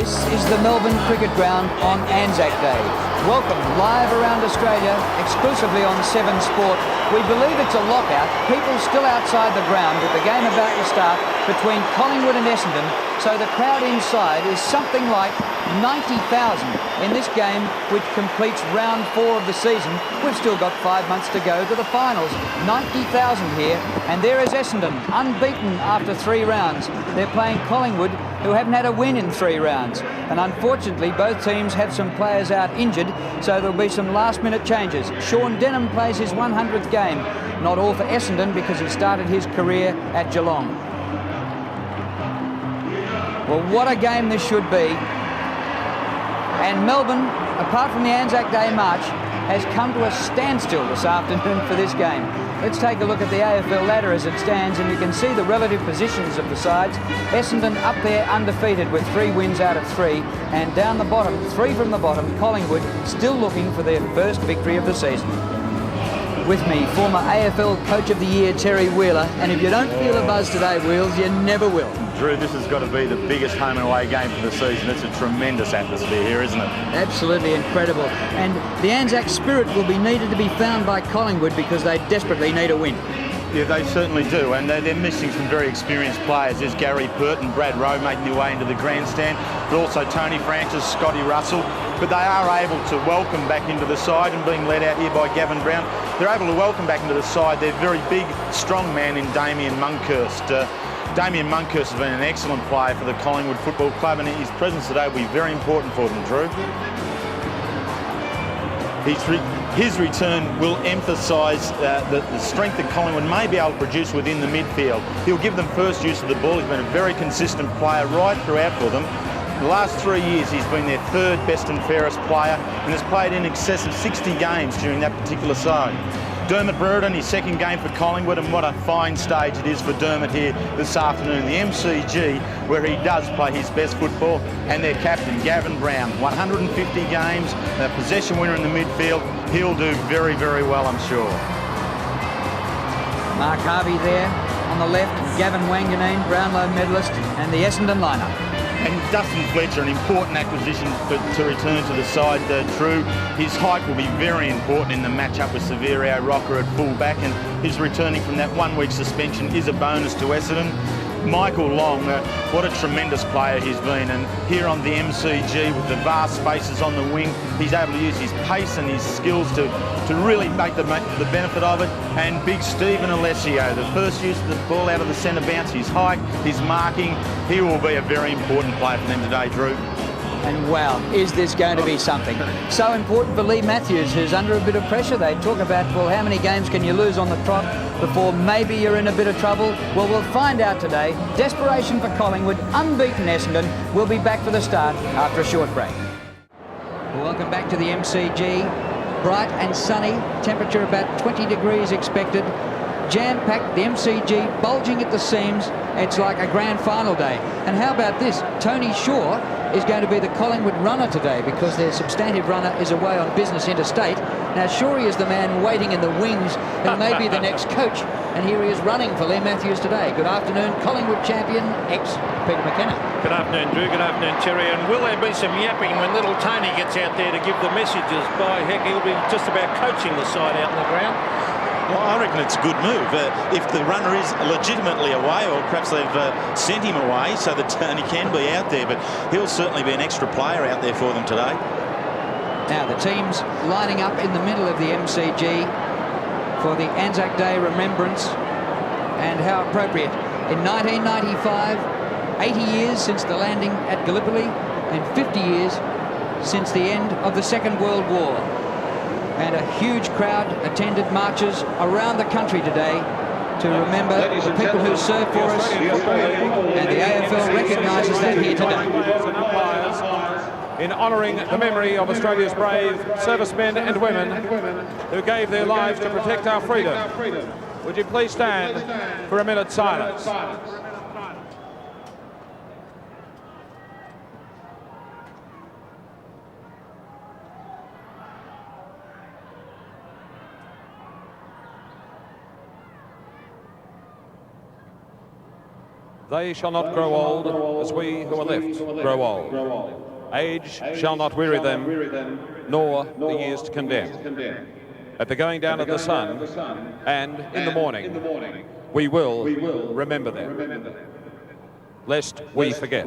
This is the Melbourne Cricket Ground on ANZAC Day. Welcome live around Australia, exclusively on 7 Sport. We believe it's a lockout. People still outside the ground with the game about to start between Collingwood and Essendon. So the crowd inside is something like 90,000 in this game, which completes round 4 of the season. We've still got 5 months to go to the finals. 90,000 here, and there is Essendon, unbeaten after 3 rounds. They're playing Collingwood, who haven't had a win in 3 rounds. And unfortunately, both teams have some players out injured, so there'll be some last-minute changes. Sean Denham plays his 100th game. Not all for Essendon, because he started his career at Geelong. Well, what a game this should be. And Melbourne, apart from the ANZAC Day march, has come to a standstill this afternoon for this game. Let's take a look at the AFL ladder as it stands, and you can see the relative positions of the sides. Essendon up there undefeated with 3 wins out of 3, and down the bottom, 3 from the bottom, Collingwood still looking for their first victory of the season. With me, former AFL Coach of the Year, Terry Wheeler, and if you don't feel a buzz today, Wheels, you never will. Drew, this has got to be the biggest home and away game for the season. It's a tremendous atmosphere here, isn't it? Absolutely incredible. And the ANZAC spirit will be needed to be found by Collingwood, because they desperately need a win. Yeah, they certainly do, and they're missing some very experienced players. There's Gary Pert and Brad Rowe making their way into the grandstand, but also Tony Francis, Scotty Russell. But they are able to welcome back into the side, and being led out here by Gavin Brown, they're able to welcome back into the side their very big, strong man in Damien Munkhurst. Damien Munkhurst has been an excellent player for the Collingwood Football Club, and his presence today will be very important for them, Drew. His return will emphasise the strength that Collingwood may be able to produce within the midfield. He'll give them first use of the ball. He's been a very consistent player right throughout for them. The last 3 years he's been their 3rd best and fairest player, and has played in excess of 60 games during that particular side. Dermot Brereton, his 2nd game for Collingwood, and what a fine stage it is for Dermot here this afternoon. The MCG, where he does play his best football, and their captain, Gavin Brown, 150 games, a possession winner in the midfield. He'll do very, very well, I'm sure. Mark Harvey there on the left, Gavin Wanganeen, Brownlow medalist, and the Essendon lineup. And Dustin Fletcher, an important acquisition to return to the side, Drew. His height will be very important in the matchup with Severio Rocker at full-back, and his returning from that 1-week suspension is a bonus to Essendon. Michael Long, what a tremendous player he's been, and here on the MCG with the vast spaces on the wing, he's able to use his pace and his skills to really make the benefit of it. And big Stephen Alessio, the first use of the ball out of the centre bounce, his height, his marking, he will be a very important player for them today, Drew. And wow, is this going to be something? So important for Lee Matthews, who's under a bit of pressure. They talk about, well, how many games can you lose on the trot before maybe you're in a bit of trouble? Well, we'll find out today. Desperation for Collingwood, unbeaten Essendon. We'll be back for the start after a short break. Welcome back to the MCG. Bright and sunny, temperature about 20 degrees expected. Jam-packed, the MCG bulging at the seams. It's like a grand final day. And how about this? Tony Shaw is going to be the Collingwood runner today, because their substantive runner is away on business interstate. Now, Shawry is the man waiting in the wings and may be the next coach. And here he is running for Lee Matthews today. Good afternoon, Collingwood champion, ex-Peter McKenna. Good afternoon, Drew. Good afternoon, Terry. And will there be some yapping when little Tony gets out there to give the messages? By heck, he'll be just about coaching the side out in the ground. Well, I reckon it's a good move. If the runner is legitimately away, or perhaps they've sent him away so that Tony can be out there, but he'll certainly be an extra player out there for them today. Now the teams lining up in the middle of the MCG for the ANZAC Day remembrance, and how appropriate. In 1995, 80 years since the landing at Gallipoli, and 50 years since the end of the Second World War. And a huge crowd attended marches around the country today to remember the people who served for us, and the AFL recognises that here today. In honouring the memory of Australia's brave servicemen and women who gave their lives to protect our freedom, would you please stand for a minute's silence? They shall not grow old as we who are left grow old. Age shall not weary them, nor the years to condemn. At the going down of the sun and in the morning, we will remember them, lest we forget.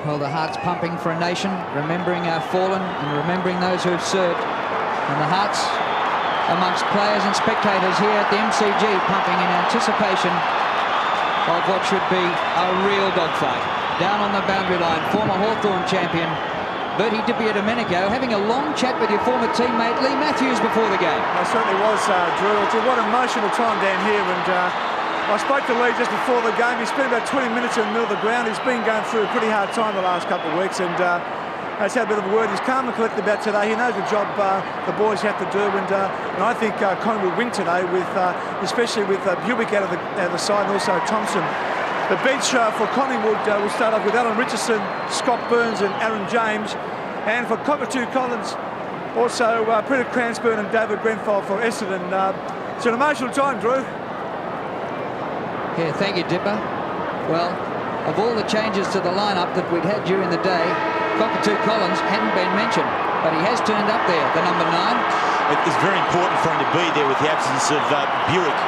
Well, the heart's pumping for a nation, remembering our fallen and remembering those who have served. And the hearts amongst players and spectators here at the MCG pumping in anticipation of what should be a real dogfight. Down on the boundary line, former Hawthorn champion Bertie Domenico having a long chat with your former teammate Lee Matthews before the game. I certainly was, Drew. What an emotional time down here, and I spoke to Lee just before the game. He spent about 20 minutes in the middle of the ground. He's been going through a pretty hard time the last couple of weeks, and has had a bit of a word. He's calm and collected about today. He knows the job the boys have to do, and I think Collingwood will win today, with especially with Buick out of the side, and also Thompson. The bench for Collingwood will start off with Alan Richardson, Scott Burns and Aaron James, and for Cockatoo Collins, also Peter Cransburn and David Grenfell for Essendon. It's an emotional time, Drew. Yeah, thank you, Dipper. Well, of all the changes to the lineup that we'd had during the day, Cockatoo Collins hadn't been mentioned, but he has turned up there, the number 9. It's very important for him to be there with the absence of Buick,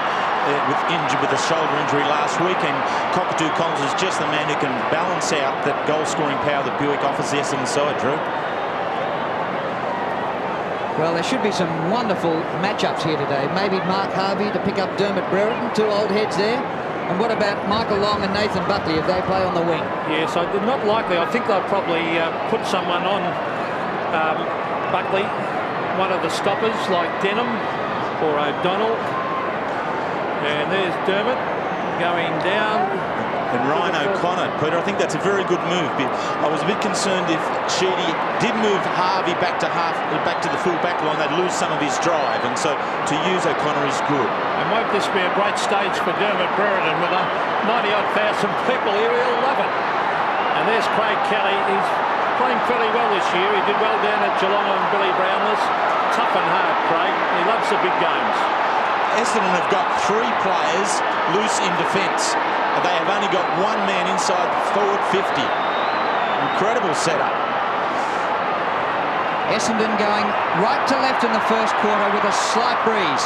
with a shoulder injury last week, and Cockatoo Collins is just the man who can balance out that goal-scoring power that Buick offers the Essendon side, Drew. Well, there should be some wonderful matchups here today. Maybe Mark Harvey to pick up Dermot Brereton, 2 old heads there. And what about Michael Long and Nathan Buckley if they play on the wing? Yes, not likely. I think they'll probably put someone on Buckley, one of the stoppers like Denham or O'Donnell. And there's Dermot going down. And Ryan O'Connor, Peter, I think that's a very good move. I was a bit concerned if Sheedy did move Harvey back to the full back line, they'd lose some of his drive, and so to use O'Connor is good. And won't this be a great stage for Dermot Brereton with 90-odd thousand people here? He'll love it. And there's Craig Kelly. He's playing fairly well this year. He did well down at Geelong on Billy Brownless. Tough and hard, Craig. He loves the big games. Essendon have got 3 players loose in defence. They have only got 1 man inside forward 50. Incredible setup. Essendon going right to left in the first quarter with a slight breeze.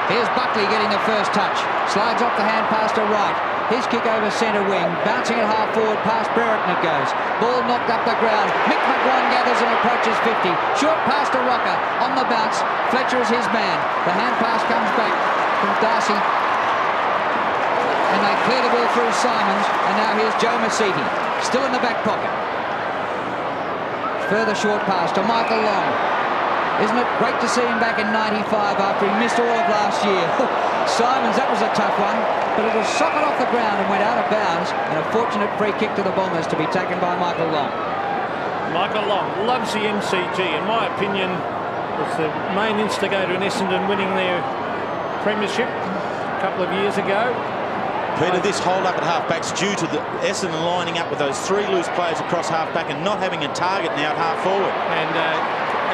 Here's Buckley getting the first touch. Slides off the hand pass to right. His kick over centre wing. Bouncing it half forward past Brereton it goes. Ball knocked up the ground. Mick McGuan gathers and approaches 50. Short pass to Rocker. On the bounce. Fletcher is his man. The hand pass comes back from Darcy. And they clear the ball through Simons. And now here's Joe Masiti. Still in the back pocket. Further short pass to Michael Long. Isn't it great to see him back in 95 after he missed all of last year? Simons, that was a tough one, but it was socket off the ground and went out of bounds, and a fortunate free kick to the Bombers to be taken by Michael Long. Michael Long loves the MCG. In my opinion, was the main instigator in Essendon winning their premiership a couple of years ago. Peter, this hold-up at half-back's due to the Essendon lining up with those 3 loose players across half-back and not having a target now at half-forward. And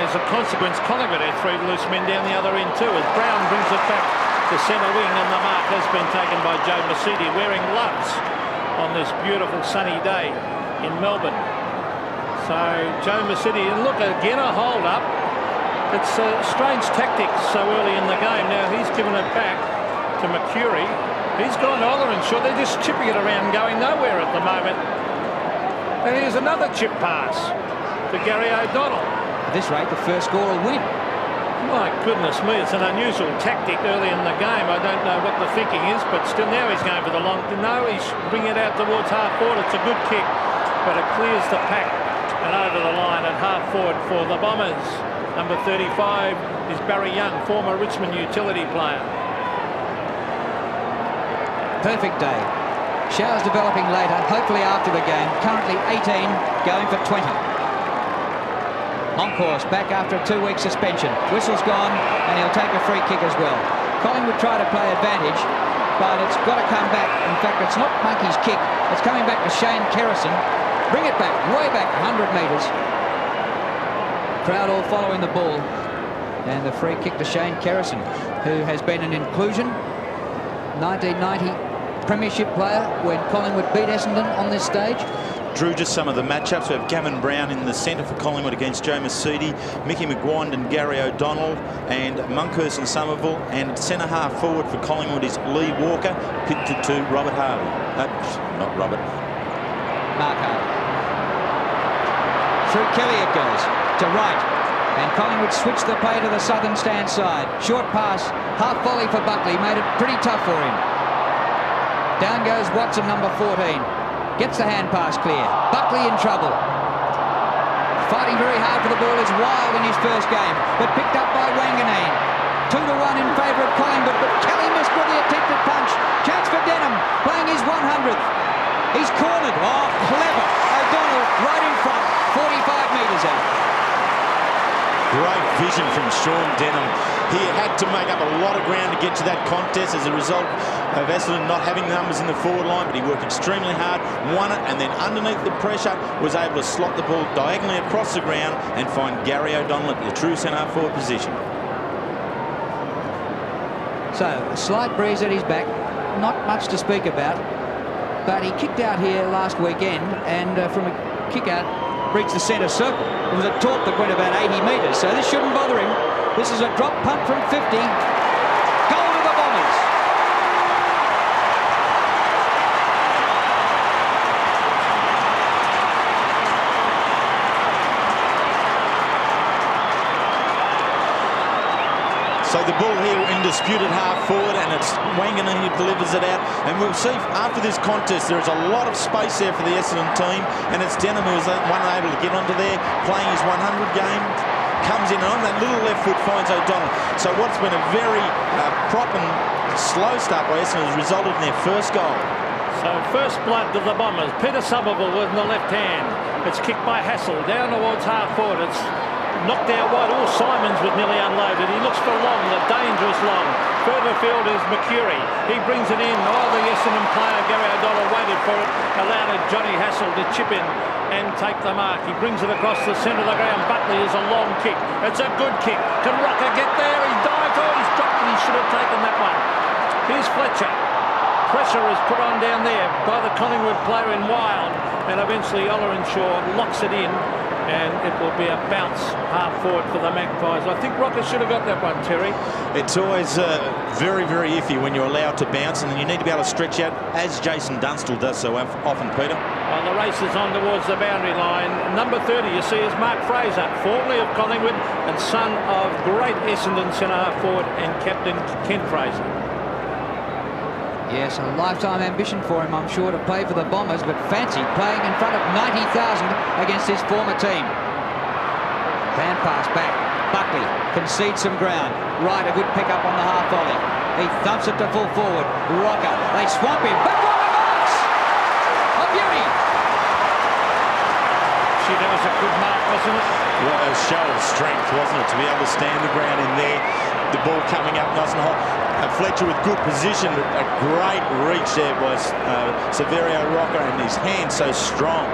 as a consequence, Collingwood had 3 loose men down the other end too, as Brown brings it back to centre wing, and the mark has been taken by Joe Masiti, wearing gloves on this beautiful sunny day in Melbourne. So Joe Masiti, and look, again a hold-up. It's a strange tactic so early in the game. Now he's given it back to Mercury. He's gone to Ollerenshaw. They're just chipping it around, going nowhere at the moment. And here's another chip pass to Gary O'Donnell. At this rate, the first score will win. My goodness me, it's an unusual tactic early in the game. I don't know what the thinking is, but still now he's going for the long. No, he's bringing it out towards half forward. It's a good kick, but it clears the pack and over the line at half forward for the Bombers. Number 35 is Barry Young, former Richmond utility player. Perfect day. Showers developing later, hopefully after the game. Currently 18, going for 20. Longhorse back after a 2-week suspension. Whistle's gone, and he'll take a free kick as well. Collingwood try to play advantage, but it's got to come back. In fact, it's not Monkey's kick. It's coming back to Shane Kerrison. Bring it back, way back, 100 metres. Crowd all following the ball. And the free kick to Shane Kerrison, who has been an inclusion. 1990 premiership player when Collingwood beat Essendon on this stage. Drew, just some of the matchups. We have Gavin Brown in the centre for Collingwood against Joe Masiti, Mickey McGuan and Gary O'Donnell, and Monkhurst and Somerville. And centre half forward for Collingwood is Lee Walker, pitted to Robert Harvey. Not Robert. Mark Harvey. Through Kelly it goes to right. And Collingwood switched the play to the southern stand side. Short pass, half volley for Buckley, made it pretty tough for him. Down goes Watson, number 14. Gets the hand pass clear. Buckley in trouble. Fighting very hard for the ball is Wild in his first game, but picked up by Wanganeen. 2-1 in favour of Collingwood, but Kelly missed with the attempted punch. Chance for Denham, playing his 100th. He's cornered. Oh, clever. O'Donnell right in front, 45 metres out. Great vision from Sean Denham. He had to make up a lot of ground to get to that contest as a result of Essendon not having numbers in the forward line, but he worked extremely hard, won it, and then underneath the pressure was able to slot the ball diagonally across the ground and find Gary O'Donnell at the true centre forward position. So, a slight breeze at his back, not much to speak about, but he kicked out here last weekend, and from a kick out, reached the centre circle. It was a taunt that went about 80 metres, so this shouldn't bother him. This is a drop punt from 50. Goal to the Bombers. So the ball here undisputed half forward, and it's Wanganeen who delivers it out. And we'll see after this contest there is a lot of space there for the Essendon team, and it's Denham who is the one able to get onto there, playing his 100 game. Comes in and on that little left foot finds O'Donnell. So what's been a very prop and slow start by Essendon has resulted in their first goal. So first blood to the Bombers. Peter Somerville with the left hand. It's kicked by Hassel down towards half forward. It's knocked out wide. Oh, Simons was nearly unloaded. He looks for Long, the dangerous Long. Further field is Mercury. He brings it in. Oh, the Essendon player, Gary O'Donnell, waited for it. Allowed Johnny Hassel to chip in and take the mark. He brings it across the centre of the ground. Buckley is a long kick. It's a good kick. Can Rocker get there? He dives Oh, he's dropped it. He should have taken that one. Here's Fletcher. Pressure is put on down there by the Collingwood player in Wild, and eventually Ollerenshaw locks it in, and it will be a bounce half forward for the Magpies. I think Rocker should have got that one, Terry. It's always very, very iffy when you're allowed to bounce, and then you need to be able to stretch out, as Jason Dunstall does so often, Peter. Well, the race is on towards the boundary line. Number 30, you see, is Mark Fraser, formerly of Collingwood and son of great Essendon centre-half forward and captain Ken Fraser. Yes, a lifetime ambition for him, I'm sure, to play for the Bombers, but fancy playing in front of 90,000 against his former team. Hand pass back. Buckley concedes some ground. Right, a good pick-up on the half volley. He thumps it to full forward. Rocker, they swamp him. Back on the box! A beauty! That was a good mark, wasn't it? What a show of strength, wasn't it, to be able to stand the ground in there. The ball coming up nice and hot. Fletcher with good position, a great reach there was Severio Rocker, and his hand so strong.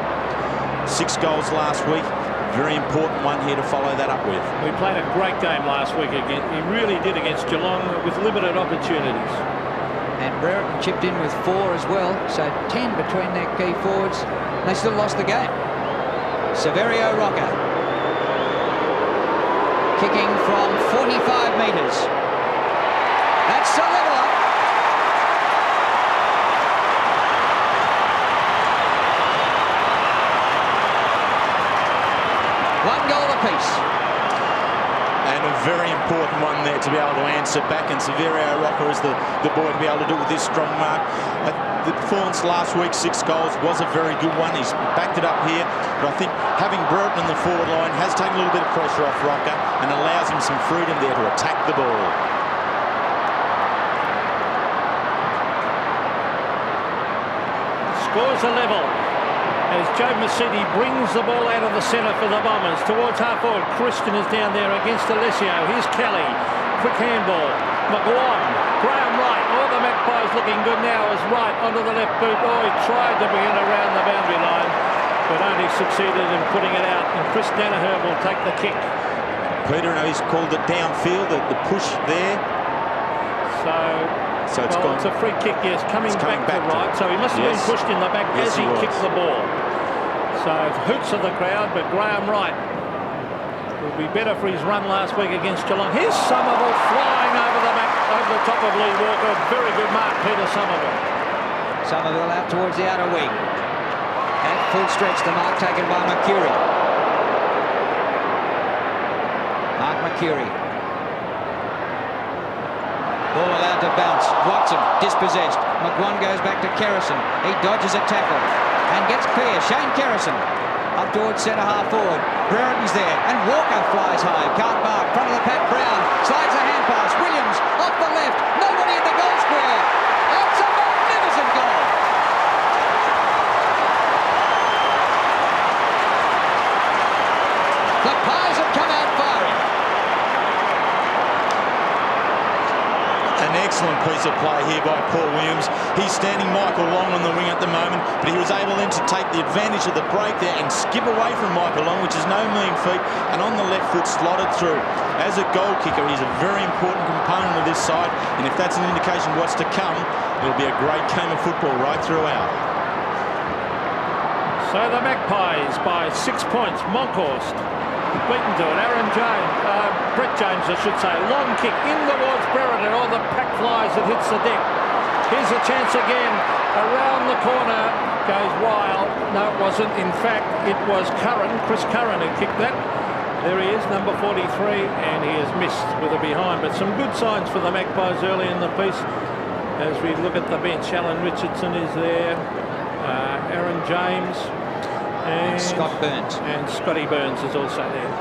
6 goals last week. Very important one here to follow that up with. We played a great game last week again. He really did against Geelong with limited opportunities. And Brereton chipped in with 4 as well, so 10 between their key forwards. They still lost the game. Severio Rocker. Kicking from 45 metres. That's a leveller. One goal apiece. And a very important one there to be able to answer back, and Severio Rocker is the boy to be able to do it with this strong mark. The performance last week, 6 goals, was a very good one. He's backed it up here, but I think having Brereton in the forward line has taken a little bit of pressure off Rocker and allows him some freedom there to attack the ball. Scores a level as Joe Mercedes brings the ball out of the centre for the Bombers towards half forward. Christian is down there against Alessio. Here's Kelly. Quick handball. McGuan. Graham Wright. Oh, the Magpies looking good now as Wright onto the left boot. Oh, he tried to bring it around the boundary line, but only succeeded in putting it out. And Chris Danaher will take the kick. Peter, he's called it downfield, the push there. So it's gone. It's a free kick, yes, coming back to right. So he must have been pushed in the back as he kicked the ball. So hoots of the crowd, but Graham Wright will be better for his run last week against Geelong. Here's Somerville flying over the top of Lee Walker. Very good mark, Peter Somerville. Somerville out towards the outer wing. At full stretch, the mark taken by Mercury. Mark Mercury. Ball allowed to bounce. Watson dispossessed. McGuan goes back to Kerrison. He dodges a tackle and gets clear. Shane Kerrison up towards centre half forward. Brereton's there and Walker flies high. Can't mark. Front of the pack. Brown slides a hand pass. Williams off the left. Nobody in the goal square. It's a magnificent goal. The Pies have come out firing. An excellent piece of play here by Paul Williams. He's standing Michael Long on the wing at the moment, but he was able then to take the advantage of the break there and skip away from Michael Long, which is no mean feat, and on the left foot slotted through. As a goal kicker, he's a very important component of this side, and if that's an indication of what's to come, it'll be a great game of football right throughout. So the Magpies by 6 points. Monkhorst beaten to it. Brett James, I should say. Long kick in towards Brereton. All the pack flies, it hits the deck. Here's a chance again. Around the corner goes Wild. No, it wasn't. In fact, it was Chris Curran who kicked that. There he is, number 43, and he has missed with a behind. But some good signs for the Magpies early in the piece. As we look at the bench, Alan Richardson is there. Aaron James. And Scott Burns. And Scotty Burns is also there.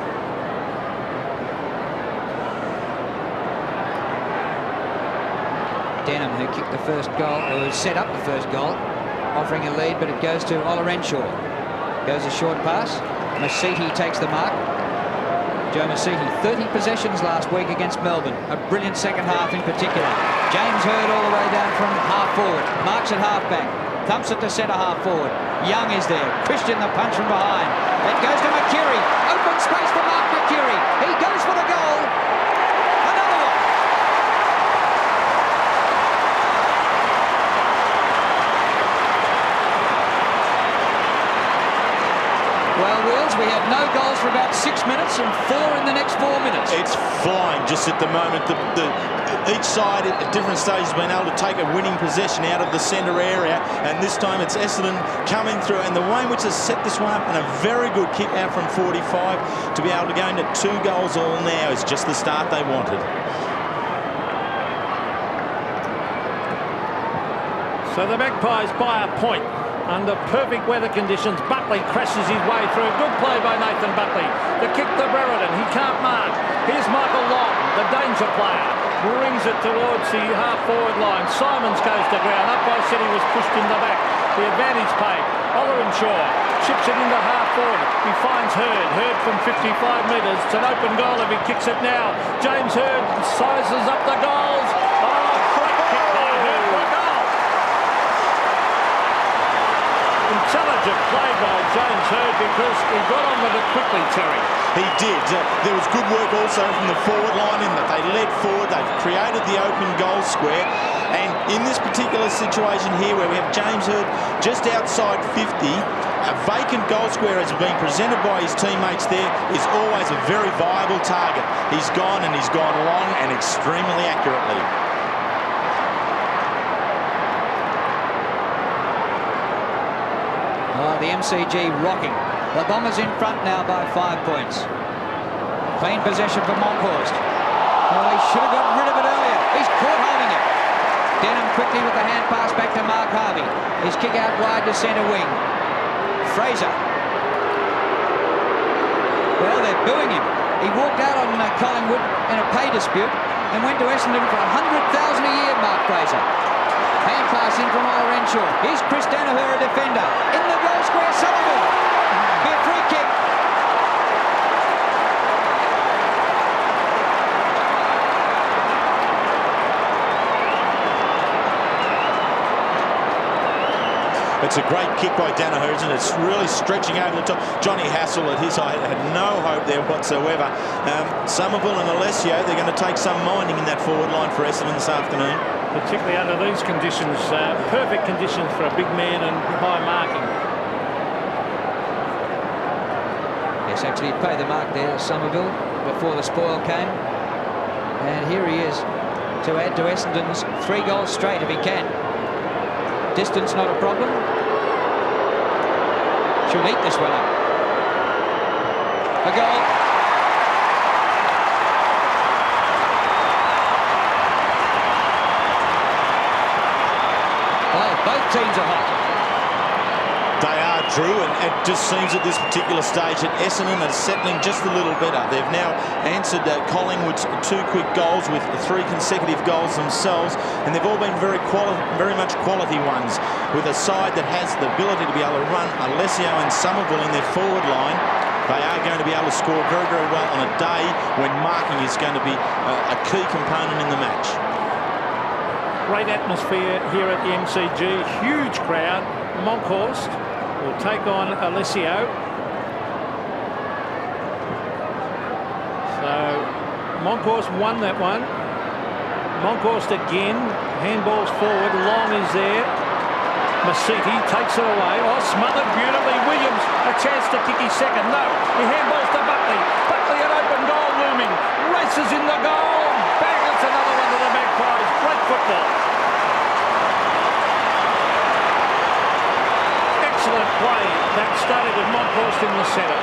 Denham, who kicked the first goal, or set up the first goal, offering a lead, but it goes to Ollerenshaw. Goes a short pass. Masiti takes the mark. Joe Masiti, 30 possessions last week against Melbourne. A brilliant second half in particular. James Hird all the way down from half forward. Marks at half back. Thumps it to centre half forward. Young is there. Christian the punch from behind. It goes to Mercury. Open space for Mark Mercury. He goes for the goal. Another one. for about 6 minutes and 4 in the next 4 minutes. It's flying just at the moment. Each side at different stages has been able to take a winning possession out of the centre area, and this time it's Essendon coming through, and the way in which they set this one up, and a very good kick out from 45 to be able to go into 2 goals all now is just the start they wanted. So the Magpies by a point under perfect weather conditions. Buckley crashes his way through. Good play by Nathan Buckley. The kick to Brereton. He can't mark. Here's Michael Long, the danger player. Brings it towards the half-forward line. Simons goes to ground. Umpire said he was pushed in the back. The advantage paid. Ollerenshaw chips it into half-forward. He finds Hurd. Hurd from 55 metres. It's an open goal if he kicks it now. James Hurd sizes up the goals. Oh, great kick by Hurd for a goal. Intelligent play by James Hurd because he got on with it quickly, Terry. He did. There was good work also from the forward line in that they led forward. They've created the open goal square. And in this particular situation here where we have James Hurd just outside 50, a vacant goal square has been presented by his teammates there is always a very viable target. He's gone, and he's gone long and extremely accurately. The MCG rocking. The Bombers in front now by 5 points. Clean possession for Monkhorst. Oh, he should have got rid of it earlier. He's caught holding it. Denham quickly with the hand pass back to Mark Harvey. His kick out wide to centre wing. Fraser. Well, they're booing him. He walked out on Collingwood in a pay dispute and went to Essendon for $100,000 a year, Mark Fraser. Hand pass in from Ollerenshaw. Here's Chris Danaher, a defender. In the goal square, Sullivan. Be a free kick. It's a great kick by Danaher, and it's really stretching over the top. Johnny Hassel at his height had no hope there whatsoever. Somerville and Alessio, they're going to take some minding in that forward line for Essendon this afternoon. Particularly under these conditions, perfect conditions for a big man and high marking. Yes, actually paid the mark there, Somerville, before the spoil came. And here he is to add to Essendon's 3 goals straight if he can. Distance not a problem. Should eat this one up. A goal. Oh, both teams are hot. They are, Drew, and it just seems at this particular stage that Essendon are settling just a little better. They've now answered Collingwood's 2 quick goals with 3 consecutive goals themselves, and they've all been very much quality ones, with a side that has the ability to be able to run Alessio and Somerville in their forward line. They are going to be able to score very, very well on a day when marking is going to be a key component in the match. Great atmosphere here at the MCG. Huge crowd. Monkhorst will take on Alessio. So Monkhorst won that one. Monkhorst again. Handballs forward. Long is there. Masiti takes it away. Oh, smothered beautifully. Williams, a chance to kick his second. No. He handballs to Buckley. Buckley, an open goal looming. Races in the goal. Bang, it's another one to the Magpies. Great football. Excellent play. That started with Monkhorst in the centre.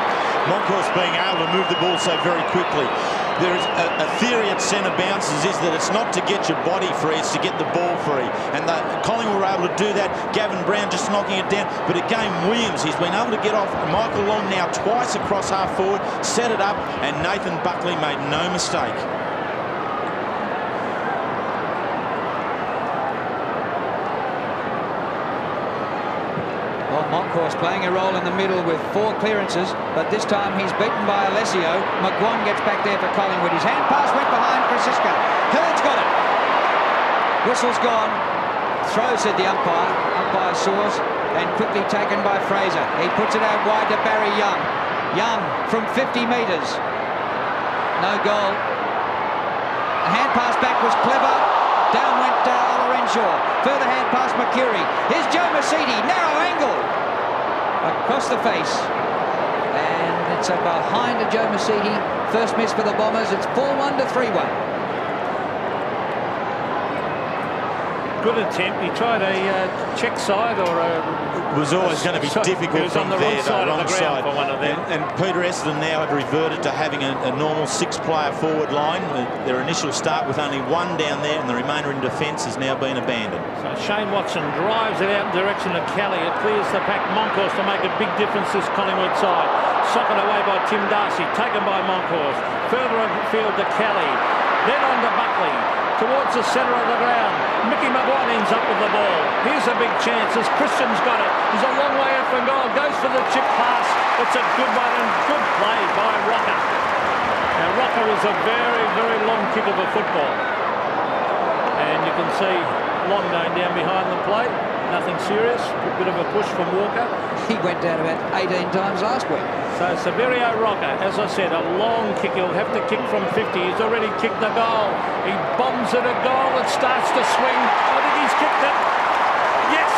Monkhorst being able to move the ball so very quickly. There is a theory at centre bounces is that it's not to get your body free, it's to get the ball free. And Collingwood were able to do that. Gavin Brown just knocking it down. But again, Williams, he's been able to get off Michael Long now twice across half forward, set it up, and Nathan Buckley made no mistake. Monkhorst playing a role in the middle with 4 clearances, but this time he's beaten by Alessio. McGuan gets back there for Collingwood. His hand pass went behind Francisco. Hurd's got it. Whistle's gone. Throw, said the umpire. Umpire saws, and quickly taken by Fraser. He puts it out wide to Barry Young. Young from 50 metres. No goal. The hand pass back was clever. Down went Ollerenshaw. Further hand pass Mercury. Here's Joe Masiti. Narrow angle. Across the face. And It's behind to Joe Masiti. First miss for the Bombers. It's 4-1 to 3-1. Good attempt. He tried a check side or a... It was always going to be difficult from the there, side wrong of the ground side. for one of them. And Peter Essendon now have reverted to having a normal 6-player forward line. Their initial start with only one down there, and the remainder in defence has now been abandoned. So Shane Watson drives it out in direction of Kelly. It clears the pack. Monkhorst to make a big difference this Collingwood side. Socked away by Tim Darcy, taken by Monkhorst. Further afield to Kelly. Then on to Buckley. Towards the centre of the ground. Mickey McGuan ends up with the ball. Here's a big chance as Christian's got it. He's a long way out from goal. Goes for the chip pass. It's a good one and good play by Rocker. Now Rocker is a very, very long kick of a football. And you can see Long going down behind the plate. Nothing serious. A bit of a push from Walker. He went down about 18 times last week. So Severio Rocker, as I said, a long kick. He'll have to kick from 50. He's already kicked the goal. He bombs at a goal. It starts to swing. I think he's kicked it. Yes!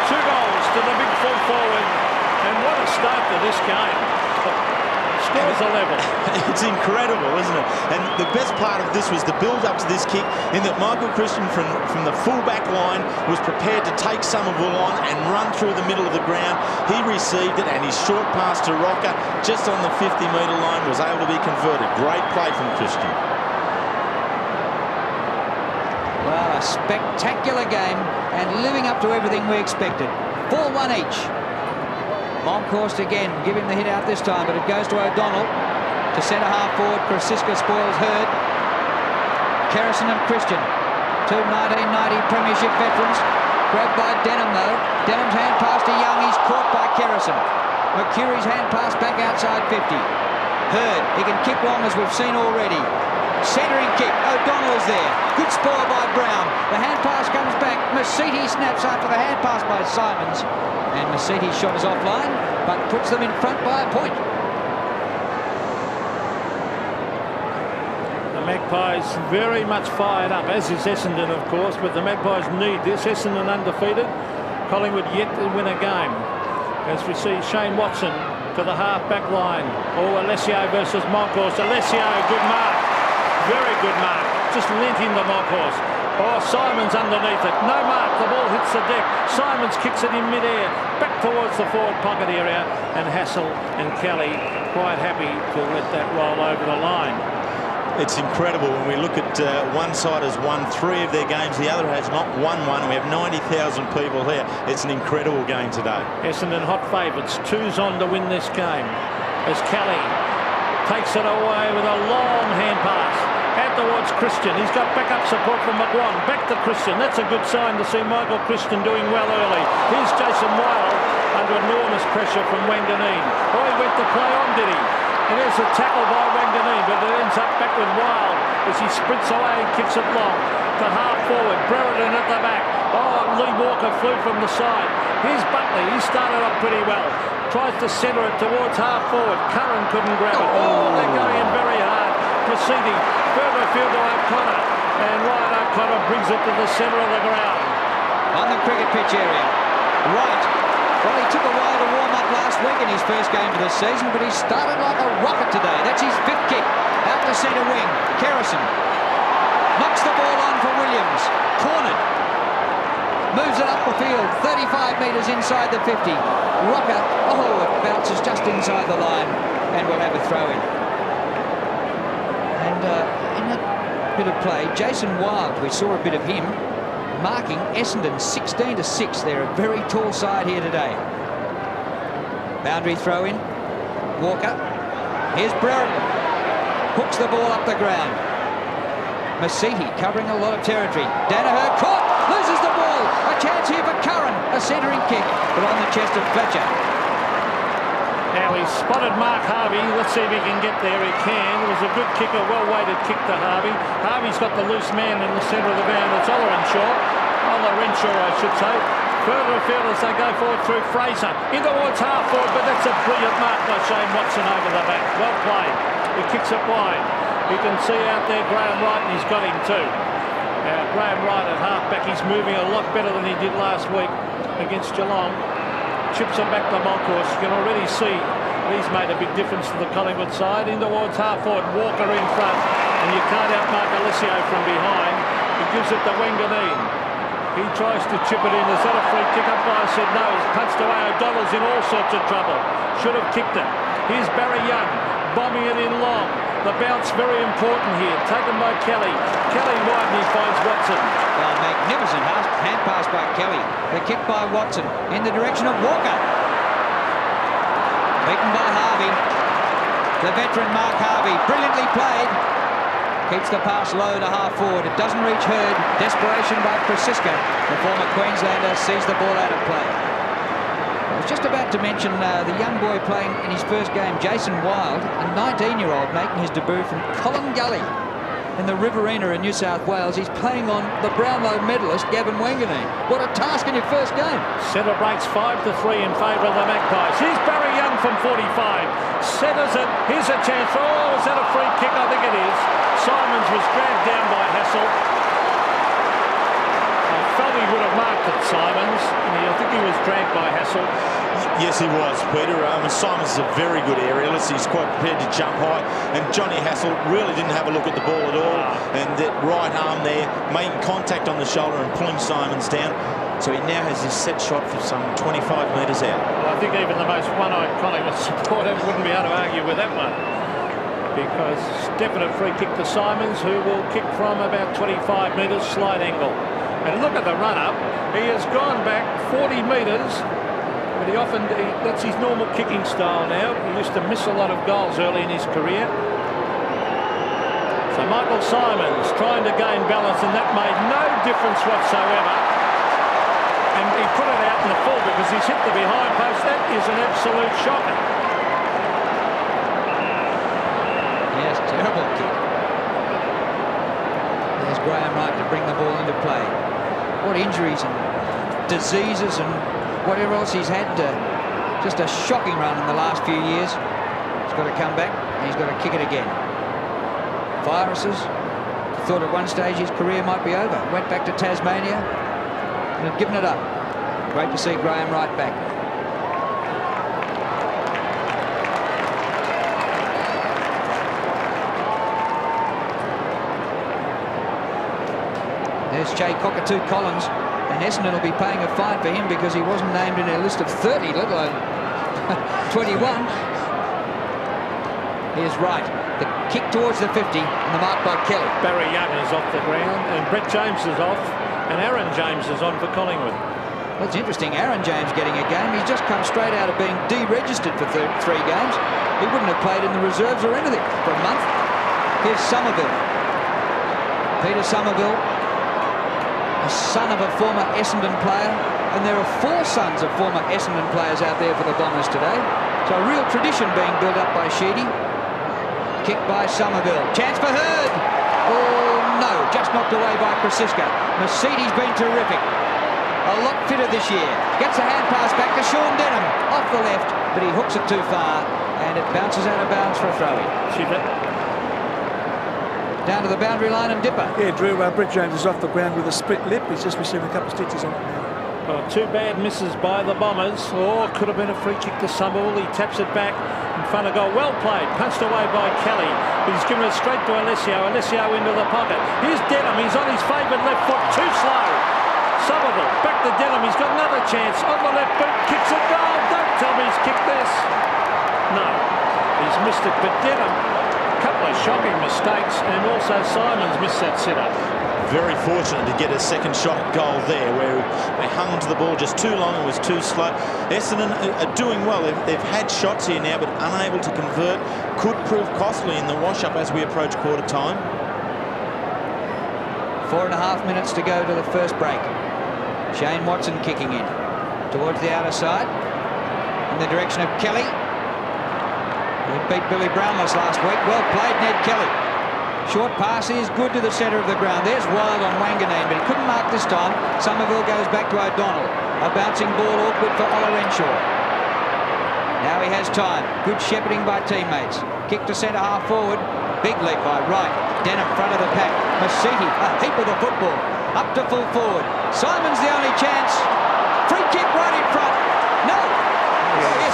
2 goals to the big full forward. And what a start to this game. Scores a level. It's incredible, isn't it? And the best part of this was the build-up to this kick, in that Michael Christian from the full-back line was prepared to take Somerville on and run through the middle of the ground. He received it, and his short pass to Rocker, just on the 50-metre line, was able to be converted. Great play from Christian. Well, a spectacular game and living up to everything we expected. 4-1 each. Monkhorst again, give him the hit out this time, but it goes to O'Donnell. To centre half forward, Krasiska spoils Hurd. Kerrison and Christian, 2 1990 Premiership veterans. Grabbed by Denham though. Denham's hand pass to Young, he's caught by Kerrison. McCurry's hand pass back outside 50. Hurd, he can kick long as we've seen already. Centering kick, O'Donnell's there. Good spoil by Brown. The hand pass comes back. Masiti snaps after the hand pass by Simons. And Masiti's shot is offline, but puts them in front by a point. The Magpies very much fired up, as is Essendon, of course, but the Magpies need this. Essendon undefeated. Collingwood yet to win a game. As we see Shane Watson to the half-back line. Oh, Alessio versus Monkhorst. Alessio, good mark. Very good mark. Just lent into Monkhorst. Oh, Simons underneath it. No mark. The ball hits the deck. Simons kicks it in mid-air. Back towards the forward pocket area. And Hassel and Kelly quite happy to let that roll over the line. It's incredible when we look at one side has won 3 of their games. The other has not won one. We have 90,000 people here. It's an incredible game today. Essendon hot favourites. 2's on to win this game. As Kelly takes it away with a long hand pass. Out towards Christian. He's got backup support from McGuan. Back to Christian. That's a good sign to see Michael Christian doing well early. Here's Jason Wilde under enormous pressure from Wanganeen. Oh, he went to play on, did he? And there's a tackle by Wanganeen, but it ends up back with Wilde as he sprints away and kicks it long to half forward. Brereton at the back. Oh, Lee Walker flew from the side. Here's Buckley. He started off pretty well. Tries to centre it towards half forward. Curran couldn't grab it. Oh, they're going in very hard. Proceeding further afield to O'Connor, and Ryan O'Connor brings it to the centre of the ground. On the cricket pitch area. Right. Well, he took a while to warm up last week in his first game of the season, but he started like a rocket today. That's his 5th kick. Out to centre wing. Kerrison knocks the ball on for Williams. Cornered. Moves it up the field. 35 metres inside the 50. Rocker. Oh, it bounces just inside the line, and we'll have a throw in. And in that bit of play, Jason Wilde, we saw a bit of him marking Essendon 16-6. They're a very tall side here today. Boundary throw in. Walker. Here's Brereton. Hooks the ball up the ground. Masiti covering a lot of territory. Danaher caught. Loses the ball. A chance here for Curran. A centering kick, but on the chest of Fletcher. Now he's spotted Mark Harvey. Let's see if he can get there. He can. It was a good kick, a well-weighted kick to Harvey. Harvey's got the loose man in the centre of the ground. It's Ollerenshaw, I should say. Further afield as they go forward through Fraser. In towards half forward, but that's a brilliant mark by Shane Watson over the back. Well played. He kicks it wide. You can see out there Graham Wright, and he's got him too. Graham Wright at half back. He's moving a lot better than he did last week against Geelong. chips them back to Moncourse. You can already see he's made a big difference to the Collingwood side. In towards half forward, Walker in front, and you can't outmark Alessio from behind. He gives it to Wanganeen. He tries to chip it in. Is that a free kick? Umpire said no. He's punched away. O'Donnell's in all sorts of trouble. Should have kicked it. Here's Barry Young bombing it in long. The bounce very important here. Taken by Kelly. Kelly wide and he finds Watson. Well, magnificent hand pass by Kelly. The kick by Watson in the direction of Walker. Beaten by Harvey. The veteran Mark Harvey. Brilliantly played. Keeps the pass low to half forward. It doesn't reach Hurd. Desperation by Krasiska. The former Queenslander sees the ball out of play. I was just about to mention the young boy playing in his first game, Jason Wild, a 19-year-old making his debut from Collingwood in the Riverina in New South Wales. He's playing on the Brownlow medalist, Gavin Wanganeen. What a task in your first game. Centre breaks 5-3 in favour of the Magpies. Here's Barry Young from 45. Centres it. Here's a chance. Oh, is that a free kick? I think it is. Simons was dragged down by Hassel. I felt he would have marked it, Simons. I think he was dragged by Hassel. Yes, he was, Peter. Simons is a very good aerialist. He's quite prepared to jump high. And Johnny Hassel really didn't have a look at the ball at all. And that right arm there, making contact on the shoulder and pulling Simons down. So he now has his set shot for some 25 metres out. Well, I think even the most one-eyed Collingwood supporter wouldn't be able to argue with that one. Because definite free kick to Simons, who will kick from about 25 metres, slight angle. And look at the run-up. He has gone back 40 metres. But that's his normal kicking style now. He used to miss a lot of goals early in his career. So Michael Simons trying to gain balance, and that made no difference whatsoever. And he put it out in the full because he's hit the behind post. That is an absolute shocker. Yes, terrible kick. There's Graham Wright to bring the ball into play. What injuries and diseases and whatever else he's had. Just a shocking run in the last few years. He's got to come back and he's got to kick it again. Viruses. Thought at one stage his career might be over. Went back to Tasmania and had given it up. Great to see Graham Wright back. There's Jay Cockatoo Collins, and Essendon will be paying a fine for him because he wasn't named in their list of 30, let alone 21. Here's Wright. The kick towards the 50 and the mark by Kelly. Barry Young is off the ground and Brett James is off and Aaron James is on for Collingwood. Well, it's interesting, Aaron James getting a game. He's just come straight out of being deregistered for 3 games. He wouldn't have played in the reserves or anything for a month. Here's Somerville. Peter Somerville, a son of a former Essendon player, and there are 4 sons of former Essendon players out there for the Bombers today. So a real tradition being built up by Sheedy. Kick by Somerville. Chance for Hurd. Oh no, just knocked away by Krasiska. Mercedes been terrific. A lot fitter this year. Gets a hand pass back to Sean Denham off the left, but he hooks it too far and it bounces out of bounds for a throw-in. Down to the boundary line and Dipper. Yeah, Drew, Brett James is off the ground with a split lip. He's just receiving a couple of stitches on it now. Well, 2 bad misses by the Bombers. Oh, could have been a free kick to Somerville. He taps it back in front of goal. Well played. Punched away by Kelly. He's given it straight to Alessio. Alessio into the pocket. Here's Denham. He's on his favoured left foot. Too slow. Somerville back to Denham. He's got another chance. On the left boot. Kicks it goal. Don't tell me he's kicked this. No. He's missed it. But Denham, a couple of shocking mistakes. And also Simons missed that sit-up. Very fortunate to get a second shot goal there where they hung onto the ball just too long and was too slow. Essendon are doing well. They've had shots here now but unable to convert. Could prove costly in the wash-up as we approach quarter time. 4.5 minutes to go to the first break. Shane Watson kicking in towards the outer side in the direction of Kelly. He beat Billy Brownless last week. Well played, Ned Kelly. Short pass is good to the centre of the ground. There's Wild on Wanganeen, but he couldn't mark this time. Somerville goes back to O'Donnell. A bouncing ball awkward for Ola Renshaw. Now he has time. Good shepherding by teammates. Kick to centre half forward. Big leap by Wright. Denham front of the pack. Masiti, a heap of the football. Up to full forward. Simon's the only chance. Free kick right in front. No,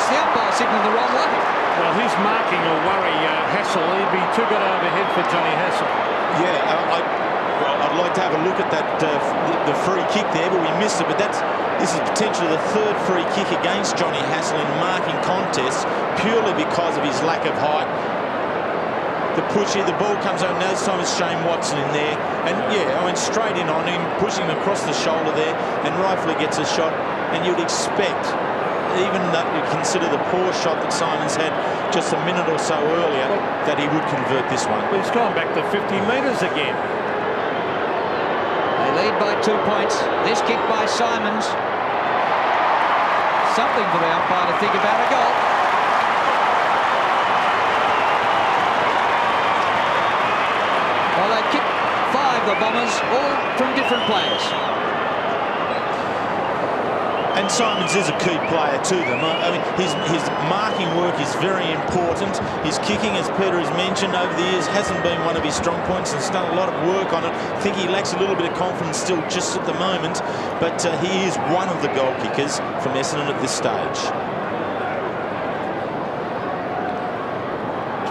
the umpire signalled the wrong way. Well, his marking will worry Hassel. He'd be too good overhead for Johnny Hassel. Yeah, I'd like to have a look at that the free kick there, but we missed it. But this is potentially the third free kick against Johnny Hassel in marking contests, purely because of his lack of height. The push here, the ball comes out, now this time it's Shane Watson in there. And yeah, I mean, straight in on him, pushing him across the shoulder there, and rightfully gets a shot. And you'd expect, even though you consider the poor shot that Simons had just a minute or so earlier, that he would convert this one. He's gone back to 50 metres again. They lead by 2 points. This kick by Simons. Something for the umpire to think about a goal. Well, they kicked 5, the Bombers, all from different players. And Simons is a key player to them. I mean, his marking work is very important. His kicking, as Peter has mentioned, over the years hasn't been one of his strong points, and he's done a lot of work on it. I think he lacks a little bit of confidence still just at the moment, but he is one of the goal kickers from Essendon at this stage.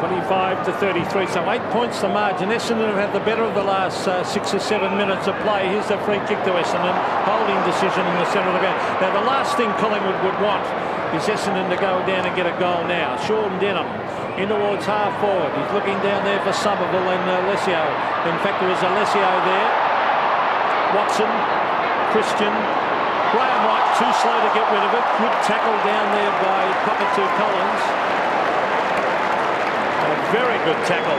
25 to 33, so 8 points the margin. Essendon have had the better of the last 6 or 7 minutes of play. Here's the free kick to Essendon. Holding decision in the centre of the ground. Now, the last thing Collingwood would want is Essendon to go down and get a goal now. Sean Denham in towards half forward. He's looking down there for Somerville and Alessio. In fact, there is Alessio there. Watson, Christian, Graham Wright, too slow to get rid of it. Good tackle down there by Cockatoo Collins. A very good tackle.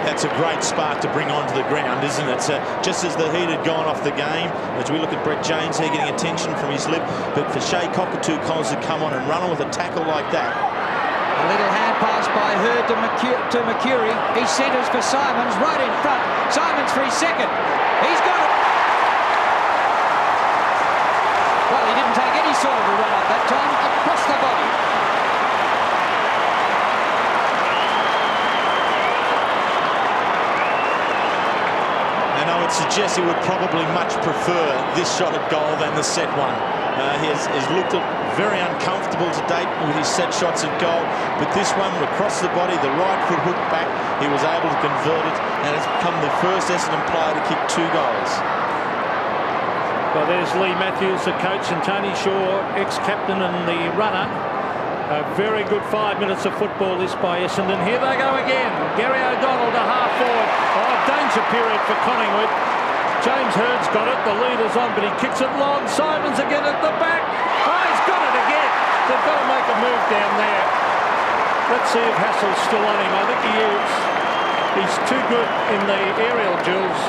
That's a great spark to bring onto the ground, isn't it? Just as the heat had gone off the game, as we look at Brett James here getting attention from his lip, but for Shea Cockatoo Collins to come on and run on with a tackle like that. A little hand pass by Hurd to Mercury. He centres for Simons right in front. Simons for his second. He's got it. Well, he didn't take any sort of a run up that time. Across the body. I would suggest he would probably much prefer this shot at goal than the set one. He has looked very uncomfortable to date with his set shots at goal, but this one across the body, the right foot hooked back, he was able to convert it, and has become the first Essendon player to kick 2 goals. Well, there's Lee Matthews, the coach, and Tony Shaw, ex-captain and the runner. A very good 5 minutes of football this by Essendon. Here they go again. Gary O'Donnell to half forward. Oh, danger period for Collingwood. James Hurd's got it. The leader's on, but he kicks it long. Simons again at the back. Oh, he's got it again. They've got to make a move down there. Let's see if Hassel's still on him. I think he is. He's too good in the aerial duels.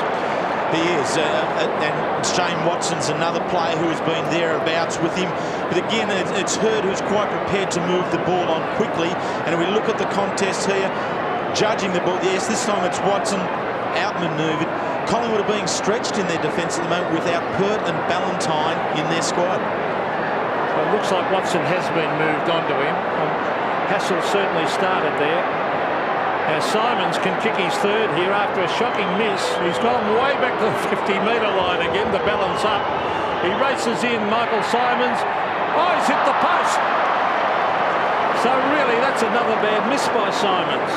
He is, and Shane Watson's another player who has been thereabouts with him. But again, it's Hurd who's quite prepared to move the ball on quickly. And if we look at the contest here, judging the ball, yes, this time it's Watson outmanoeuvred. Collingwood are being stretched in their defence at the moment without Pert and Ballantyne in their squad. Well, it looks like Watson has been moved onto him. Hassel certainly started there. Now Simons can kick his third here after a shocking miss. He's gone way back to the 50-metre line again to balance up. He races in, Michael Simons. Oh, he's hit the post. So really, that's another bad miss by Simons.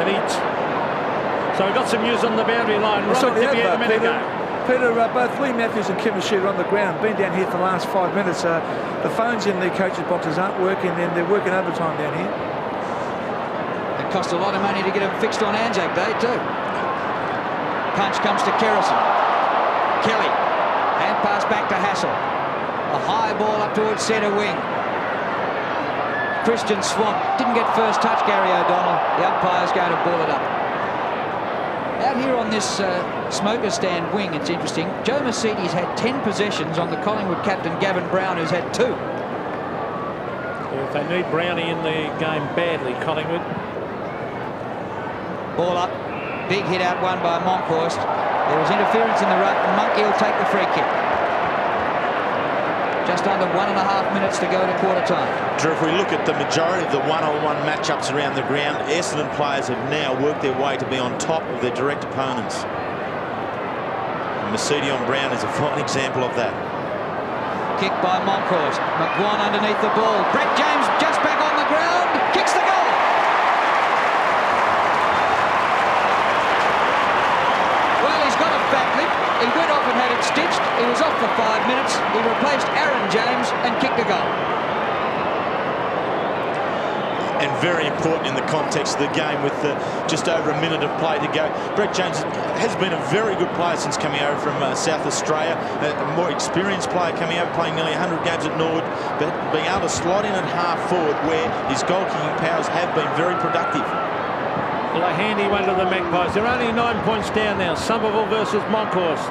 And so he got some news on the boundary line right at the end of the minute ago. Peter, both Lee Matthews and Kim Shearer on the ground, been down here for the last 5 minutes. The phones in the coaches' boxes aren't working, and they're working overtime down here. It cost a lot of money to get them fixed on ANZAC Day too. Punch comes to Kerrison. Kelly. Hand pass back to Hassel. A high ball up towards centre wing. Christian Swamp didn't get first touch, Gary O'Donnell. The umpire's going to ball it up. Out here on this smoker stand wing, it's interesting. Joe Mercedes had 10 possessions on the Collingwood captain, Gavin Brown, who's had 2. If they need Brownie in the game badly, Collingwood. Ball up. Big hit out one by Monkhorst. There was interference in the ruck, and Monkey will take the free kick. Just under 1.5 minutes to go to quarter time. Drew, if we look at the majority of the one-on-one matchups around the ground, Essendon players have now worked their way to be on top of their direct opponents. And Mercedes on Brown is a fine example of that. kick by Monkhorst. McGuan underneath the ball. Brett James just back on the ground. Kicks the goal. Well, he's got a back lip. He went off and had it stitched. He was off for 5 minutes. He replaced Aaron James and kicked a goal. And very important in the context of the game with just over a minute of play to go. Brett James has been a very good player since coming over from South Australia. A more experienced player coming over, playing nearly 100 games at Norwood, but being able to slot in at half forward where his goal-kicking powers have been very productive. Well, a handy one to the Magpies. They're only 9 points down now. Somerville versus Monkhorst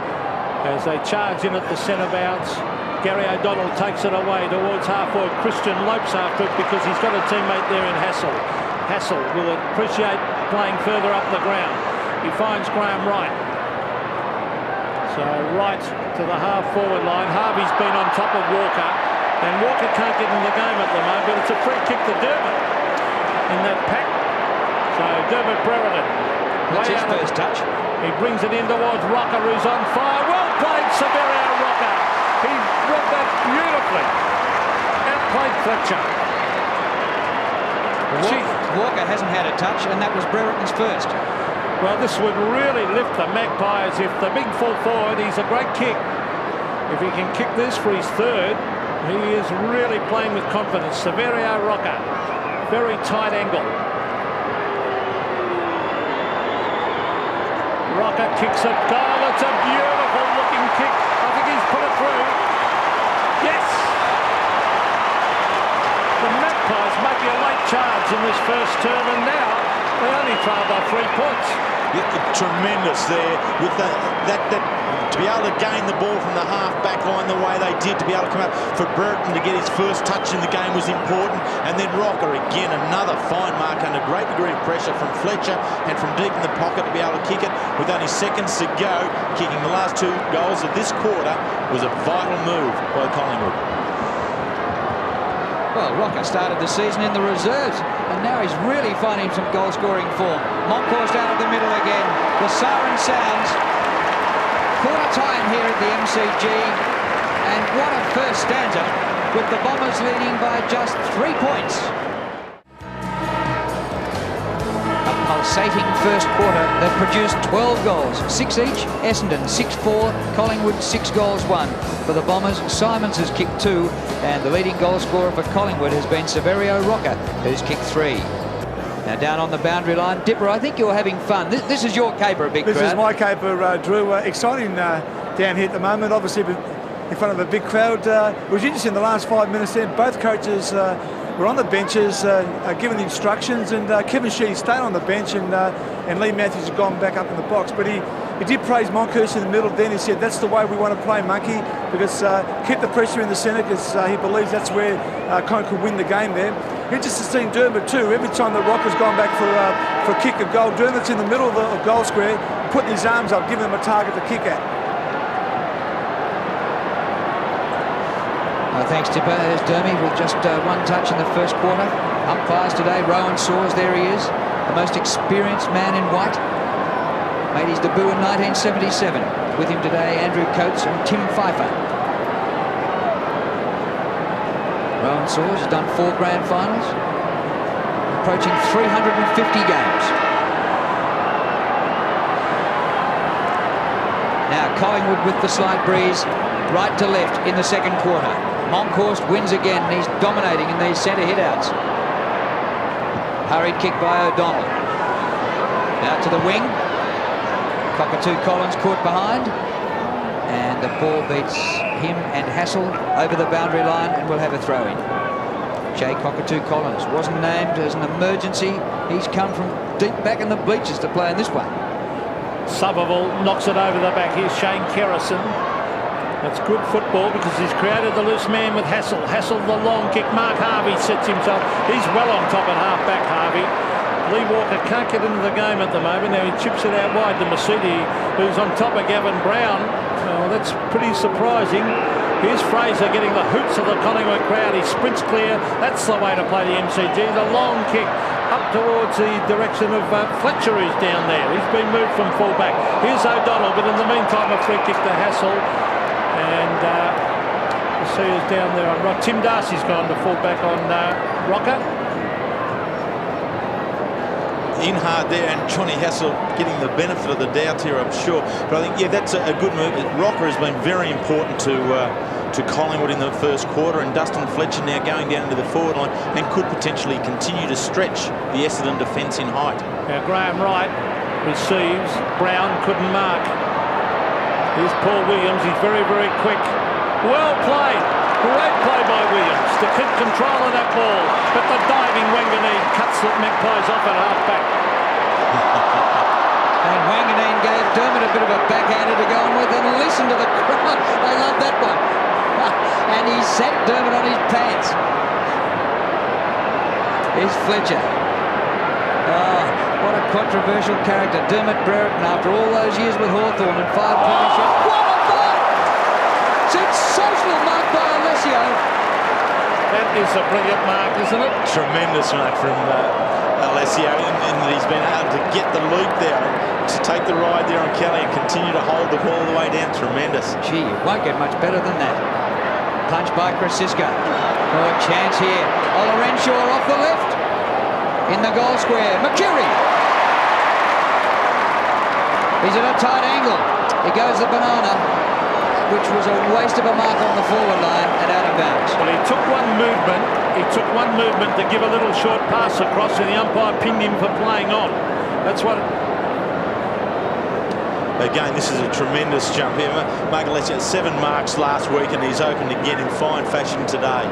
as they charge in at the centre bounce. Gary O'Donnell takes it away towards half-forward. Christian lopes after it because he's got a teammate there in Hassel. Hassel will appreciate playing further up the ground. He finds Graham Wright. So Wright to the half-forward line. Harvey's been on top of Walker, and Walker can't get in the game at the moment, but it's a free kick to Dermot in that pack. So Dermot Brereton. That's his first touch. He brings it in towards Rocker, who's on fire. Well played, Severio Rocker. He read that beautifully. Outplayed Fletcher. Walker hasn't had a touch, and that was Brereton's first. Well, this would really lift the Magpies if the big full forward, he's a great kick. If he can kick this for his third, he is really playing with confidence. Severio Rocker, very tight angle. Rocker kicks it, goal. It's a beautiful looking kick. I think he's put it through. Yes! The Magpies making a late charge in this first term, and now they only trail by 3 points. Tremendous there with that to be able to gain the ball from the half-back line the way they did, to be able to come up for Brereton to get his first touch in the game was important, and then Rocker again, another fine mark under great degree of pressure from Fletcher and from deep in the pocket to be able to kick it with only seconds to go. Kicking the last 2 goals of this quarter was a vital move by Collingwood. Well, Rocker started the season in the reserves, and now he's really finding some goal-scoring form. Monkhorst out of the middle again. The siren sounds. Quarter time here at the MCG, and what a first stanza, with the Bombers leading by just 3 points. A pulsating first quarter that produced 12 goals, 6 each. Essendon 6-4, Collingwood 6 goals 1. For the Bombers, Simons has kicked 2, and the leading goal scorer for Collingwood has been Severio Rocker, who's kicked 3. Now down on the boundary line, Dipper, I think you're having fun. This is your caper, a big crowd. This is my caper, Drew. Exciting down here at the moment, obviously in front of a big crowd. It was interesting in the last 5 minutes then. Both coaches were on the benches giving the instructions, and Kevin Sheedy stayed on the bench, and Lee Matthews had gone back up in the box. But he did praise Monkhorst in the middle. Then he said, that's the way we want to play, Monkey, because keep the pressure in the centre, because he believes that's where Collingwood could win the game there. Interesting seeing Dermot too. Every time the Rocker's gone back for a kick of goal, Dermot's in the middle of the goal square, putting his arms up, giving them a target to kick at. Thanks, Tipper. There's Dermy with just 1 touch in the first quarter. Umpires today, Rowan Saws, there he is, the most experienced man in white. Made his debut in 1977. With him today, Andrew Coates and Tim Pfeiffer. Rowan Saws has done 4 grand finals, approaching 350 games. Now Collingwood with the slight breeze, right to left in the second quarter. Monkhorst wins again, and he's dominating in these centre hit-outs. Hurried kick by O'Donnell. Out to the wing. Cockatoo Collins caught behind, and the ball beats him and Hassel over the boundary line, and we'll have a throw-in. Jay Cockatoo Collins wasn't named as an emergency. He's come from deep back in the bleachers to play in this one. Somerville knocks it over the back. Here's Shane Kerrison. That's good football because he's created the loose man with Hassel. Hassel the long kick. Mark Harvey sets himself. He's well on top at half-back, Harvey. Lee Walker can't get into the game at the moment. Now he chips it out wide to Masudi, who's on top of Gavin Brown. Oh, that's pretty surprising. Here's Fraser getting the hoots of the Collingwood crowd. He sprints clear. That's the way to play the MCG. The long kick up towards the direction of Fletcher, who's down there. He's been moved from full-back. Here's O'Donnell, but in the meantime a free kick to Hassel. And You see who's down there on right. Tim Darcy's gone to full back on Rocker. In hard there, and Johnny Hassel getting the benefit of the doubt here, I'm sure. But I think, yeah, that's a good move. Rocker has been very important to Collingwood in the first quarter, and Dustin Fletcher now going down into the forward line and could potentially continue to stretch the Essendon defence in height. Now Graham Wright receives. Brown couldn't mark. Here's Paul Williams. He's very, very quick. Well played. Great play by Williams to keep control of that ball. But the diving Wanganeen cuts the Magpies off at half-back. And Wanganeen gave Dermott a bit of a backhander to go on with, and listen to the crowd. They love that one. And he set Dermott on his pants. Here's Fletcher. Oh, what a controversial character. Dermott Brereton, after all those years with Hawthorn and 5 premierships. What a ball! Sensational mark by Alessio. That is a brilliant mark, isn't it? Tremendous mark from Alessio, in that he's been able to get the loop there, to take the ride there on Kelly and continue to hold the ball all the way down. Tremendous. Gee, it won't get much better than that. Punch by Krasiska. Oh, a chance here. Olorenshaw off the left. In the goal square. McCurry. He's at a tight angle. He goes the banana, which was a waste of a mark on the forward line and out of bounds. Well, he took one movement. He took one movement to give a little short pass across, and the umpire pinned him for playing on. That's what... Again, this is a tremendous jump here. Mark Alessio had 7 marks last week, and he's opened again in fine fashion today.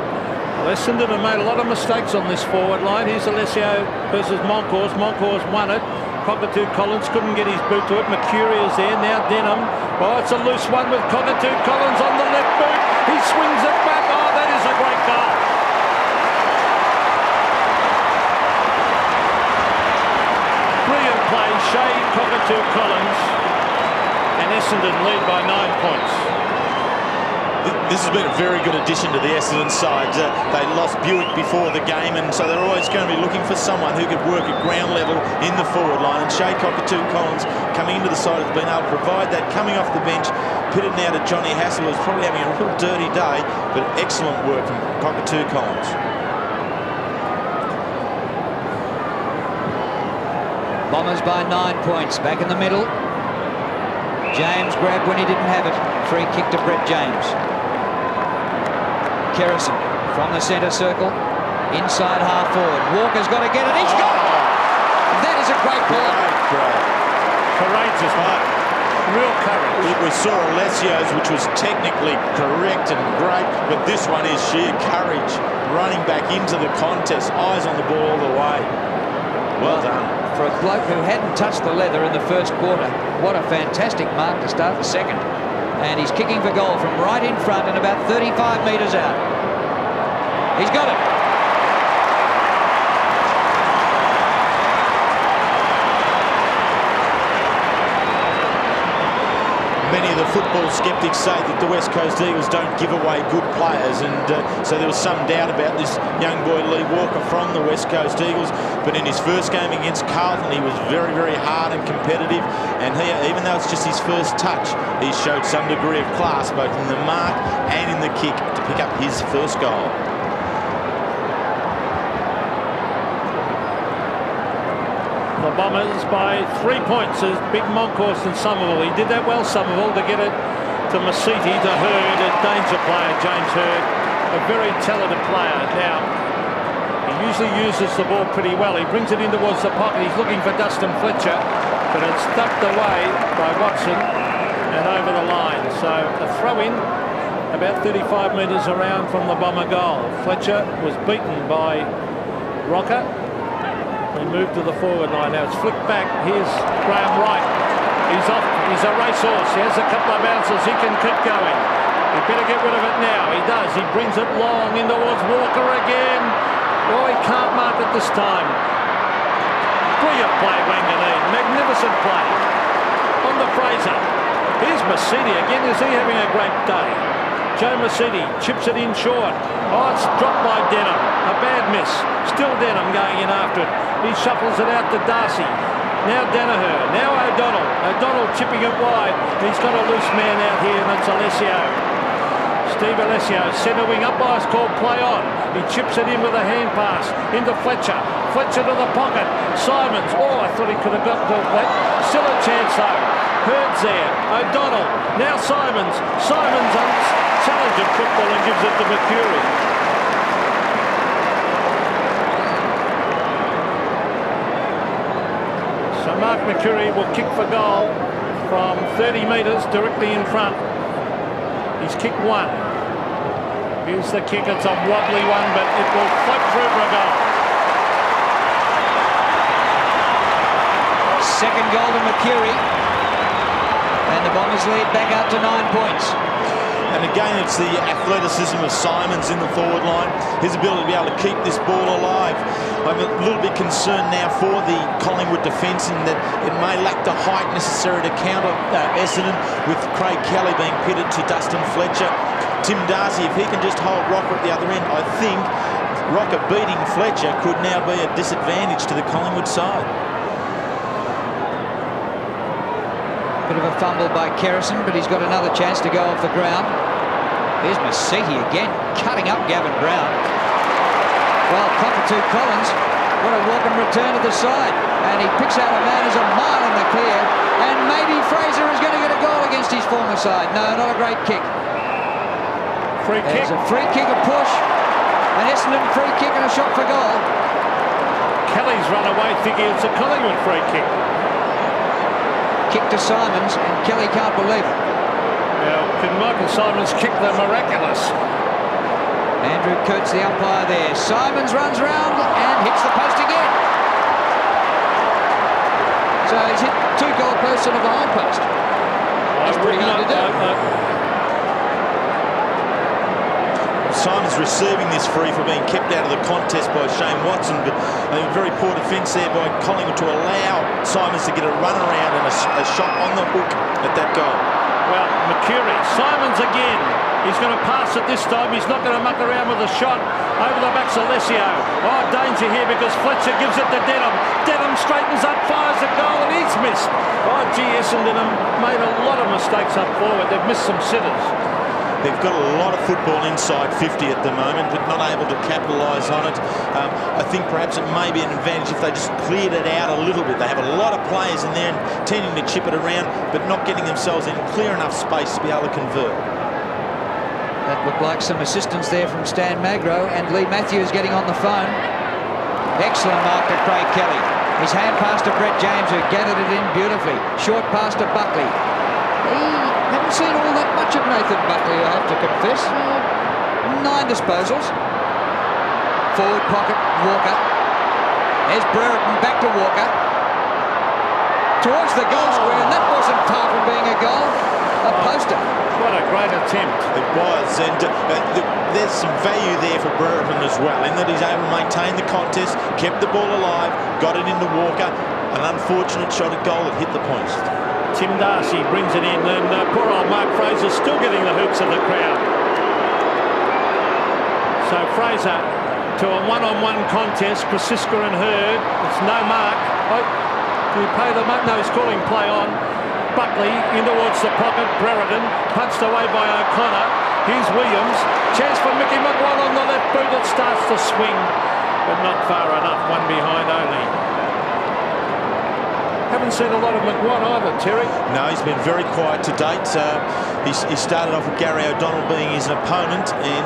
Well, Essendon have made a lot of mistakes on this forward line. Here's Alessio versus Moncourse. Moncourse won it. Cockatoo Collins couldn't get his boot to it. Mercury is there. Now Denham. Oh, it's a loose one with Cockatoo Collins on the left boot. He swings it back. Oh, that is a great goal. Brilliant play. Shea Cockatoo Collins. And Essendon lead by 9 points. This has been a very good addition to the Essendon side. They lost Buick before the game, and so they're always going to be looking for someone who could work at ground level in the forward line. And Shea Cockatoo Collins coming into the side has been able to provide that, coming off the bench, pitted now to Johnny Hassel, who's probably having a real dirty day, but excellent work from Cockatoo Collins. Bombers by 9 points. Back in the middle. James grabbed when he didn't have it. Free kick to Brett James. Kerrison from the centre circle. Inside half forward. Walker's got to get it. He's got it! That is a great ball. Courageous mark. Real courage. We saw Alessio's, which was technically correct and great, but this one is sheer courage. Running back into the contest. Eyes on the ball all the way. Well done. For a bloke who hadn't touched the leather in the first quarter, what a fantastic mark to start the second. And he's kicking for goal from right in front and about 35 metres out. He's got it. Many of the football skeptics say that the West Coast Eagles don't give away good players, and so there was some doubt about this young boy Lee Walker from the West Coast Eagles, but in his first game against Carlton he was very, very hard and competitive, and he, even though it's just his first touch, he showed some degree of class both in the mark and in the kick to pick up his first goal. The Bombers by 3 points as Big Moncourse and Somerville. He did that well, Somerville, to get it to Masiti, to Hurd, a danger player, James Hurd, a very talented player. Now, he usually uses the ball pretty well. He brings it in towards the pocket. He's looking for Dustin Fletcher, but it's ducked away by Watson and over the line. So a throw in about 35 metres around from the Bomber goal. Fletcher was beaten by Rocker. They move to the forward line. Now it's flicked back. Here's Graham Wright. He's off. He's a racehorse. He has a couple of bounces. He can keep going. He better get rid of it now. He does. He brings it long in towards Walker again. Oh, he can't mark it this time. Brilliant play, Wanganeen. Magnificent play. On to Fraser. Here's Masidi again. Is he having a great day? Joe Masidi chips it in short. Oh, it's dropped by Denham. A bad miss. Still Denham going in after it. He shuffles it out to Darcy. Now Danaher. Now O'Donnell. O'Donnell chipping it wide. He's got a loose man out here, and it's Alessio. Steve Alessio, centre wing umpires called play on. He chips it in with a hand pass into Fletcher. Fletcher to the pocket. Simons. Oh, I thought he could have got to that. Still a chance though. Hurd's there. O'Donnell. Now Simons. Simons challenges football and gives it to Mercury. So Mark Mercury will kick for goal from 30 metres directly in front. He's kicked one. Here's the kick. It's a wobbly one, but it will float through for a goal. Second goal to Mercury. And the Bombers lead back up to 9 points. And again, it's the athleticism of Simons in the forward line, his ability to be able to keep this ball alive. I'm a little bit concerned now for the Collingwood defence in that it may lack the height necessary to counter Essendon, with Craig Kelly being pitted to Dustin Fletcher. Tim Darcy, if he can just hold Rocker at the other end, I think Rocker beating Fletcher could now be a disadvantage to the Collingwood side. Bit of a fumble by Kerrison, but he's got another chance to go off the ground. Here's Masiti again, cutting up Gavin Brown. Well, Cockatoo Collins, what a welcome return to the side. And he picks out a man who's a mile in the clear. And maybe Fraser is going to get a goal against his former side. No, not a great kick. Free kick. There's a free kick, a push. An Essendon free kick and a shot for goal. Kelly's run away thinking it's a Collingwood free kick. Kick to Simons, and Kelly can't believe it. Now, can Michael Simons kick the miraculous? Andrew Kurtz, the umpire there. Simons runs round and hits the post again. So he's hit 2 goal posts and a behind post. That's pretty hard to do. Simons receiving this free for being kept out of the contest by Shane Watson, but a very poor defence there by Collingwood to allow Simons to get a run around and a shot on the hook at that goal. Well, Mercury, Simons again. He's going to pass it this time. He's not going to muck around with a shot over the back to Alessio. Oh, danger here because Fletcher gives it to Denham. Denham straightens up, fires a goal, and he's missed. Oh, gee, Essendon have made a lot of mistakes up forward. They've missed some sitters. They've got a lot of football inside 50 at the moment, but not able to capitalise on it. I think perhaps it may be an advantage if they just cleared it out a little bit. They have a lot of players in there and tending to chip it around, but not getting themselves in clear enough space to be able to convert. That looked like some assistance there from Stan Magro, and Lee Matthews getting on the phone. Excellent mark to Craig Kelly. His hand pass to Brett James, who gathered it in beautifully. Short pass to Buckley. Haven't seen all that much of Nathan Buckley, I have to confess. 9 disposals. Forward pocket, Walker. There's Brereton, back to Walker. Towards the goal square, and that wasn't far from being a goal. A poster. What a great attempt. It was, and there's some value there for Brereton as well, in that he's able to maintain the contest, kept the ball alive, got it into Walker. An unfortunate shot at goal that hit the post. Tim Darcy brings it in, and poor old Mark Fraser still getting the hoots of the crowd. So Fraser to a one-on-one contest, Krasiska and Hurd. It's no mark. Oh, do we pay the mark? No, he's calling play on. Buckley in towards the pocket. Brereton punched away by O'Connor. Here's Williams. Chance for Mickey McGuan on the left boot. It starts to swing, but not far enough. One behind only. Haven't seen a lot of McGuan either, Terry. No, he's been very quiet to date. He started off with Gary O'Donnell being his opponent, and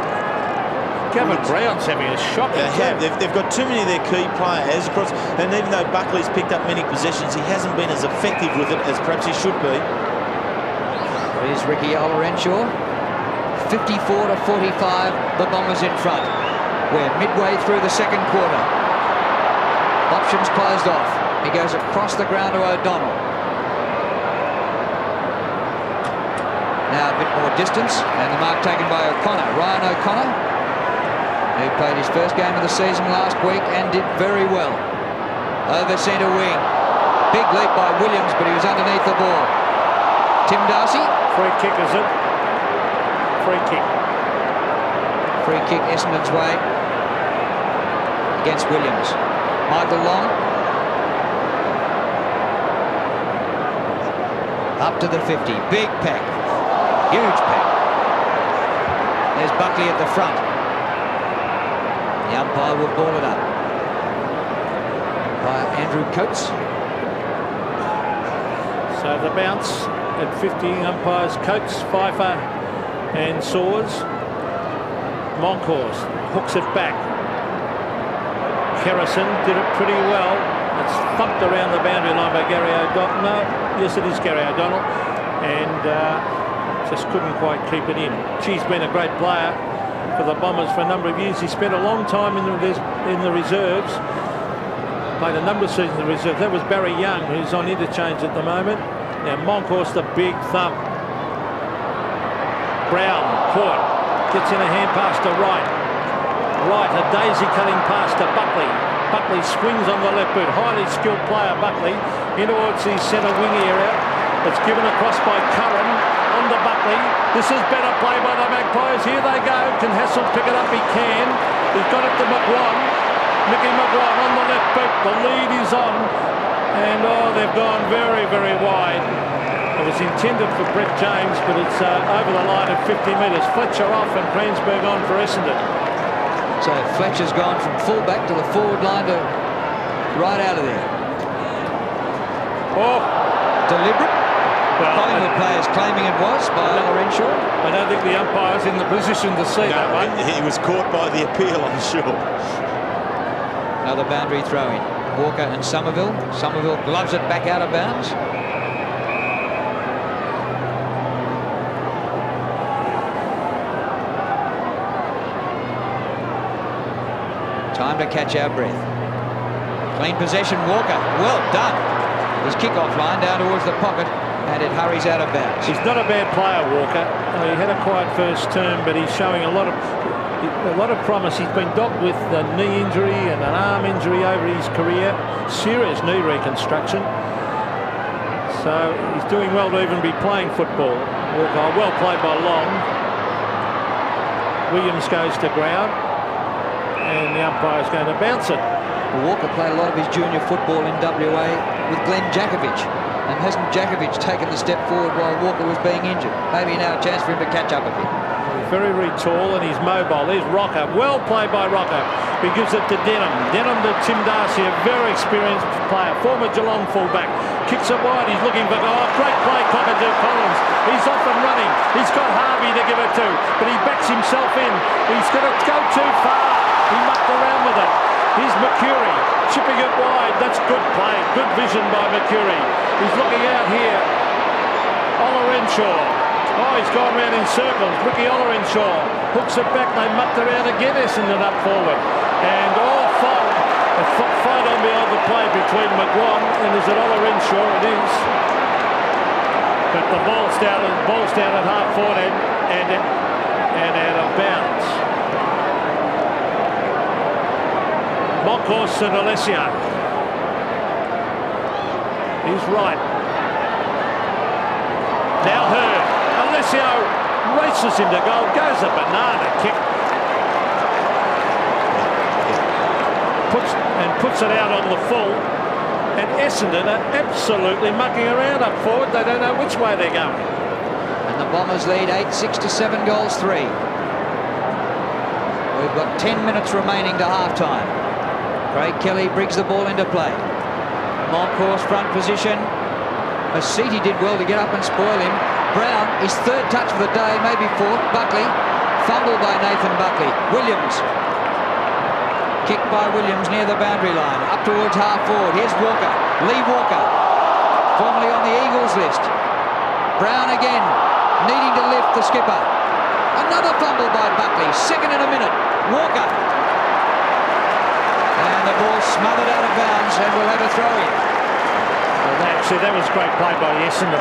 Gavin Brown's having a shot. They've got too many of their key players across, and even though Buckley's picked up many possessions, he hasn't been as effective with it as perhaps he should be. Here's Ricky Olorenshaw. 54 to 45, the Bombers in front. We're midway through the second quarter. Options closed off. He goes across the ground to O'Donnell. Now a bit more distance, and the mark taken by O'Connor. Ryan O'Connor, who played his first game of the season last week and did very well. Over centre wing. Big leap by Williams, but he was underneath the ball. Tim Darcy. Free kick, is it? Free kick. Free kick Essendon's way against Williams. Michael Long. Up to the 50. Big pack. Huge pack. There's Buckley at the front. The umpire will ball it up by Andrew Coates. So the bounce at 50, umpires Coates, Pfeiffer and Soars. Monkhorst hooks it back. Kerrison did it pretty well. It's thumped around the boundary line by Gary O'Donnell. No, yes, it is Gary O'Donnell. And just couldn't quite keep it in. She's been a great player for the Bombers for a number of years. He spent a long time in the reserves. Played a number of seasons in the reserves. That was Barry Young, who's on interchange at the moment. Now Monkhorst, a big thump. Brown, caught. Gets in a hand pass to Wright. Wright, a daisy-cutting pass to Buckley. Buckley swings on the left boot. Highly skilled player, Buckley, in towards the centre wing area. It's given across by Curran on to Buckley. This is better play by the Magpies. Here they go. Can Hassel pick it up? He can. He's got it to McGuan. Mickey McGuan on the left boot. The lead is on. And, oh, they've gone very, very wide. It was intended for Brett James, but it's over the line at 50 metres. Fletcher off and Prensburg on for Essendon. So Fletcher's gone from full-back to the forward line to right out of there. Oh, deliberate. Well, Collingwood players claiming it was by Renshaw. I don't think the umpire's in the position to see that one. He was caught by the appeal, I'm sure. Another boundary throw in. Walker and Somerville. Somerville gloves it back out of bounds. Time to catch our breath. Clean possession, Walker. Well done. His kick-off line down towards the pocket, and it hurries out of bounds. He's not a bad player, Walker. He had a quiet first term, but he's showing a lot of promise. He's been dogged with a knee injury and an arm injury over his career. Serious knee reconstruction. So he's doing well to even be playing football. Walker, well played by Long. Williams goes to ground. And the umpire's going to bounce it. Walker played a lot of his junior football in WA with Glenn Jakovich. And hasn't Jakovich taken the step forward while Walker was being injured? Maybe now a chance for him to catch up a bit. He's very, very tall and he's mobile. There's Rocker. Well played by Rocker. He gives it to Denham. Denham to Tim Darcy, a very experienced player. Former Geelong fullback. Kicks it wide. He's looking for... Oh, great play, Cockatoo Collins. He's off and running. He's got Harvey to give it to. But he backs himself in. He's going to go too far. He mucked around with it. Here's Mercury chipping it wide. That's good play. Good vision by Mercury. He's looking out here. Olorenshaw. Oh, he's gone round in circles. Ricky Olorenshaw hooks it back. They mucked around again. Essendon up forward. And fight on behind the play between McGuan and is it Olorenshaw? It is. But the ball's down at half forward and out of bounds. Monkhorst and Alessio. He's right. Now Hurd. Alessio races into goal. Goes a banana kick. Puts it out on the full. And Essendon are absolutely mucking around up forward. They don't know which way they're going. And the Bombers lead 8-6 to 7 goals 3. We've got 10 minutes remaining to half-time. Craig Kelly brings the ball into play. Monkhorst front position. Masiti did well to get up and spoil him. Brown, his third touch of the day, maybe fourth. Buckley, fumbled by Nathan Buckley. Williams. Kicked by Williams near the boundary line. Up towards half forward. Here's Walker. Lee Walker. Formerly on the Eagles list. Brown again. Needing to lift the skipper. Another fumble by Buckley. Second in a minute. Walker. And the ball smothered out of bounds and we'll have a throw in. Actually, that was great play by Essendon.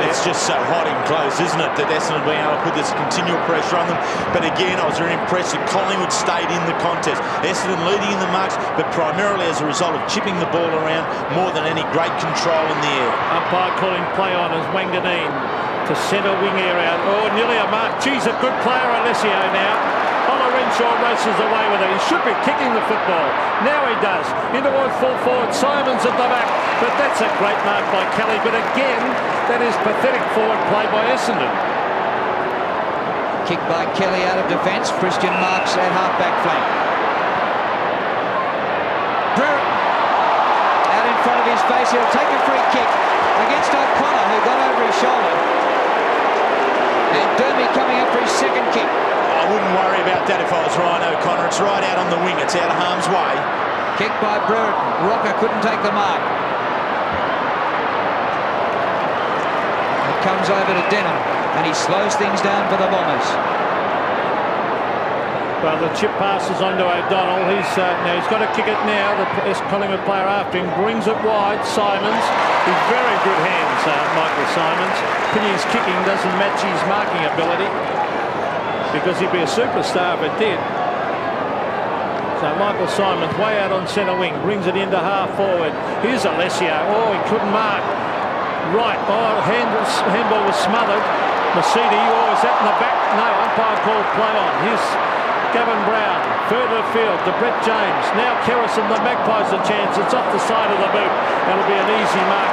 It's just so hot and close, isn't it, that Essendon being able to put this continual pressure on them. But again, I was very impressed that Collingwood stayed in the contest. Essendon leading in the marks, but primarily as a result of chipping the ball around more than any great control in the air. Umpire calling play on as Wanganeen to centre wing area. Oh, nearly a mark. Geez, a good player, Alessio now. Olorenshaw races away with it. He should be kicking the football. Now he does. In towards full forward. Simons at the back. But that's a great mark by Kelly. But again, that is pathetic forward play by Essendon. Kick by Kelly out of defence. Christian Marks at half-back flank. Brewer out in front of his face. He'll take a free kick against O'Connor, who got over his shoulder. And Dermy coming up for his second kick. I wouldn't worry about that if I was Ryan O'Connor. It's right out on the wing. It's out of harm's way. Kick by Brewer. Rocker couldn't take the mark. It comes over to Denham, and he slows things down for the Bombers. Well, the chip passes on to O'Donnell. He's got to kick it now. The Collingwood player after him brings it wide. Simons. He's very good hands, Michael Simons. Pity his kicking doesn't match his marking ability, because he'd be a superstar if it did. So Michael Simons way out on centre wing, brings it into half forward. Here's Alessio. Oh, he couldn't mark. Right. Oh, handball was smothered. Masidi. Oh, is that in the back? No, umpire called play on. Here's Gavin Brown. Further field to Brett James. Now Kerrison, the Magpies a chance. It's off the side of the boot. It'll be an easy mark.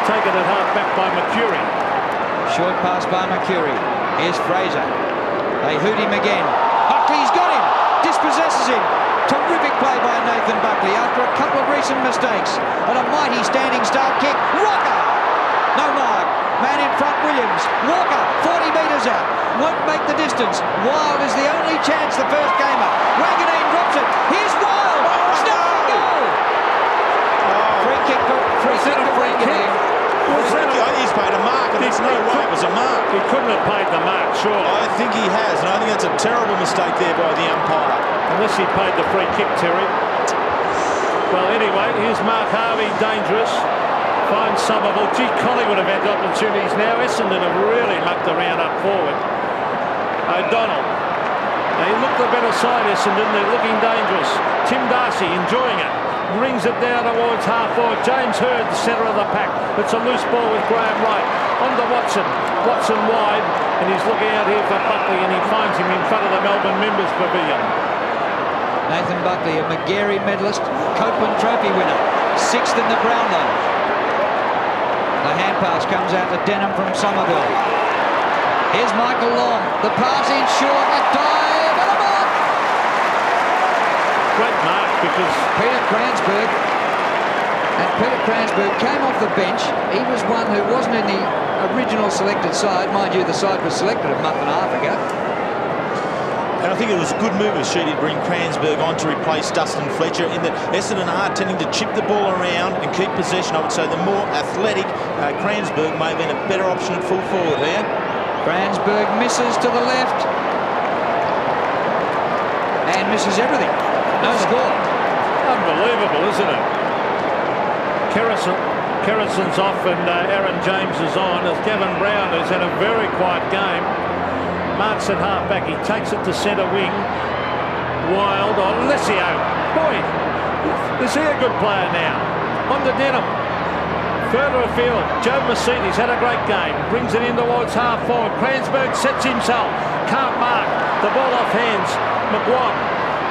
Taken at half back by Mercury. Short pass by Mercury. Here's Fraser. They hoot him again. Buckley's got him. Dispossesses him. Terrific play by Nathan Buckley after a couple of recent mistakes. And a mighty standing start kick. Rocker! No mark. Man in front, Williams. Walker, 40 metres out. Won't make the distance. Wild is the only chance, the first gamer. Wanganeen drops it. Here's Wild. Snap for goal. Free kick for Wanganeen. He's paid a mark, and there's no way it was a mark. He couldn't have paid the mark, sure. I think he has, and I think that's a terrible mistake there by the umpire. Unless he paid the free kick, Terry. Well, anyway, here's Mark Harvey, dangerous. Finds Somerville. Gee, Collingwood have had opportunities now. Essendon have really mucked around up forward. O'Donnell. They look the better side, Essendon. They're looking dangerous. Tim Darcy enjoying it. Brings it down towards half forward. James Hurd, the centre of the pack. It's a loose ball with Graham Wright. On to Watson. Watson wide. And he's looking out here for Buckley, and he finds him in front of the Melbourne Members Pavilion. Nathan Buckley, a Magarey medalist, Copeland Trophy winner. 6th in the Brownlow. The hand pass comes out to Denham from Somerville. Here's Michael Long. The pass in short. A dive and a mark. Great mark, because Peter Cransberg. And Peter Cransberg came off the bench. He was one who wasn't in the original selected side. Mind you, the side was selected a month and a half ago. And I think it was a good move of Sheedy to bring Cransberg on to replace Dustin Fletcher, in that Essendon are tending to chip the ball around and keep possession. I would say the more athletic Cransberg may have been a better option at full forward here. Cransberg misses to the left. And misses everything. No score. unbelievable, isn't it? Kerrison's off and Aaron James is on, as Gavin Brown has had a very quiet game. Marks at half-back, he takes it to centre wing. Wild on Alessio. Boy, is he a good player now? On to Denham. Further afield, Joe Mercedes had a great game. Brings it in towards half forward. Cransberg sets himself. Can't mark. The ball off hands. McGuan.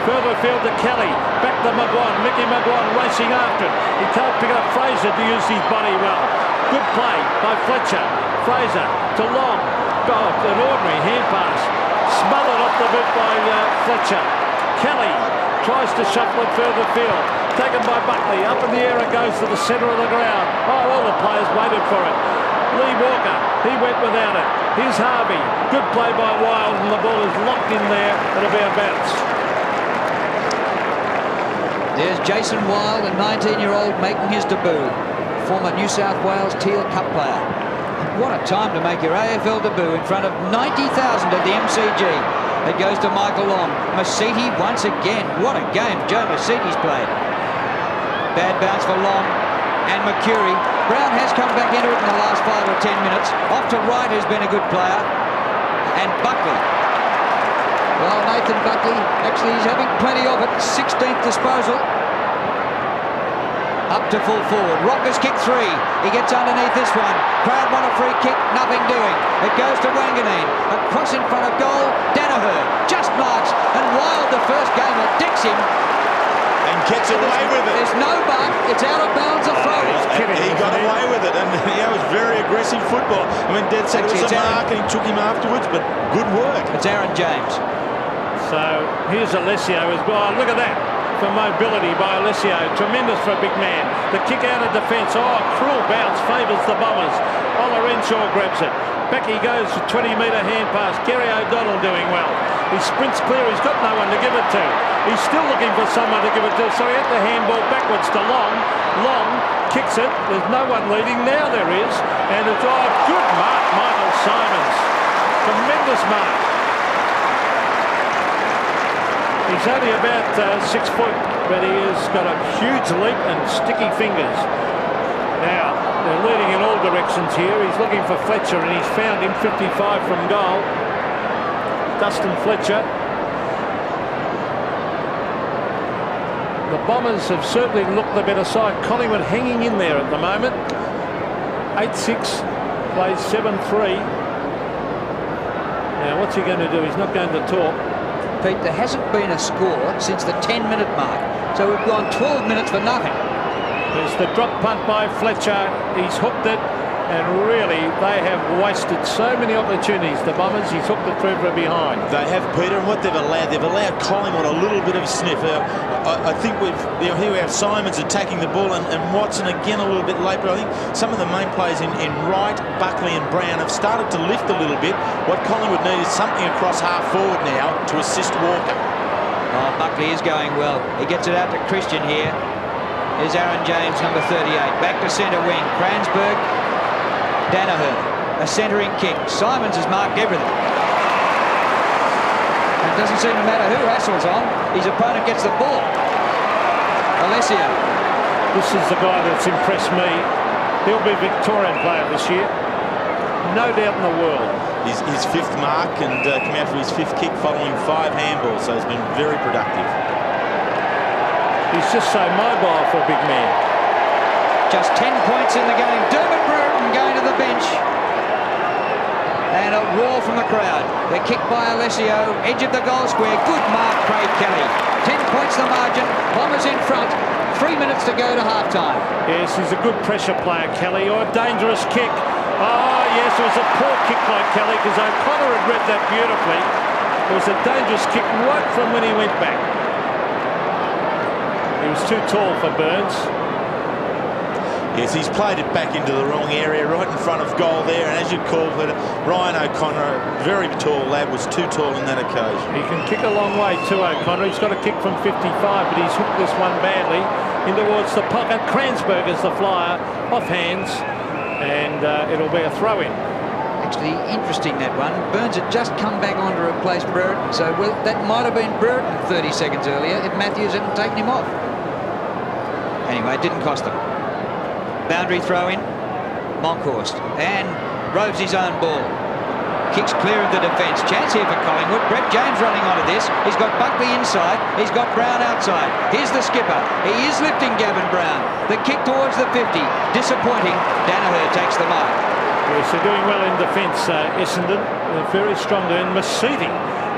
Further afield to Kelly. Back to McGuan. Mickey McGuan racing after it. He can't pick up Fraser to use his body well. Good play by Fletcher. Fraser to Long. Oh, an ordinary hand pass. Smothered off the boot by Fletcher. Kelly tries to shuffle it further field. Taken by Buckley. Up in the air it goes to the centre of the ground. Oh, all the players waited for it. Lee Walker, he went without it. Here's Harvey. Good play by Wild, and the ball is locked in there. It'll be a bounce. There's Jason Wild, a 19-year-old making his debut. Former New South Wales Teal Cup player. What a time to make your AFL debut in front of 90,000 at the MCG. It goes to Michael Long. Masiti once again. What a game Joe Masiti's played. Bad bounce for Long and Mercury. Brown has come back into it in the last 5 or 10 minutes. Off to Wright, who's been a good player. And Buckley. Well, Nathan Buckley, actually he's having plenty of it. 16th disposal. Up to full forward. Rockers kick 3. He gets underneath this one. Crowd want a free kick. Nothing doing. It goes to Wanganeen. Across in front of goal. Danaher just marks. And Wild, the first gamer, dicks him. And gets away with it. There's no mark. It's out of bounds. A throw. He got away with it. And was very aggressive football. I mean, Dad said it was a mark and he took him afterwards, but good work. It's Aaron James. So here's Alessio as well. Look at that for mobility by Alessio. Tremendous for a big man. The kick out of defence. Oh, cruel bounce favours the Bombers. Ola Renshaw grabs it. Back he goes for 20-metre hand pass. Gary O'Donnell doing well. He sprints clear. He's got no one to give it to. He's still looking for someone to give it to. So he had the handball backwards to Long. Long kicks it. There's no one leading. Now there is. And it's good mark, Michael Simons. Tremendous mark. He's only about 6 foot, but he has got a huge leap and sticky fingers. Now, they're leading in all directions here. He's looking for Fletcher, and he's found him 55 from goal. Dustin Fletcher. The Bombers have certainly looked the better side. Collingwood hanging in there at the moment. 8-6, plays 7-3. Now, what's he going to do? He's not going to talk. Pete, there hasn't been a score since the 10-minute mark, so we've gone 12 minutes for nothing. There's the drop punt by Fletcher. He's hooked it, and really they have wasted so many opportunities. The Bombers, he's hooked it through from behind. They have, Peter, and what they've allowed Collingwood a little bit of a sniff. I think here we have Simons attacking the ball, and Watson again a little bit late, but I think some of the main players in Wright, Buckley and Brown have started to lift a little bit. What Collingwood need is something across half forward now to assist Walker. Oh, Buckley is going well. He gets it out to Christian here. Here's Aaron James, number 38. Back to centre wing. Cransburg, Danaher. A centering kick. Simons has marked everything. It doesn't seem to matter who hassles on. His opponent gets the ball. Alessio. This is the guy that's impressed me. He'll be Victorian player this year. No doubt in the world. His fifth mark and come out for his fifth kick following 5 handballs, so he's been very productive. He's just so mobile for a big man. Just 10 points in the game. Dermot Brereton going to the bench. And a roar from the crowd. The kick by Alessio, edge of the goal square. Good mark, Craig Kelly. 10 points the margin. Bombers in front. 3 minutes to go to half-time. Yes, he's a good pressure player, Kelly. Oh, a dangerous kick. Oh, yes, it was a poor kick by Kelly because O'Connor had read that beautifully. It was a dangerous kick right from when he went back. He was too tall for Burns. Yes, he's played it back into the wrong area, right in front of goal there. And as you called it, Ryan O'Connor, a very tall lad, was too tall in that occasion. He can kick a long way too, O'Connor. He's got a kick from 55, but he's hooked this one badly in towards the pocket. Cransburg is the flyer, off hands, and it'll be a throw-in. Actually, interesting, that one. Burns had just come back on to replace Brereton, so that might have been Brereton 30 seconds earlier if Matthews hadn't taken him off. Anyway, it didn't cost them. Boundary throw in, Monkhorst, and roves his own ball. Kicks clear of the defence. Chance here for Collingwood. Brett James running onto this. He's got Buckley inside. He's got Brown outside. Here's the skipper. He is lifting Gavin Brown. The kick towards the 50. Disappointing. Danaher takes the mark. Yes, they're doing well in defence, Essendon. They're very strong there. And Masiti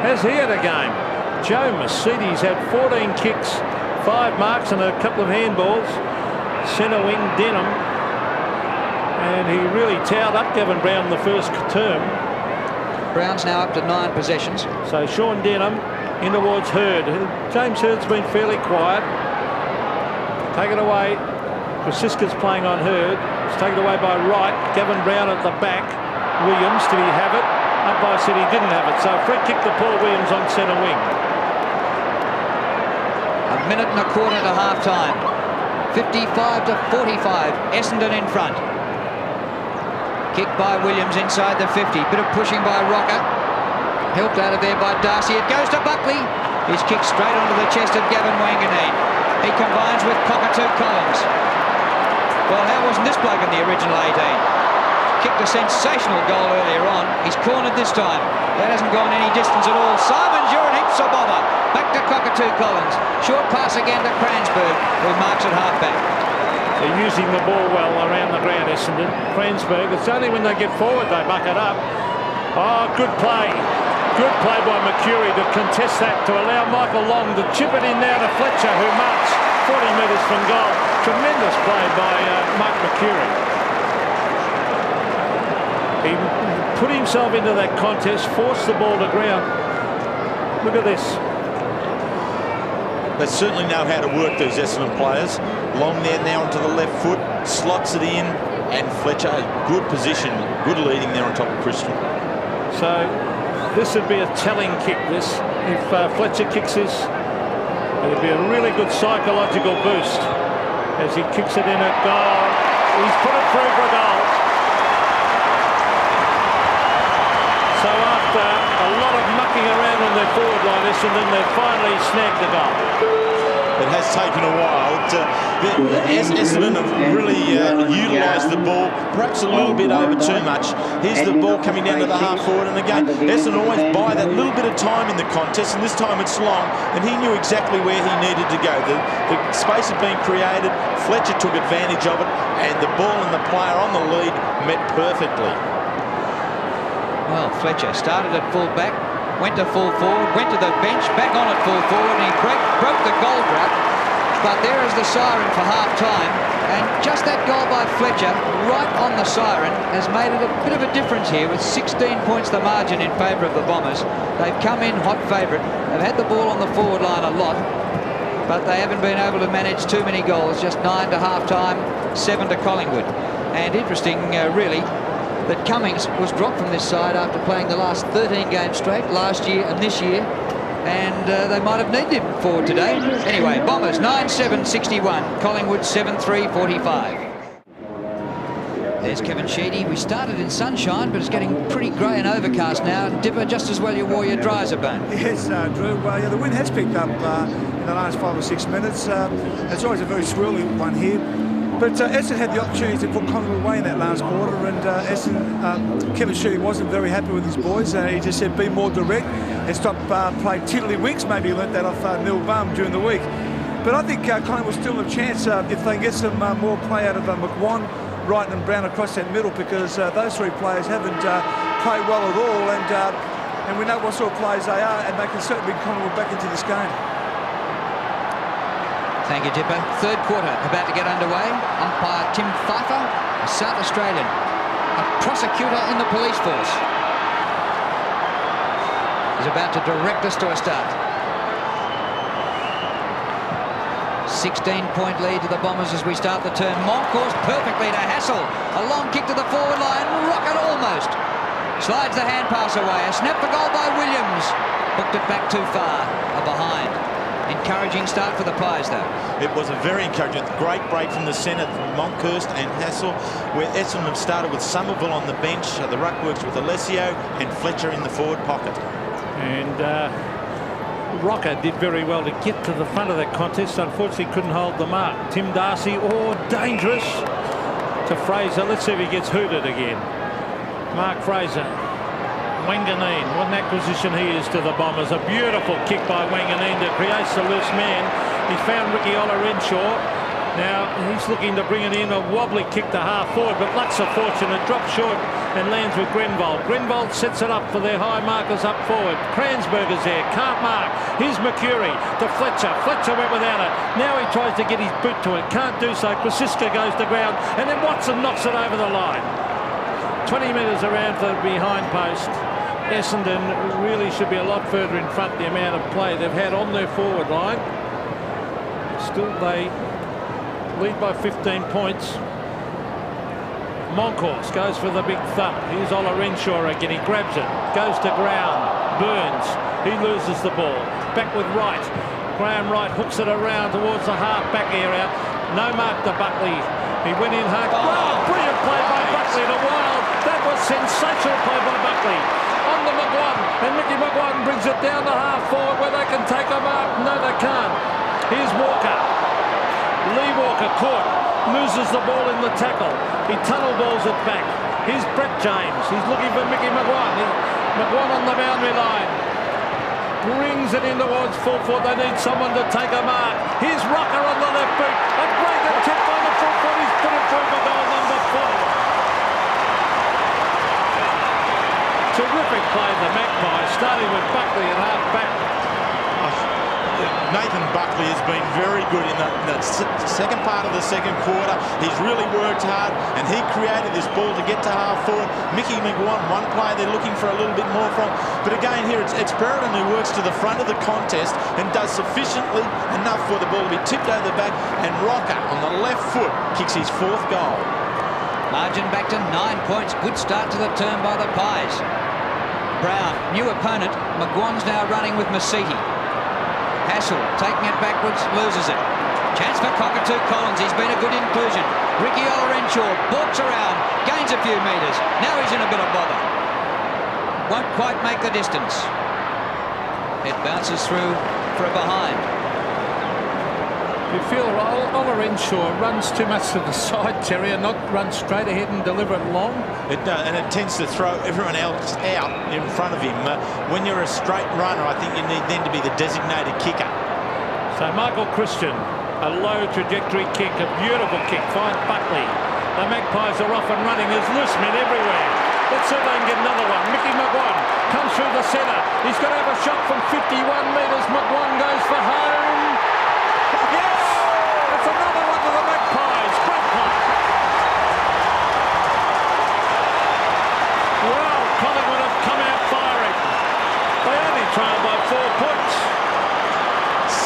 has he had a game. Joe Masiti's had 14 kicks, 5 marks and a couple of handballs. Centre wing Denham, and he really towed up Gavin Brown in the first term. Brown's now up to 9 possessions. So Sean Denham in towards Hurd. James Hurd's been fairly quiet. Take it away. Kosiska's playing on Hurd. It's taken away by Wright. Gavin Brown at the back. Williams, did he have it? Umpire said he didn't have it. So free kick to Paul Williams on centre wing. A minute and a quarter to half-time. 55 to 45. Essendon in front. Kick by Williams inside the 50. Bit of pushing by Rocker. Helped out of there by Darcy. It goes to Buckley. He's kicked straight onto the chest of Gavin Wanganeen. He combines with Cockatoo Collins. Well, how wasn't this bloke in the original 18? Kicked a sensational goal earlier on. He's cornered this time. That hasn't gone any distance at all. Simons, you're an heaps of bother. Back to Cockatoo Collins. Short pass again to Cransburg, who marks at half-back. They're using the ball well around the ground, Essendon. Cransburg, it's only when they get forward they buck it up. Oh, good play. Good play by Mercury to contest that, to allow Michael Long to chip it in now to Fletcher, who marks 40 metres from goal. Tremendous play by Mark Mercury. He put himself into that contest, forced the ball to ground. Look at this. They certainly know how to work, these Essendon players. Long there now onto the left foot, slots it in, and Fletcher, good position, good leading there on top of Christian. So this would be a telling kick, this. If Fletcher kicks this, it'd be a really good psychological boost as he kicks it in at goal. He's put it through for a goal. So after a lot of mucking around on their forward line, Essendon, they've finally snagged the goal. It has taken a while. Essendon have really utilised the ball, perhaps a little bit over too much. Here's the ball coming down to the half forward, and again, Essendon always buy that little bit of time in the contest, and this time it's long, and he knew exactly where he needed to go. The space had been created, Fletcher took advantage of it, and the ball and the player on the lead met perfectly. Well, Fletcher started at full back, went to full forward, went to the bench, back on at full forward, and he broke the goal drought. But there is the siren for half-time, and just that goal by Fletcher, right on the siren, has made it a bit of a difference here, with 16 points the margin in favour of the Bombers. They've come in hot favourite. They've had the ball on the forward line a lot, but they haven't been able to manage too many goals. Just 9 to half-time, 7 to Collingwood. And interesting, really, that Cummings was dropped from this side after playing the last 13 games straight, last year and this year, and they might have needed him for today. Anyway, Bombers 9-7-61, Collingwood 7-3-45. There's Kevin Sheedy. We started in sunshine, but it's getting pretty grey and overcast now. Dipper, just as well you wore your dryers bone. Yes, Drew. Yeah, the wind has picked up in the last 5 or 6 minutes. It's always a very swirly one here. But Essendon had the opportunity to put Collingwood away in that last quarter, and Kevin Sheedy wasn't very happy with his boys. He just said, be more direct and stop playing tiddlywinks. Maybe he learnt that off Neil Baum during the week. But I think Collingwood still have a chance if they can get some more play out of McWan, Wright and Brown across that middle, because those three players haven't played well at all, and we know what sort of players they are, and they can certainly bring Collingwood back into this game. Thank you, Dipper. Third quarter about to get underway. Umpire Tim Pfeiffer, a South Australian, a prosecutor in the police force, is about to direct us to a start. 16-point lead to the Bombers as we start the turn. Moncourse perfectly to Hassel. A long kick to the forward line. Rocket almost. Slides the hand pass away. A snap for goal by Williams. Hooked it back too far. A behind. Encouraging start for the Pies, though. It was a very encouraging, great break from the centre, Monkhurst and Hassel, where Essendon have started with Somerville on the bench. The ruck works with Alessio and Fletcher in the forward pocket. And Rocker did very well to get to the front of that contest. Unfortunately, couldn't hold the mark. Tim Darcy, dangerous to Fraser. Let's see if he gets hooted again. Mark Fraser. Wanganeen, what an acquisition he is to the Bombers. A beautiful kick by Wanganeen that creates the loose man. He's found Ricky Renshaw. Now he's looking to bring it in, a wobbly kick to half forward, but luck's a fortune. It drops short and lands with Grenvold. Grenvold sets it up for their high markers up forward. Kranzberger's there, can't mark. Here's Mercury to Fletcher. Fletcher went without it. Now he tries to get his boot to it, can't do so. Krasiska goes to ground, and then Watson knocks it over the line. 20 metres around for the behind post. Essendon really should be a lot further in front, the amount of play they've had on their forward line. Still they lead by 15 points. Moncourse goes for the big thump. Here's Renshaw again. He grabs it, goes to ground. Burns, he loses the ball. Back with Wright. Graham Wright hooks it around towards the half-back area. No mark to Buckley. He went in hard. Brilliant play by Buckley to Wild. That was sensational play by Buckley. On to McGuan, and Mickey McGuan brings it down to half forward where they can take a mark. No, they can't. Here's Walker. Lee Walker caught, loses the ball in the tackle. He tunnel balls it back. Here's Brett James. He's looking for Mickey McGuan. McGuan on the boundary line. Brings it in towards full forward. They need someone to take a mark. Here's Rocker on the left boot. A great attempt on the full foot. He's put it through for goal number 4. Terrific play, the Magpies, starting with Buckley at half back. Nathan Buckley has been very good in the second part of the second quarter. He's really worked hard, and he created this ball to get to half forward. Mickey McGuan, one player they're looking for a little bit more from. But again here, it's Brereton who works to the front of the contest and does sufficiently enough for the ball to be tipped over the back, and Rocker on the left foot kicks his 4th goal. Margin back to 9 points. Good start to the term by the Pies. Brown, new opponent. McGuan's now running with Masiti. Hassel taking it backwards, loses it. Chance for Cockatoo Collins. He's been a good inclusion. Ricky Olorenshaw balks around, gains a few metres. Now he's in a bit of bother. Won't quite make the distance. It bounces through for a behind. You feel Olorenshaw runs too much to the side, Terry, and not run straight ahead and deliver it long? It does, and it tends to throw everyone else out in front of him. When you're a straight runner, I think you need then to be the designated kicker. So Michael Christian, a low trajectory kick, a beautiful kick, finds Buckley. The Magpies are off and running. There's loose men everywhere. Let's see if they can get another one. Mickey McGuan comes through the centre. He's got to have a shot from 51 metres. McGuan goes for home. Yes! It's another one to the Magpies. Great play. Well, Collingwood have come out firing. They only trail by 4 points.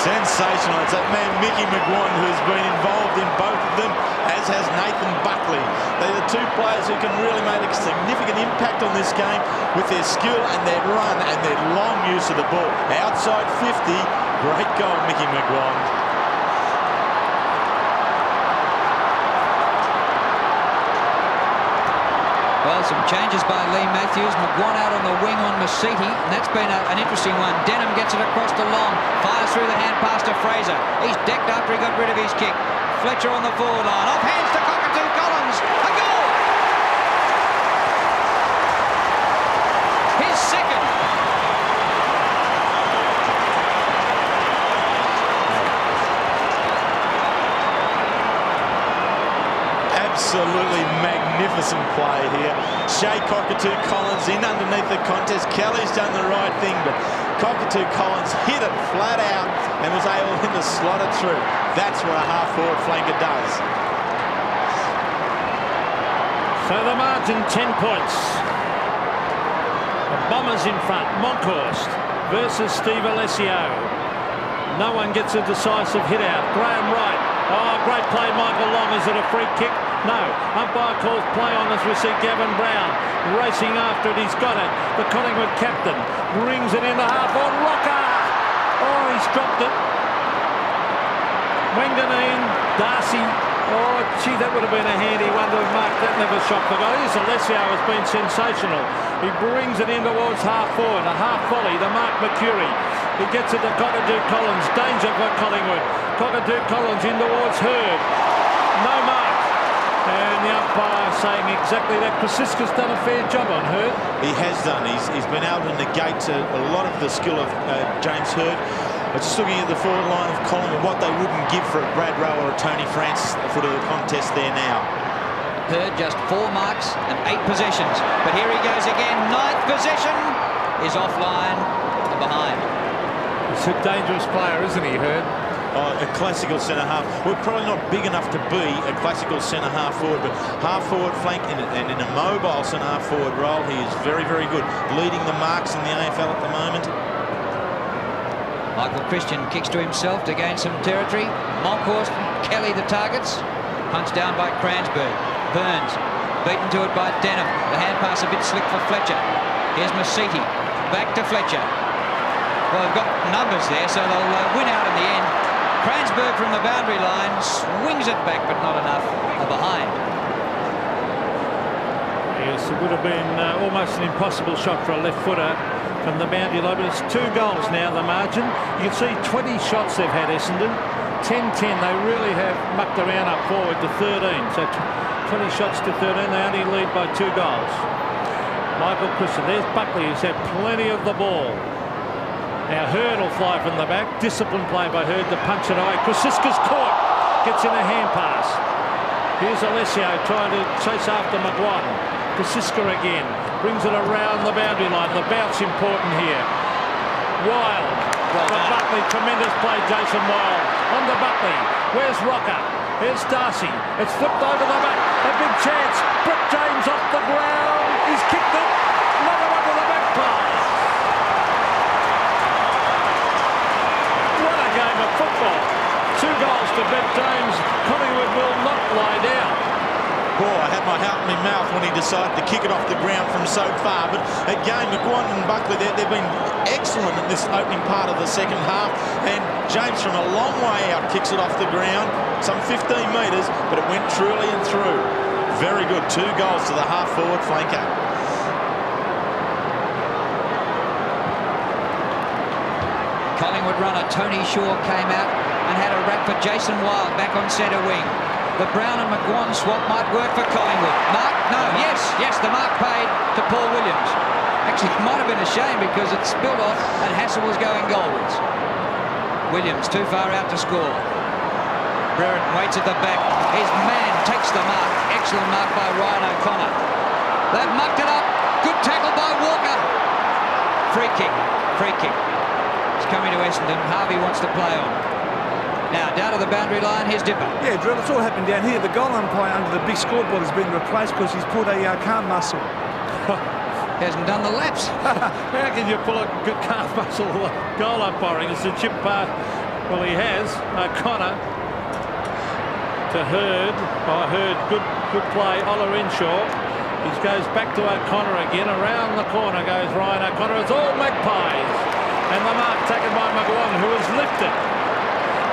Sensational. It's that man Mickey McGuan who's been involved in both of them, as has Nathan Buckley. They're the two players who can really make a significant impact on this game with their skill and their run and their long use of the ball. Outside 50, great goal, Mickey McGuan. Well, some changes by Lee Matthews. McGuan out on the wing on Masiti, and that's been an interesting one. Denham gets it across to Long, fires through the hand pass to Fraser. He's decked after he got rid of his kick. Fletcher on the forward line, off hands to Cockatoo Collins. A goal! His second. Absolutely magnificent play here. Shea Cockatoo Collins in underneath the contest. Kelly's done the right thing, but Cockatoo Collins hit it flat out and was able to slot it through. That's what a half-forward flanker does. So the margin 10 points. The Bombers in front. Monkhorst versus Steve Alessio. No one gets a decisive hit out. Graham Wright. Oh, great play, Michael Long. Is it a free kick? No. Umpire calls play on as we see Gavin Brown racing after it. He's got it. The Collingwood captain brings it into half on Rocker. Oh, he's dropped it. Wanganeen, Darcy. Oh, gee, that would have been a handy one to have marked. That never shot the goal. Here's Alessio has been sensational. He brings it in towards half forward. A half volley to Mark Mercury. He gets it to Cockatoo Collins. Danger for Collingwood. Cockatoo Collins in towards Hurd. No mark. And the umpire saying exactly that. Krasiska's done a fair job on Hurd. He has done. He's been able to negate a lot of the skill of James Hurd. But just looking at the forward line of Collingwood, what they wouldn't give for a Brad Rowe or a Tony Francis at the foot of the contest there now. Hurd just 4 marks and 8 possessions. But here he goes again. 9th possession is offline and behind. He's a dangerous player, isn't he, Hurd? Oh, a classical centre-half. We're probably not big enough to be a classical centre-half forward, but half-forward flank and in a mobile centre-half forward role, he is very, very good. Leading the marks in the AFL at the moment. Michael Christian kicks to himself to gain some territory. Monkhorst, Kelly the targets. Punched down by Cransberg. Burns, beaten to it by Denham. The hand pass a bit slick for Fletcher. Here's Masiti. Back to Fletcher. Well, they've got numbers there, so they'll win out in the end. Cransberg from the boundary line swings it back, but not enough. A behind. Yes, it would have been almost an impossible shot for a left footer from the boundary line, but it's 2 goals now, the margin. You can see 20 shots they've had, Essendon. 10-10, they really have mucked around up forward to 13. So 20 shots to 13, they only lead by 2 goals. Michael Christian, there's Buckley, who's had plenty of the ball. Now Hurd will fly from the back. Disciplined play by Hurd to punch it away. Krasiska's caught. Gets in a hand pass. Here's Alessio trying to chase after McGuan. Krasiska again. Brings it around the boundary line. The bounce important here. Wild. well But done. Buckley, tremendous play, Jason Wild. On to Buckley. Where's Rocker? Here's Darcy. It's flipped over the back. A big chance. Brett James off the ground. He's kicked it. Another one to the Magpies. What a game of football. 2 goals to Brett James. Collingwood will not lie down. Boy, I had my heart in my mouth when he decided to kick it off the ground from so far. But again, McGuan and Buckley, they've been excellent in this opening part of the second half. And James from a long way out kicks it off the ground, some 15 metres, but it went truly and through. Very good. 2 goals to the half-forward flanker. Collingwood runner Tony Shaw came out and had a rap for Jason Wild back on centre wing. The Brown and McGuan swap might work for Collingwood. Mark? No, yes, the mark paid to Paul Williams. Actually, it might have been a shame because it spilled off and Hassel was going goalwards. Williams too far out to score. Brereton waits at the back. His man takes the mark. Excellent mark by Ryan O'Connor. They've mucked it up. Good tackle by Walker. Free kick. It's coming to Essendon. Harvey wants to play on. Now, down to the boundary line, here's Dipper. Yeah, Drill, it's all happened down here. The goal umpire under the big scoreboard has been replaced because he's pulled a calf muscle. Hasn't done the laps. How can you pull a good calf muscle goal umpiring? It's a chip pass. Well, he has. O'Connor to Hurd. Hurd, good play. Ola Renshaw. He goes back to O'Connor again. Around the corner goes Ryan O'Connor. It's all Magpies. And the mark taken by McGuan, who has lifted.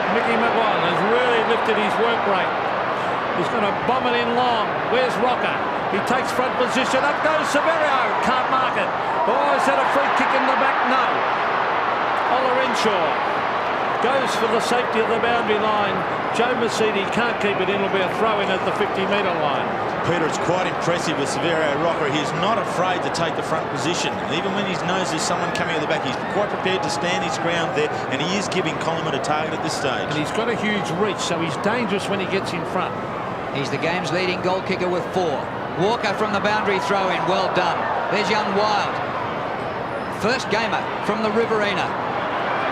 Mickey McGuan has really lifted his work rate. He's going to bomb it in long. Where's Rocker? He takes front position. Up goes Severio. Can't mark it. Oh, is that a free kick in the back? No. Ola Renshaw goes for the safety of the boundary line. Joe Mercedes can't keep it in. It'll be a throw in at the 50-metre line. Peter, it's quite impressive with Severio Rocker. He's not afraid to take the front position. Even when he knows there's someone coming at the back, he's quite prepared to stand his ground there, and he is giving Collingwood a target at this stage. And he's got a huge reach, so he's dangerous when he gets in front. He's the game's leading goal kicker with 4. Walker from the boundary throw-in. Well done. There's young Wild. First gamer from the Riverina.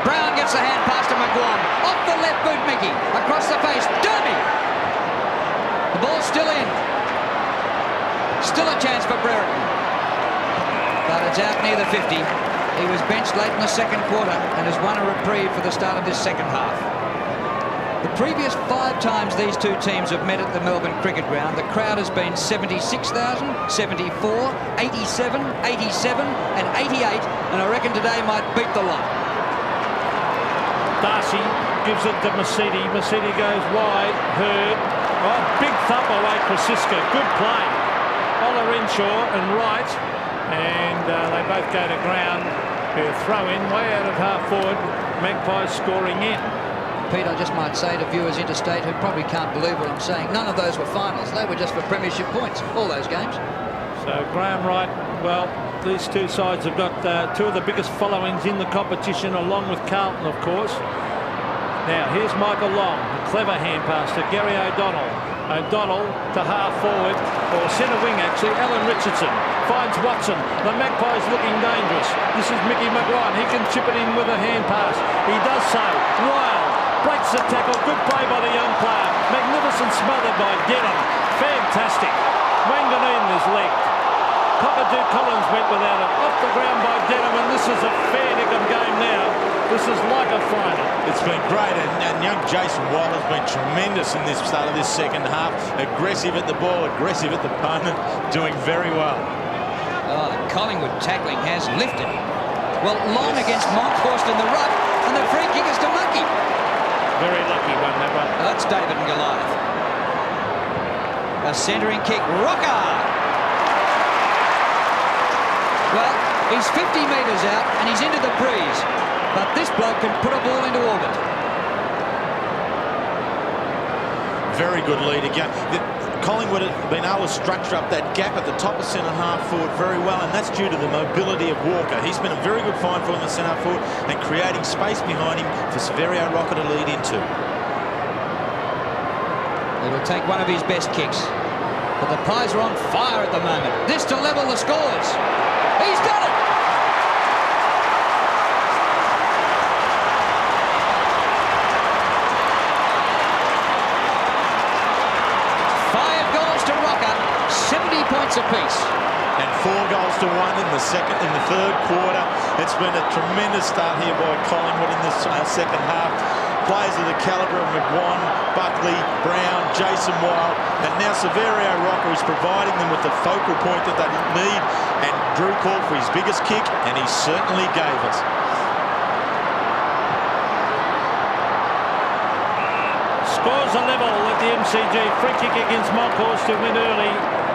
Brown gets the hand pass to McGuan. Off the left boot, Mickey. Across the face. Derby. The ball's still in. Still a chance for Brereton. But it's out near the 50. He was benched late in the second quarter and has won a reprieve for the start of this second half. The previous 5 times these 2 teams have met at the Melbourne Cricket Ground, the crowd has been 76,000, 74, 87, 87 and 88, and I reckon today might beat the lot. Darcy gives it to Mercedes. Mercedes goes wide. Hurd. Oh, big thump away Krasiska. Good play. Ola Renshaw and Wright. And they both go to ground. Throw in way out of half forward. Magpies scoring in. Pete, I just might say to viewers interstate who probably can't believe what I'm saying, none of those were finals. They were just for premiership points, all those games. So Graham Wright, well, these 2 sides have got 2 of the biggest followings in the competition, along with Carlton, of course. Now, here's Michael Long, a clever hand pass to Gary O'Donnell. O'Donnell to half forward, or centre wing actually. Alan Richardson finds Watson. The Magpies looking dangerous. This is Mickey McGuan. He can chip it in with a hand pass. He does so. Wild breaks the tackle. Good play by the young player. Magnificent smothered by Denham. Fantastic. Wanganeen is legged. Cockatoo Collins went without it. Off the ground by Denham, and this is a fair dinkum game now. This is like a final. It's been great, and young Jason Wild has been tremendous in this start of this second half. Aggressive at the ball, aggressive at the opponent, doing very well. Oh, the Collingwood tackling has lifted. Well, Long against Monkhorst in the ruck, and the free kick is to Monkey. Very lucky one, that one. That's David and Goliath. A centering kick. Rocker! Well, he's 50 metres out, and he's into the breeze. But this bloke can put a ball into orbit. Very good lead again. Collingwood have been able to structure up that gap at the top of centre half forward very well, and that's due to the mobility of Walker. He's been a very good find for him in centre half forward and creating space behind him for Severio Rocker to lead into. It'll take one of his best kicks. But the Pies are on fire at the moment. This to level the scores. He's done it! points apiece. And 4 goals to 1 in the third quarter. It's been a tremendous start here by Collingwood in this second half. Players of the calibre of McGuan, Buckley, Brown, Jason Wilde, and now Severio Rocker is providing them with the focal point that they need. And Drew called for his biggest kick, and he certainly gave us. Scores a level at the MCG. Free kick against Monkhorst, who went early,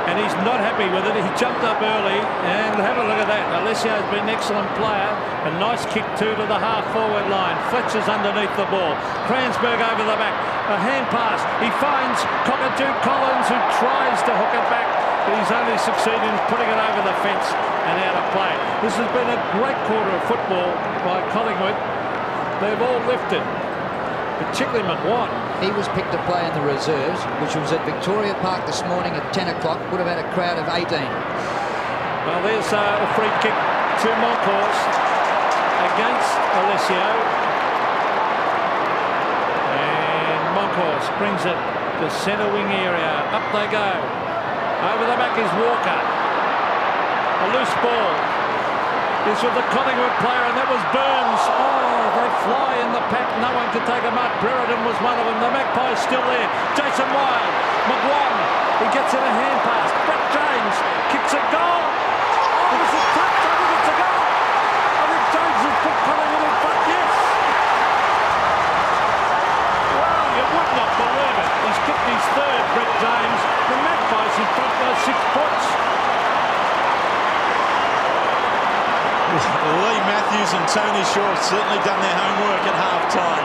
and he's not happy with it. He jumped up early, and have a look at that. Alessio's been an excellent player. A nice kick too to the half-forward line. Fletcher's underneath the ball. Kransberg over the back. A hand pass. He finds Cockatoo Collins, who tries to hook it back, but he's only succeeded in putting it over the fence and out of play. This has been a great quarter of football by Collingwood. They've all lifted, particularly McGuan. He was picked to play in the reserves, which was at Victoria Park this morning at 10 o'clock. Would have had a crowd of 18. Well, there's a free kick to Monkhorst against Alessio. And Monkhorst brings it to centre wing area. Up they go. Over the back is Walker. A loose ball. This was the Collingwood player, and that was Burns. Oh, they fly in the pack. No one could take them up. Brereton was one of them. The Magpie's still there. Jason Wilde. McGuan. He gets in a hand pass. Brett James kicks a goal. Oh, is it touch? I think it's a goal. I think James has put Collingwood in front. Yes. Well, you would not believe it. He's kicked his third, Brett James. The Magpies in front by 6 points. Lee Matthews and Tony Shaw have certainly done their homework at half-time.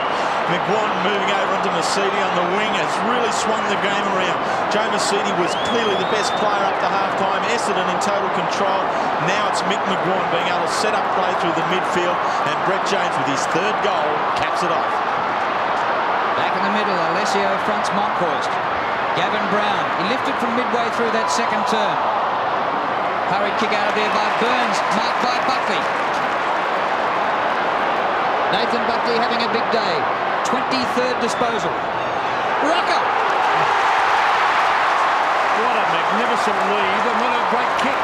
McGuan moving over onto Mercedes on the wing has really swung the game around. Joe Mercedes was clearly the best player up to half-time. Essendon in total control. Now it's Mick McGuan being able to set up play through the midfield, and Brett James with his third goal caps it off. Back in the middle, Alessio fronts Monkhorst. Gavin Brown, he lifted from midway through that second turn. Hurried kick out of there by Burns, marked by Buckley. Nathan Buckley having a big day. 23rd disposal. Rocker! What a magnificent lead, and what a great kick.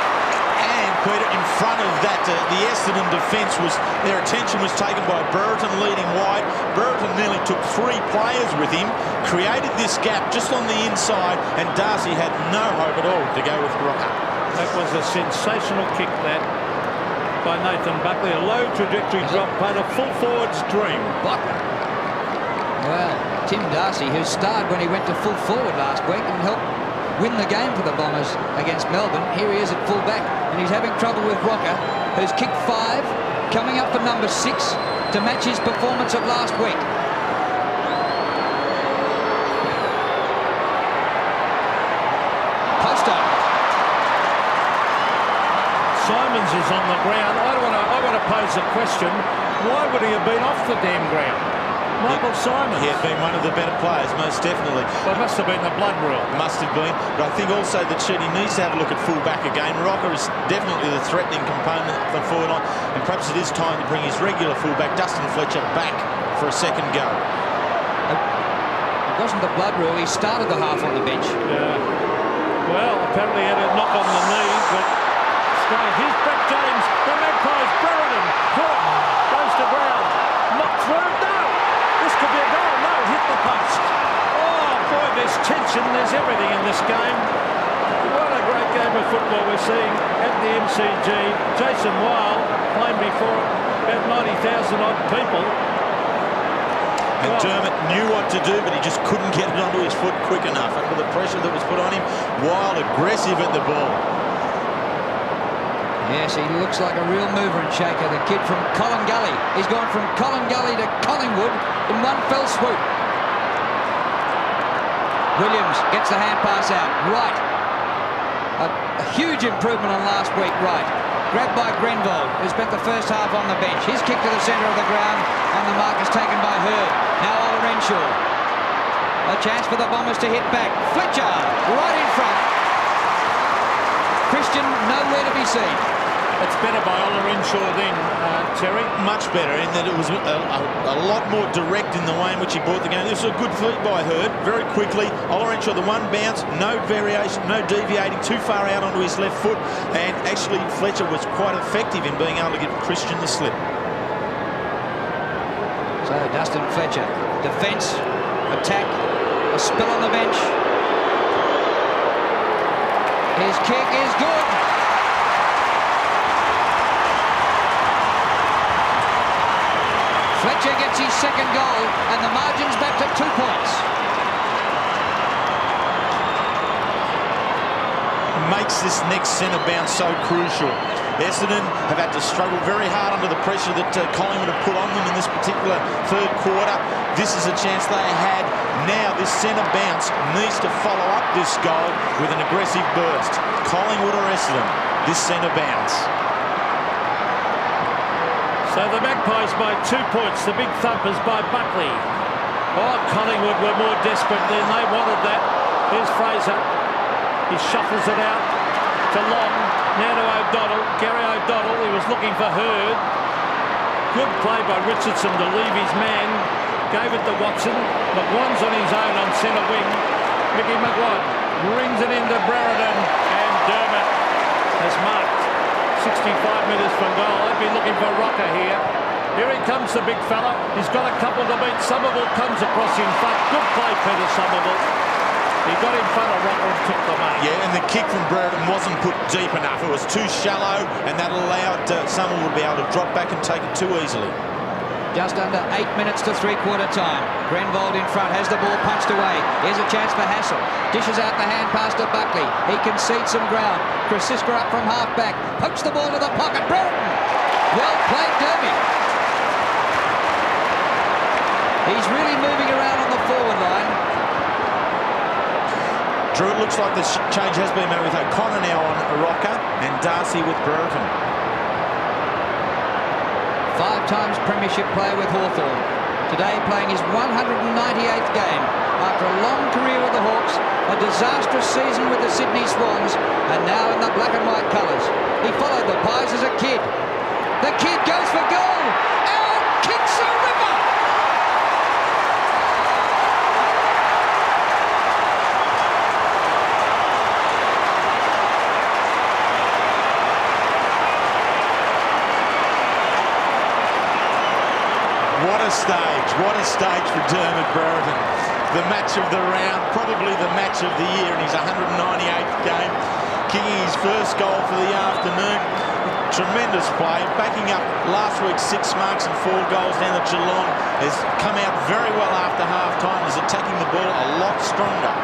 And Peter, in front of that, the Essendon defence their attention was taken by Brereton leading wide. Brereton nearly took 3 players with him, created this gap just on the inside, and Darcy had no hope at all to go with Rocker. That was a sensational kick, that, by Nathan Buckley. A low trajectory drop, but a full forward's dream. Buckley. Well, Tim Darcy, who starred when he went to full forward last week and helped win the game for the Bombers against Melbourne. Here he is at full back, and he's having trouble with Rocker, who's kicked 5, coming up for number 6 to match his performance of last week. Poster. Simons is on the ground. I want to pose a question. Why would he have been off the damn ground? Michael Simons. He had been one of the better players, most definitely. Well, it must have been the blood rule. Must have been. But I think also that Sheedy needs to have a look at full-back again. Rocker is definitely the threatening component of the forward line, and perhaps it is time to bring his regular full-back, Dustin Fletcher, back for a second go. It wasn't the blood rule. He started the half on the bench. Yeah. Well, apparently he had a knock on the knee, but straight. Here's Brett James. The Magpies. Brereton. Caught. Goes to Brown. Not through. No. This could be a goal. No. Hit the post. Oh, boy, there's tension. There's everything in this game. What a great game of football we're seeing at the MCG. Jason Wilde playing before about 90,000 odd people. And Dermott knew what to do, but he just couldn't get it onto his foot quick enough. Under the pressure that was put on him, Wilde aggressive at the ball. Yes, he looks like a real mover and shaker, the kid from Collingwood. He's gone from Collingwood to Collingwood in one fell swoop. Williams gets the hand pass out. Wright. A huge improvement on last week, Wright. Grabbed by Grenville, who spent the first half on the bench. His kick to the centre of the ground, and the mark is taken by Hurd. Now Oliver Renshaw. A chance for the Bombers to hit back. Fletcher, right in front. Christian nowhere to be seen. It's better by Ola Renshaw then, Terry. Much better in that it was a lot more direct in the way in which he brought the game. This was a good feed by Hurd, very quickly. Ola Renshaw, the one bounce, no variation, no deviating too far out onto his left foot, and actually Fletcher was quite effective in being able to give Christian the slip. So Dustin Fletcher, defence, attack, a spill on the bench. His kick is good. Fletcher gets his second goal and the margin's back to 2 points. Makes this next centre bounce so crucial. Essendon have had to struggle very hard under the pressure that Collingwood have put on them in this particular third quarter. This is a chance they had. Now this centre bounce needs to follow up this goal with an aggressive burst. Collingwood or Essendon, this centre bounce. So the Magpies by 2 points, the big thumpers by Buckley. Oh, Collingwood were more desperate than they wanted that. Here's Fraser. He shuffles it out to Long. Now to O'Donnell. Gary O'Donnell, he was looking for Hurd. Good play by Richardson to leave his man. Gave it to Watson. McGuan's on his own on centre wing. Mickey McGuan rings it into Brereton. And Dermott has marked 65 metres from goal. They'd be looking for Rocker here. Here he comes, the big fella. He's got a couple to beat. Somerville comes across in front. Good play, Peter Somerville. He got in front of Rocker and took the mark. Yeah, and the kick from Brereton wasn't put deep enough. It was too shallow, and that allowed Somerville to be able to drop back and take it too easily. Just under 8 minutes to three-quarter time. Grenvold in front, has the ball punched away. Here's a chance for Hassel. Dishes out the hand pass to Buckley. He concedes some ground. Krasiska up from half-back. Pokes the ball to the pocket. Brereton! Well played, Derby. He's really moving around on the forward line. Drew, it looks like the change has been made with O'Connor now on Rocker and Darcy with Brereton. 5 times premiership player with Hawthorn. Today playing his 198th game. After a long career with the Hawks, a disastrous season with the Sydney Swans, and now in the black and white colours. He followed the Pies as a kid. The kid goes for goal and kicks a ripper. What a stage for Dermott Brereton. The match of the round, probably the match of the year in his 198th game, kicking his first goal for the afternoon. Tremendous play, backing up last week's 6 marks and 4 goals down at Geelong. Has come out very well after half-time, is attacking the ball a lot stronger.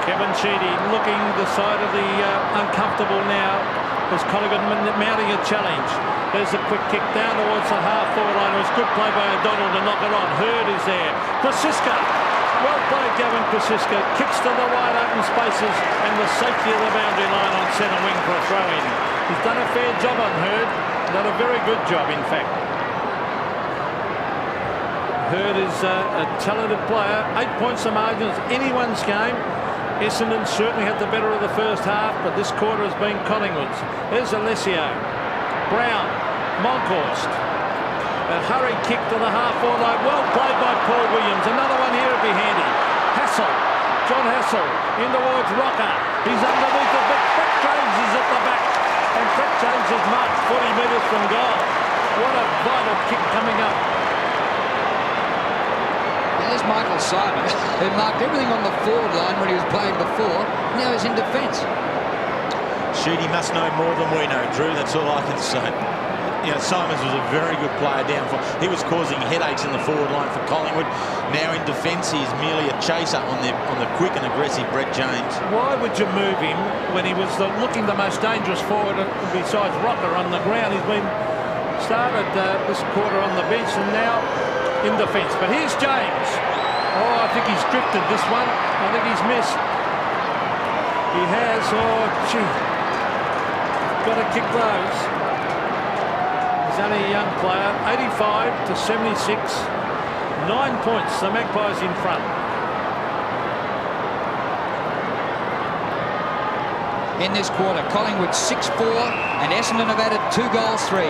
Kevin Sheedy looking the side of the uncomfortable now as Collingwood mounting a challenge. There's a quick kick down towards the half-forward line. It was good play by O'Donnell to knock it on. Hurd is there. Krasiska. Well played, Gavin Krasiska. Kicks to the wide open spaces and the safety of the boundary line on centre wing for a throw-in. He's done a fair job on Hurd. Done a very good job, in fact. Hurd is a talented player. 8 points the margin. It's anyone's game. Essendon certainly had the better of the first half, but this quarter has been Collingwood's. There's Alessio. Brown, Monkhorst. A hurried kick to the half-forward line. Well played by Paul Williams. Another one here would be handy. Hassel, John Hassel, in towards Rocker. He's underneath it, but Brett James is at the back. And Brett James is marked 40 metres from goal. What a vital kick coming up. There's Michael Simon, who marked everything on the forward line when he was playing before. Now he's in defence. Sheedy must know more than we know, Drew. That's all I can say. You know, Simons was a very good player down for. He was causing headaches in the forward line for Collingwood. Now in defence, he's merely a chaser on the quick and aggressive Brett James. Why would you move him when he was looking the most dangerous forward besides Rocker on the ground? He's been started this quarter on the bench and now in defence. But here's James. Oh, I think he's drifted this one. I think he's missed. He has. Oh, gee. Got to kick those. He's only a young player. 85 to 76. 9 points. The Magpies in front. in this quarter. Collingwood 6-4 and Essendon have added 2 goals 3.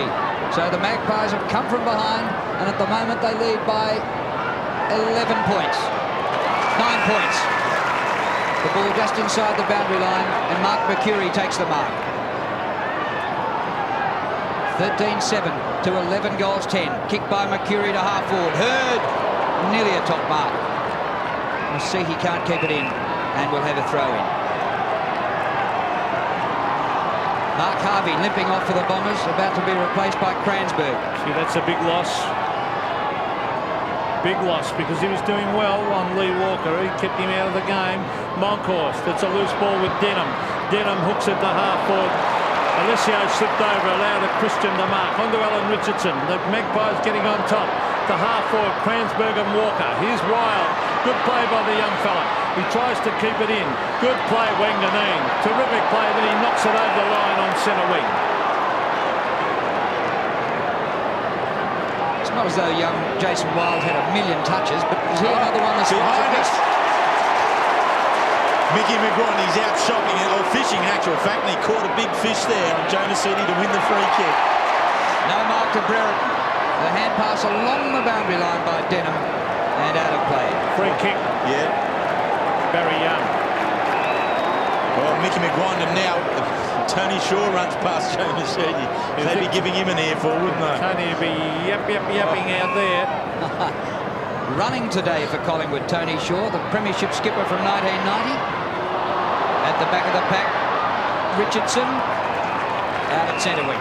So the Magpies have come from behind and at the moment they lead by 11 points. 9 points. The ball just inside the boundary line and Mark Mercury takes the mark. 13-7 to 11 goals 10. Kick by Mercury to half forward. Hurd, nearly a top mark. We'll see he can't keep it in and we'll have a throw in. Mark Harvey limping off for the Bombers, about to be replaced by Cransberg. See, that's a big loss. Big loss because he was doing well on Lee Walker. He kept him out of the game. Monkhorst, it's a loose ball with Denham. Denham hooks it to half forward. Alessio slipped over, allowed a Christian to mark. Onto Alan Richardson. The Magpies getting on top. To half forward, Cransberg and Walker. Here's Wild. Good play by the young fella. He tries to keep it in. Good play, Wanganeen. Terrific play, but he knocks it over the line on centre wing. It's not as though young Jason Wild had a million touches, but is he another one that's missed? Mickey McGuan, he's out shopping or fishing in actual fact, and he caught a big fish there on Jonas Eddie to win the free kick. No mark to Brereton. The hand pass along the boundary line by Denham and out of play. Free kick. Yeah. Barry Young. Well, Mickey McGuan, and now Tony Shaw runs past Jonas Eddie. They'd be giving him an earful, wouldn't they? Tony would be yapping out there. Running today for Collingwood, Tony Shaw, the premiership skipper from 1990. At the back of the pack, Richardson out at centre wing.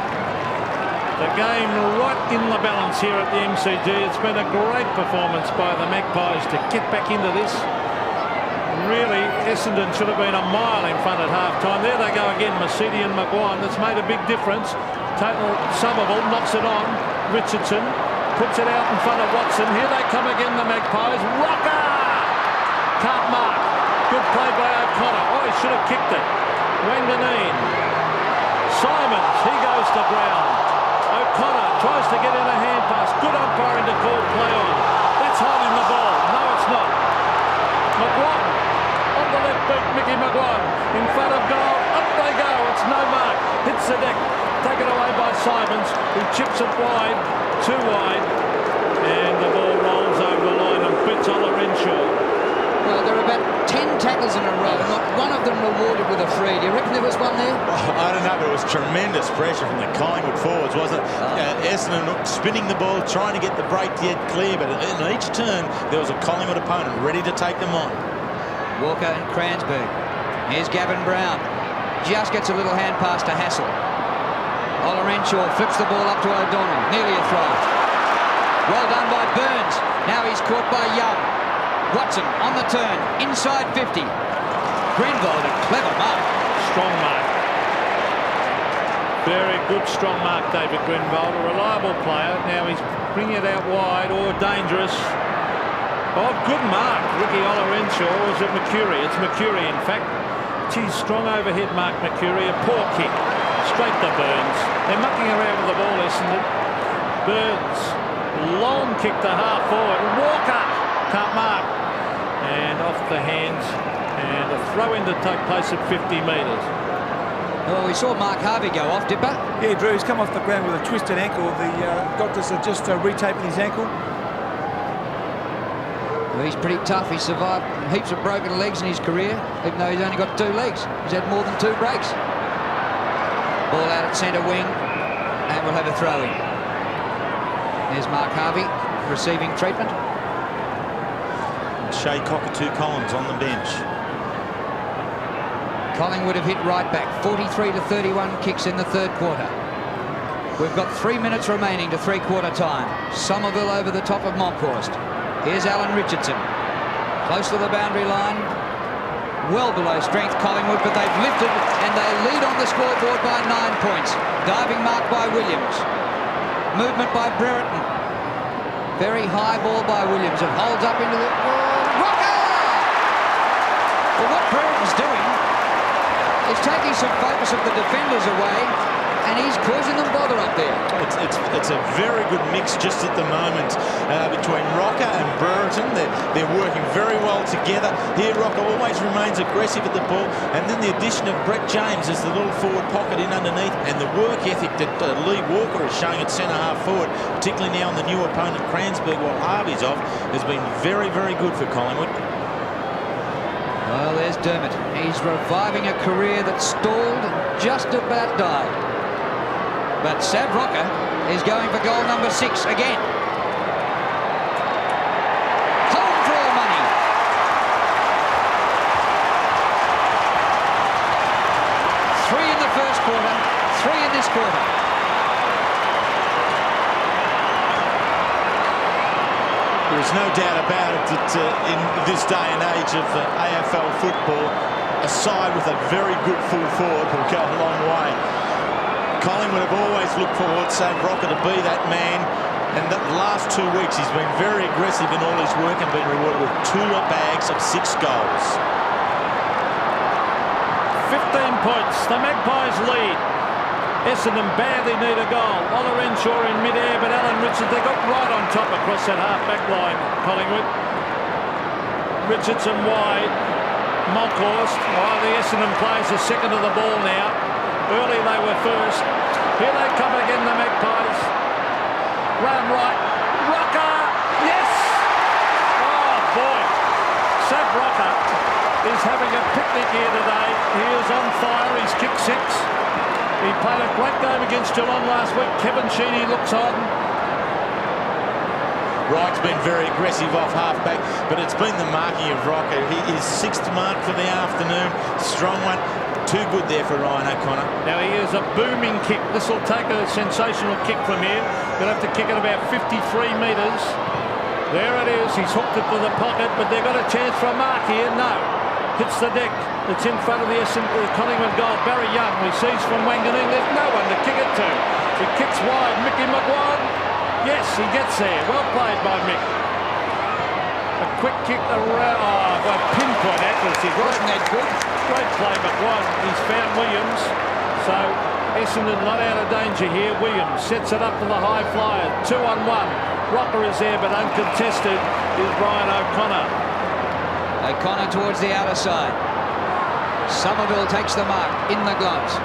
The game right in the balance here at the MCG. It's been a great performance by the Magpies to get back into this. Really, Essendon should have been a mile in front at half-time. There they go again, Mercedes and McGuan. That's made a big difference. Total Somerville knocks it on. Richardson puts it out in front of Watson. Here they come again, the Magpies. Rocker! Can't mark. Good play by O'Connor. Oh, he should have kicked it. Wanganeen. Simons, he goes to ground. O'Connor tries to get in a hand pass. Good umpiring to call play on. That's holding the ball. No, it's not. McGuan on the left boot. Mickey McGuan in front of goal. Up they go. It's no mark. Hits the deck. Taken away by Simons, who chips it wide. Too wide. And the ball rolls over the line and beats Olorenshaw. Well, there are about 10 tackles in a row, not one of them rewarded with a free. Do you reckon there was one there? I don't know, but it was tremendous pressure from the Collingwood forwards, wasn't it? Essendon spinning the ball, trying to get the break to get clear, but in each turn there was a Collingwood opponent ready to take them on. Walker and Cransberg. Here's Gavin Brown. Just gets a little hand pass to Hassel. Olorenshaw flips the ball up to O'Donnell. Nearly a throw. Well done by Burns. Now he's caught by Young. Watson on the turn, inside 50. Greenwald, a clever mark. Strong mark. Very good strong mark, David Greenwald. A reliable player. Now he's bringing it out wide or dangerous. Oh, good mark. Ricky Olorenshaw, or is it Mercury? It's Mercury, in fact. Geez, strong overhead mark, Mercury. A poor kick. Straight to Burns. They're mucking around with the ball, Essendon. Burns. Long kick to half forward. Walker can't mark. And off the hands, and a throw-in to take place at 50 metres. Well, we saw Mark Harvey go off, Dipper. Yeah, Drew, he's come off the ground with a twisted ankle. The doctors are just retaping his ankle. Well, he's pretty tough. He's survived heaps of broken legs in his career, even though he's only got 2 legs. He's had more than 2 breaks. Ball out at centre wing, and we'll have a throw-in. There's Mark Harvey receiving treatment. Shea Cockatoo-Collins on the bench. Collingwood have hit right back. 43 to 31 kicks in the third quarter. We've got 3 minutes remaining to three-quarter time. Somerville over the top of Monkhorst. Here's Alan Richardson. Close to the boundary line. Well below strength, Collingwood, but they've lifted and they lead on the scoreboard by 9 points. Diving mark by Williams. Movement by Brereton. Very high ball by Williams. It holds up into the... Rocker! Well, what Brereton's doing is taking some focus of the defenders away and he's causing them bother up there. It's a very good mix just at the moment between Rocker and Brereton. They're working very well together. Here, Rocker always remains aggressive at the ball, and then the addition of Brett James as the little forward pocket in underneath, and the work ethic that Lee Walker is showing at centre half forward, particularly now on the new opponent Cransburg while Harvey's off, has been very, very good for Collingwood. Well, there's Dermott. He's reviving a career that stalled and just about died. But Sav Rocker is going for goal number 6 again. Home draw money. Three in the first quarter, 3 in this quarter. There's no doubt about it that in this day and age of AFL football, a side with a very good full forward will go a long way. Collingwood have always looked forward Sav Rocker to be that man, and the last 2 weeks he's been very aggressive in all his work and been rewarded with 2 bags of 6 goals. 15 points, the Magpies lead. Essendon badly need a goal. Olorenshaw in mid-air, but Alan Richards, they got right on top across that half-back line, Collingwood. Richardson wide. Monkhorst, the Essendon players are second to the ball now. Early they were first. Here they come again, the Magpies. Round right. Rocker! Yes! Oh, boy. Sav Rocker is having a picnic here today. He is on fire. He's kicked 6. He played a great game against Geelong last week. Kevin Sheedy looks on. Wright's been very aggressive off half-back, but it's been the marking of Rocker. His 6th mark for the afternoon. Strong one. Too good there for Ryan O'Connor. Now he is a booming kick. This will take a sensational kick from here. Going to have to kick it about 53 metres. There it is. He's hooked it to the pocket, but they've got a chance for a mark here. No. Hits the deck. It's in front of the Collingwood goal. Barry Young receives from Wanganeen. There's no one to kick it to. He kicks wide. Mickey McGuire. Yes, he gets there. Well played by Mick. A quick kick around. Oh, got pinpoint accuracy. Wasn't that good? Great play, McGuire. He's found Williams. So Essendon not out of danger here. Williams sets it up to the high flyer. 2-on-1. Rocker is there, but uncontested is Ryan O'Connor. O'Connor towards the outer side. Somerville takes the mark in the gloves.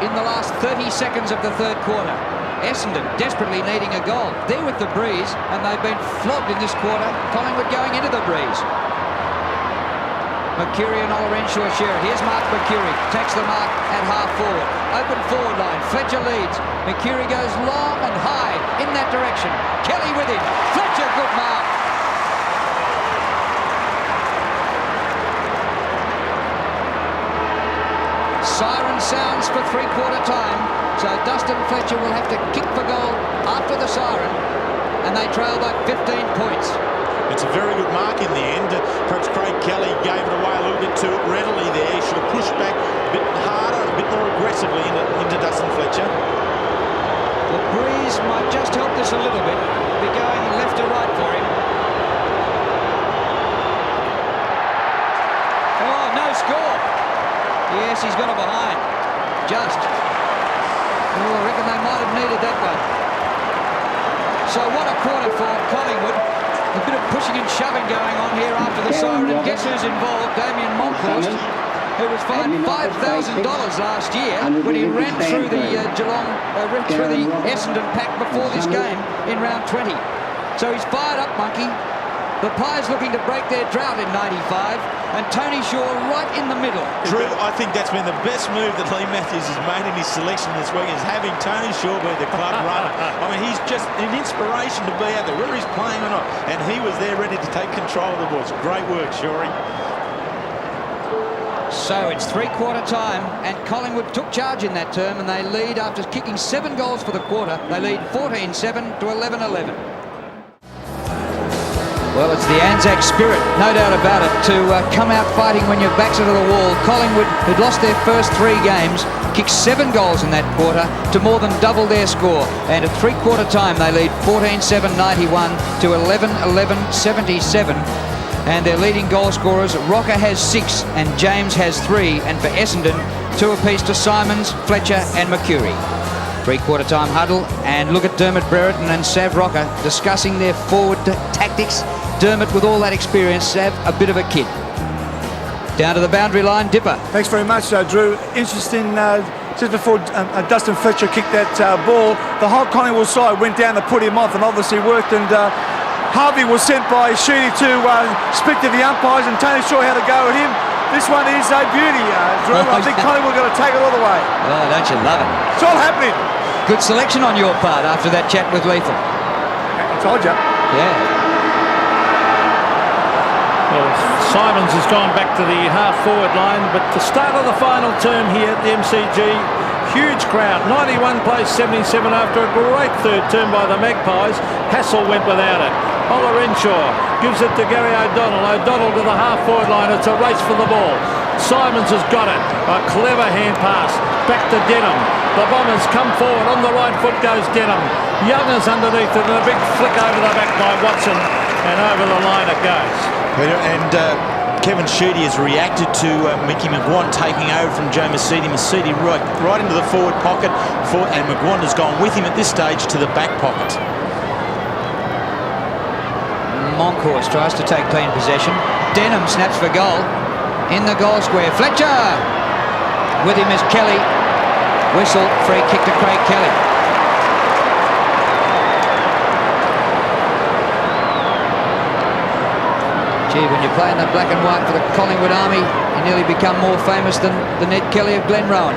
In the last 30 seconds of the third quarter, Essendon desperately needing a goal. They're with the breeze, and they've been flogged in this quarter. Collingwood going into the breeze. Mercury and Olorenshaw share it. Here's Mark Mercury. Takes the mark at half forward. Open forward line. Fletcher leads. Mercury goes long and high in that direction. Kelly with him. Fletcher, good mark. Siren sounds for three-quarter time, so Dustin Fletcher will have to kick for goal after the siren, and they trail by 15 points. It's a very good mark in the end. Perhaps Craig Kelly gave it away a little bit too readily there. He should have pushed back a bit harder, a bit more aggressively into Dustin Fletcher. The breeze might just help this a little bit, be going left to right for him. Oh, no score. Yes, he's got it behind. Just. Oh, I reckon they might have needed that one. So what a quarter for Collingwood. A bit of pushing and shoving going on here after the siren. And guess who's involved? Damien Monkhorst, who was fined $5,000 last year when he ran through the through the Essendon pack before this game in round 20. So he's fired up, Monkey. The Pies looking to break their drought in 95, and Tony Shaw right in the middle. Drew, I think that's been the best move that Lee Matthews has made in his selection this week, is having Tony Shaw be the club runner. I mean, he's just an inspiration to be out there, whether he's playing or not, and he was there ready to take control of the ball. Great work, Shawry. So it's three-quarter time, and Collingwood took charge in that term, and they lead after kicking 7 goals for the quarter. They lead 14-7 to 11-11. Well, it's the ANZAC spirit, no doubt about it, to come out fighting when your back's to the wall. Collingwood, who'd lost their first 3 games, kicked 7 goals in that quarter to more than double their score. And at three-quarter time, they lead 14-7-91 to 11-11-77. And their leading goal scorers, Rocker has 6 and James has 3. And for Essendon, 2 apiece to Simons, Fletcher and Mercury. Three-quarter time huddle, and look at Dermot Brereton and Sav Rocker discussing their forward tactics. Dermot, with all that experience, Sav, a bit of a kid. Down to the boundary line, Dipper. Thanks very much, Drew. Interesting, just before Dustin Fletcher kicked that ball, the whole Collingwood side went down to put him off and obviously worked, and Harvey was sent by Sheedy to speak to the umpires, and Tony Shaw had to go at him. This one is a beauty, Drew. I think Collingwood are going to take it all the way. Oh, don't you love it? It's all happening. Good selection on your part after that chat with Lethal. I told you. Yeah. Well, Simons has gone back to the half-forward line, but the start of the final term here at the MCG, huge crowd. 91 plays 77 after a great third term by the Magpies. Hassel went without it. Ola Renshaw gives it to Gary O'Donnell. O'Donnell to the half-forward line. It's a race for the ball. Simons has got it. A clever hand pass. Back to Denham. The Bombers come forward. On the right foot goes Denham. Young is underneath it, and a big flick over the back by Watson. And over the line it goes. And Kevin Sheedy has reacted to Mickey McGuan taking over from Joe Mercedes. Mercedes right into the forward pocket, and McGuan has gone with him at this stage to the back pocket. Monkhorst tries to take clean possession. Denham snaps for goal. In the goal square, Fletcher! With him is Kelly. Whistle, free kick to Craig Kelly. Gee, when you're playing the black and white for the Collingwood Army, you nearly become more famous than the Ned Kelly of Glenrowan.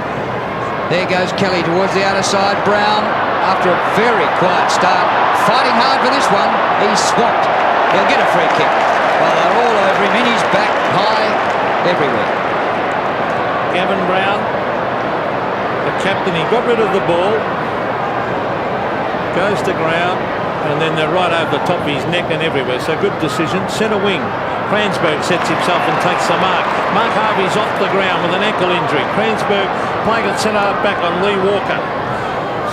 There goes Kelly towards the outer side. Brown, after a very quiet start, fighting hard for this one. He's swamped. He'll get a free kick. Well, they're all over him, in his back, high, everywhere. Gavin Brown, the captain, he got rid of the ball, goes to ground, and then they're right over the top of his neck and everywhere. So good decision. Centre wing. Kransberg sets himself and takes the mark. Mark Harvey's off the ground with an ankle injury. Kransberg playing it centre back on Lee Walker.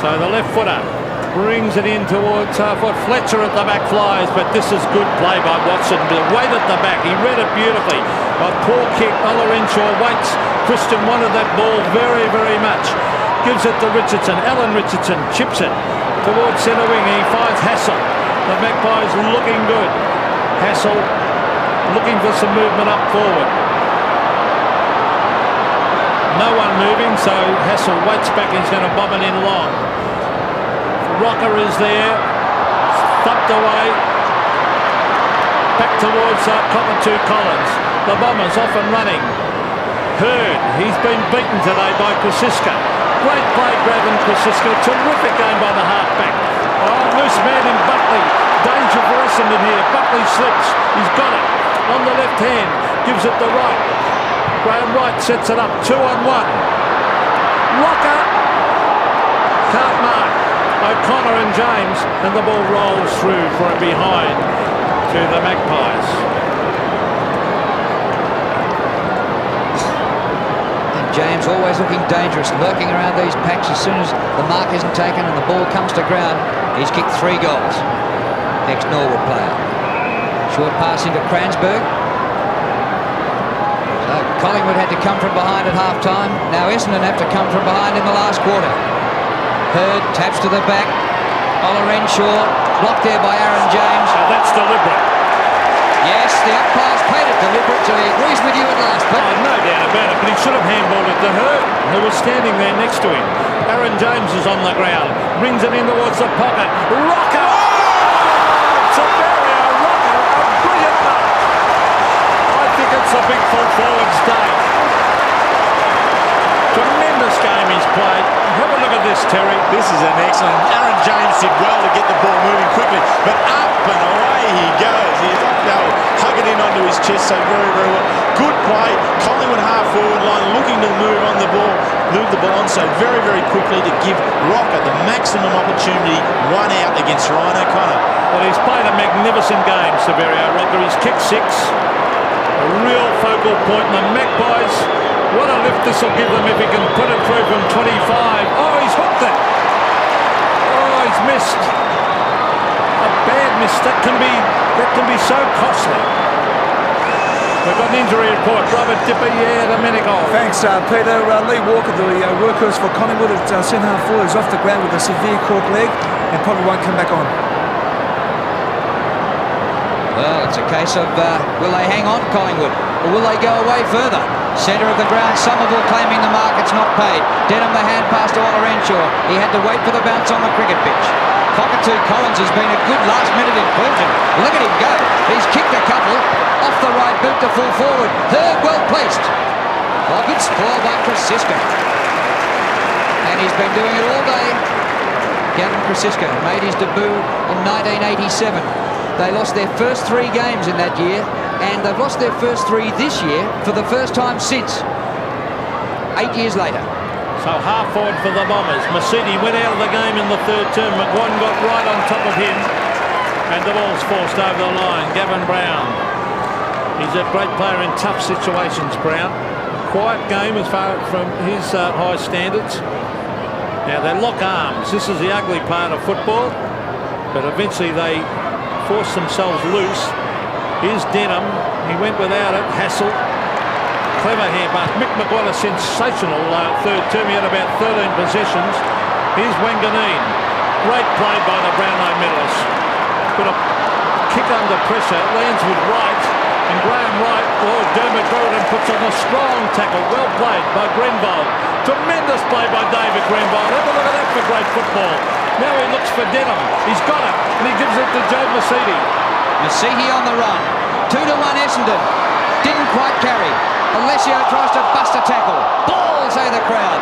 So the left footer brings it in towards half-foot. Fletcher at the back flies, but this is good play by Watson. The weight at the back, he read it beautifully. A poor kick. Ola Renshaw waits. Christian wanted that ball very, very much. Gives it to Richardson. Alan Richardson chips it towards centre wing. He finds Hassel. The Magpies looking good. Hassel looking for some movement up forward. No one moving, so Hassel waits back. He's going to bob it in long. Rocker is there, thumped away, back towards Cockatoo Collins. The Bombers off and running. Hurd, he's been beaten today by Kosiska. Great play, Graven Kosiska. Terrific game by the halfback. Oh, loose man in Buckley. Danger for Essendon here. Buckley slips. He's got it. On the left hand, gives it to Wright. Graham Wright sets it up. 2-on-1. Rocker can't mark. O'Connor and James, and the ball rolls through for a behind to the Magpies. And James always looking dangerous, lurking around these packs. As soon as the mark isn't taken and the ball comes to ground, he's kicked 3 goals. Ex-Norwood player. Short pass into Kransberg. So Collingwood had to come from behind at half-time. Now Essendon have to come from behind in the last quarter. Hurd taps to the back. Ola Renshaw blocked there by Aaron James. So that's deliberate. Yes, the umpire's paid it deliberate, so he agrees with you at last. But no doubt about it, but he should have handballed it to Hurd, who was standing there next to him. Aaron James is on the ground. Brings it in towards the pocket. Rocker! Oh! It's a barrier. Rocker, a brilliant mark. I think it's a big full forward's day. Tremendous game he's played. Have a look at this, Terry. This is an excellent. Aaron James did well to get the ball moving quickly, but up and away he goes. He's hug it in onto his chest, so very, very well. Good play. Collingwood half-forward line looking to move on the ball, move the ball on so very, very quickly to give Rocker the maximum opportunity. 1 out against Ryan O'Connor. Well, he's played a magnificent game, Severio Rocker. He's kicked 6. A real focal point. And the Magpies, what a lift this will give them if he can put it through from 25. Oh, he's hooked it. Oh, he's missed. A bad miss. That can be so costly. We've got an injury report. Robert Dipper, Domenico. Thanks, Peter. Lee Walker, the workhorse for Collingwood at centre half forward, is off the ground with a severe cork leg and probably won't come back on. Well, it's a case of will they hang on, Collingwood, or will they go away further? Centre of the ground, Somerville claiming the mark, it's not paid. Denham the hand pass to Oliver Renshaw. He had to wait for the bounce on the cricket pitch. Cockatoo Collins has been a good last-minute inclusion. Look at him go. He's kicked a couple off the right boot to full forward. Third, well placed. Oh, good spoil by Krasiska. And he's been doing it all day. Gavin Krasiska made his debut in 1987. They lost their first 3 games in that year, and they've lost their first 3 this year for the first time since 8 years later. So half forward for the Bombers. Masidi went out of the game in the third term. McGuan got right on top of him, and the ball's forced over the line. Gavin Brown. He's a great player in tough situations, Brown. Quiet game as far from his high standards. Now they lock arms. This is the ugly part of football, but eventually they force themselves loose. Here's Denham. He went without it. Hassel. Clever here, but Mick McGuan, a sensational third term. He had about 13 possessions. Here's Wanganeen. Great play by the Brownlow medalist. Got a kick under pressure. Lands with right. And Graham Wright, Dermot Gordon puts on a strong tackle. Well played by Grenville. Tremendous play by David Grenville. Have a look at that for great football. Now he looks for Denham. He's got it, and he gives it to Joe Masidi. Masidi on the run. 2-1 Essendon. Didn't quite carry. Alessio tries to bust a tackle. Ball, say the crowd.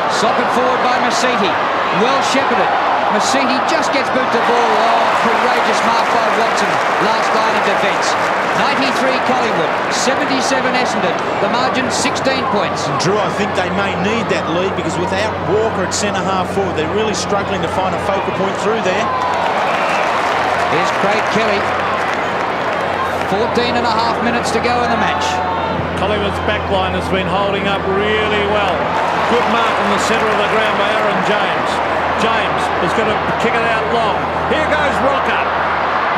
Socket forward by Masidi. Well shepherded. Masidi just gets boot to ball. Oh, courageous mark by Watson. Last line of defence. 93 Collingwood, 77 Essendon. The margin 16 points. And Drew, I think they may need that lead because without Walker at centre half forward, they're really struggling to find a focal point through there. Here's Craig Kelly. 14 and a half minutes to go in the match. Collingwood's backline has been holding up really well. Good mark in the centre of the ground by Aaron James. James is going to kick it out long. Here goes Rocker.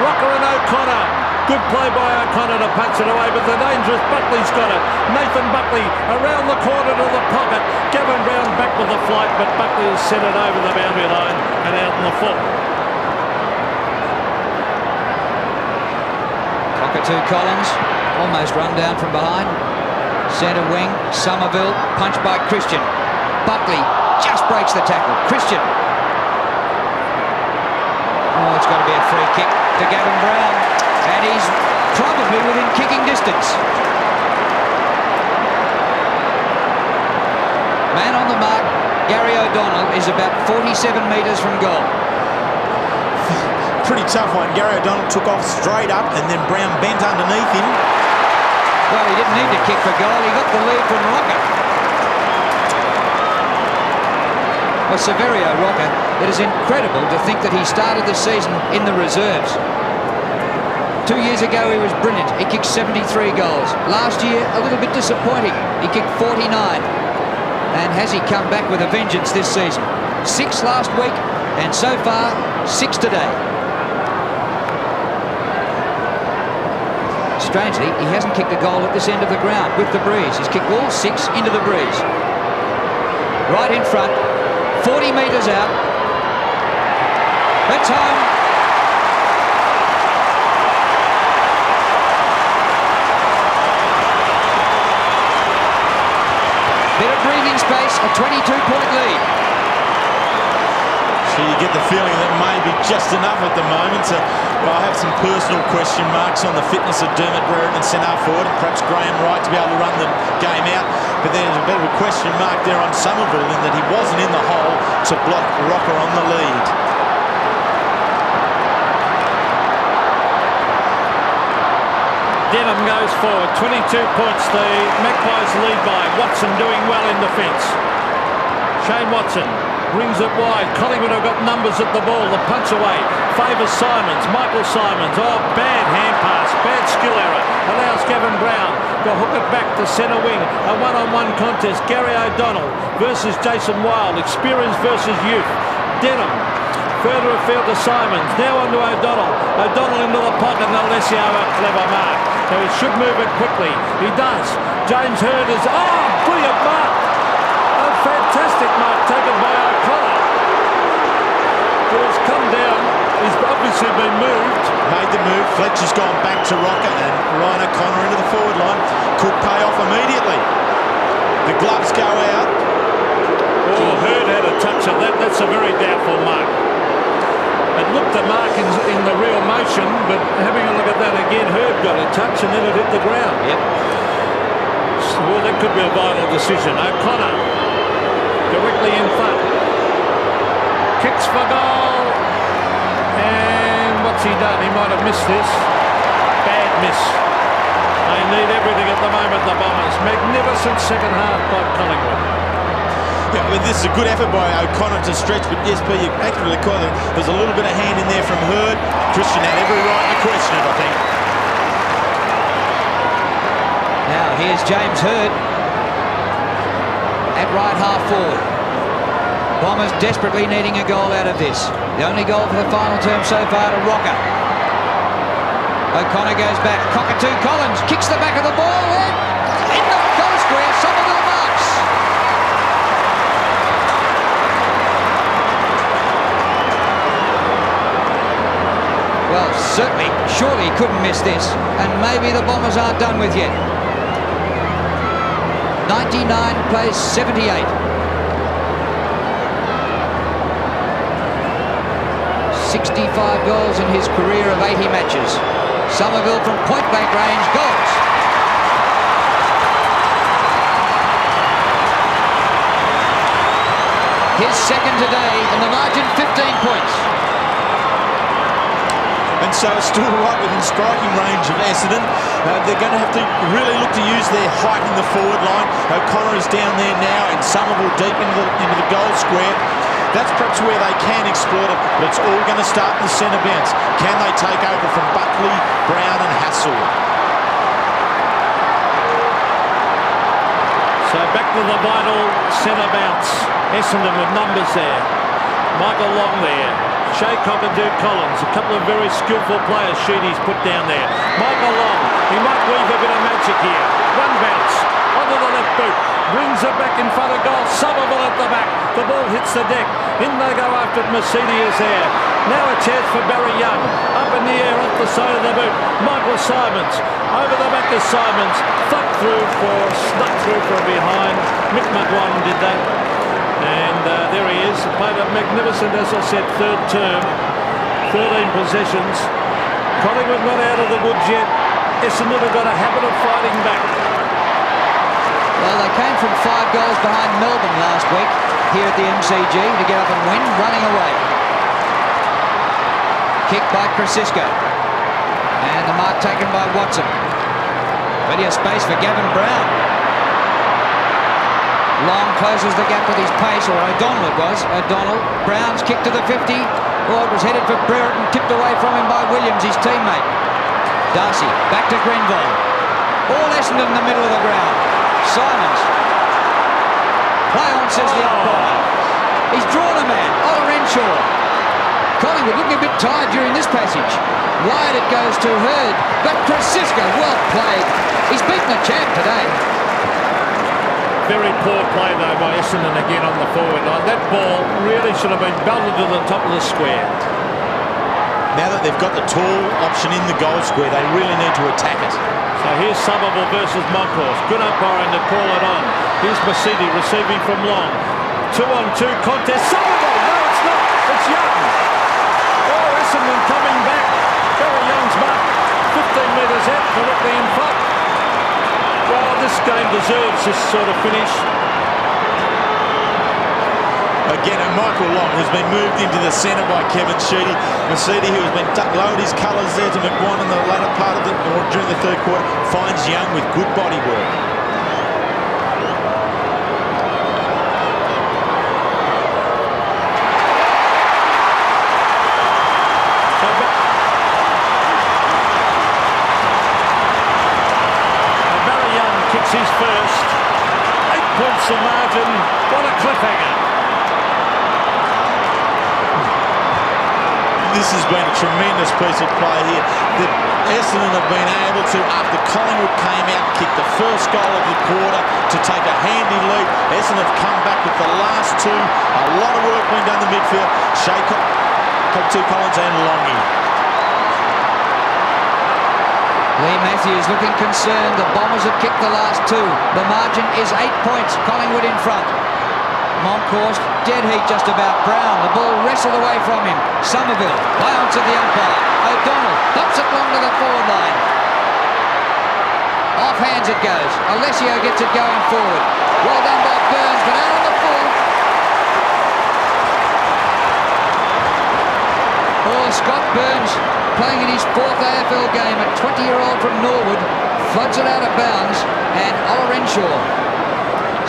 Rocker and O'Connor. Good play by O'Connor to punch it away, but the dangerous Buckley's got it. Nathan Buckley around the corner to the pocket. Gavin Brown back with the flight, but Buckley has sent it over the boundary line and out in the full. Cockatoo Collins almost run down from behind. Centre wing, Somerville, punched by Christian. Buckley just breaks the tackle. Christian. Oh, it's got to be a free kick to Gavin Brown. And he's probably within kicking distance. Man on the mark, Gary O'Donnell is about 47 metres from goal. Pretty tough one. Gary O'Donnell took off straight up and then Brown bent underneath him. Well, he didn't need to kick for goal. He got the lead from Rocker. Well, Severio Rocker, it is incredible to think that he started the season in the reserves. 2 years ago, he was brilliant. He kicked 73 goals. Last year, a little bit disappointing. He kicked 49. And has he come back with a vengeance this season? 6 last week, and so far, 6 today. Strangely, he hasn't kicked a goal at this end of the ground with the breeze. He's kicked all 6 into the breeze. Right in front, 40 metres out. That's home. Bit of breathing space, a 22-point lead. So you get the feeling that maybe just enough at the moment. So I have some personal question marks on the fitness of Dermot Brereton and centre forward, and perhaps Graham Wright to be able to run the game out. But there's a bit of a question mark there on Somerville in that he wasn't in the hole to block Rocker on the lead. Denham goes forward, 22 points. The Magpies lead by. Watson doing well in defence. Shane Watson brings it wide. Collingwood have got numbers at the ball. The punch away favours Simons. Michael Simons. Oh, bad hand pass. Bad skill error. Allows Gavin Brown to hook it back to centre wing. A one-on-one contest. Gary O'Donnell versus Jason Wilde. Experience versus youth. Denham further afield to Simons. Now on to O'Donnell. O'Donnell into the pocket and Alessio, a clever mark. So he should move it quickly. He does. James Hird is... Oh, brilliant mark. A fantastic mark taken by O'Connor. Who has come down. He's obviously been moved. Made the move. Fletcher's gone back to Rocker, and Ryan O'Connor into the forward line. Could pay off immediately. The gloves go out. Oh, Hird had a touch of that. That's a very doubtful mark. It looked a mark in the real motion, but having a look at that again, Hird got a touch and then it hit the ground. Yep. Well, that could be a vital decision. O'Connor directly in front. Kicks for goal. And what's he done? He might have missed this. Bad miss. They need everything at the moment, the Bombers. Magnificent second half by Collingwood. Yeah, I mean, this is a good effort by O'Connor to stretch, but yes, but you accurately call it. There's a little bit of hand in there from Hird. Christian had every right to question it, I think. Now here's James Hird at right half forward. Bombers desperately needing a goal out of this. The only goal for the final term so far to Rocker. O'Connor goes back. Cockatoo Collins kicks the back of the ball. In the goal square, Somerville marks. Well, certainly, surely he couldn't miss this. And maybe the Bombers aren't done with yet. 99 plays 78. 65 goals in his career of 80 matches. Somerville from point-blank range goals. His second today, and the margin 15 points. And so it's still right within striking range of Essendon. They're going to have to really look to use their height in the forward line. O'Connor is down there now, and Somerville deep into the goal square. That's perhaps where they can exploit it, but it's all going to start in the centre bounce. Can they take over from Buckley, Brown and Hassel? So back to the vital centre bounce. Essendon with numbers there. Michael Long there. Shea Cockatoo Collins. A couple of very skillful players Sheedy's put down there. Michael Long. He might weave a bit of magic here. One bounce. Onto the left boot. Brings it back in front of goal. Somerville at the back. The ball hits the deck. In they go after it. Mercedes there. Now a chance for Barry Young. Up in the air off the side of the boot. Michael Simons. Over the back of Simons. Snuck through for a behind. Mick McGuan did that. And there he is. Played a magnificent, as I said, third term. 13 possessions. Collingwood not out of the woods yet. Essendon have got a habit of fighting back. Well, they came from 5 goals behind Melbourne last week here at the MCG to get up and win, running away. Kick by Krasisco. And the mark taken by Watson. Plenty of space for Gavin Brown. Long closes the gap with his pace, or O'Donnell it was. O'Donnell. Brown's kick to the 50. Oh, it was headed for Brereton, tipped away from him by Williams, his teammate. Darcy, back to Grenville. All Essendon in the middle of the ground. Simons. Play on, says the umpire. He's drawn a man. Ola Renshaw. Collingwood looking a bit tired during this passage. Wide it goes to Hird. But Krasisco, well played. He's beaten the champ today. Very poor play though by Essendon again on the forward line. That ball really should have been belted to the top of the square. Now that they've got the tall option in the goal square, they really need to attack it. So here's Somerville versus Monkhorst. Good umpiring to call it on. Here's Mercedes receiving from Long. 2-on-2 contest. Somerville! No, it's not. It's Young. Oh, Essendon coming back. Barry Young's mark. 15 metres out, directly in front. Well, this game deserves this sort of finish. Again, and Michael Long has been moved into the centre by Kevin Sheedy. Mercedes, who has been lowered his colours there to McGuan in the latter part of or during the third quarter, finds Young with good body work. Barry Young kicks his first. 8 points the margin. What a cliffhanger. this has been a tremendous piece of play here. The Essendon have been able to, after Collingwood came out and kicked the first goal of the quarter, to take a handy lead. Essendon have come back with the last two. A lot of work being done in the midfield. Cockatoo Collins and Longy. Lee Matthews looking concerned. The Bombers have kicked the last two. The margin is 8 points. Collingwood in front. Monkhorst, dead heat just about. Brown, the ball wrestled away from him. Somerville, high on to the umpire. O'Donnell bumps it long to the forward line. Off hands it goes. Alessio gets it going forward. Well done by Burns, but out on the full. Oh, Scott Burns, playing in his 4th AFL game, a 20-year-old from Norwood, floats it out of bounds, and Ola Renshaw,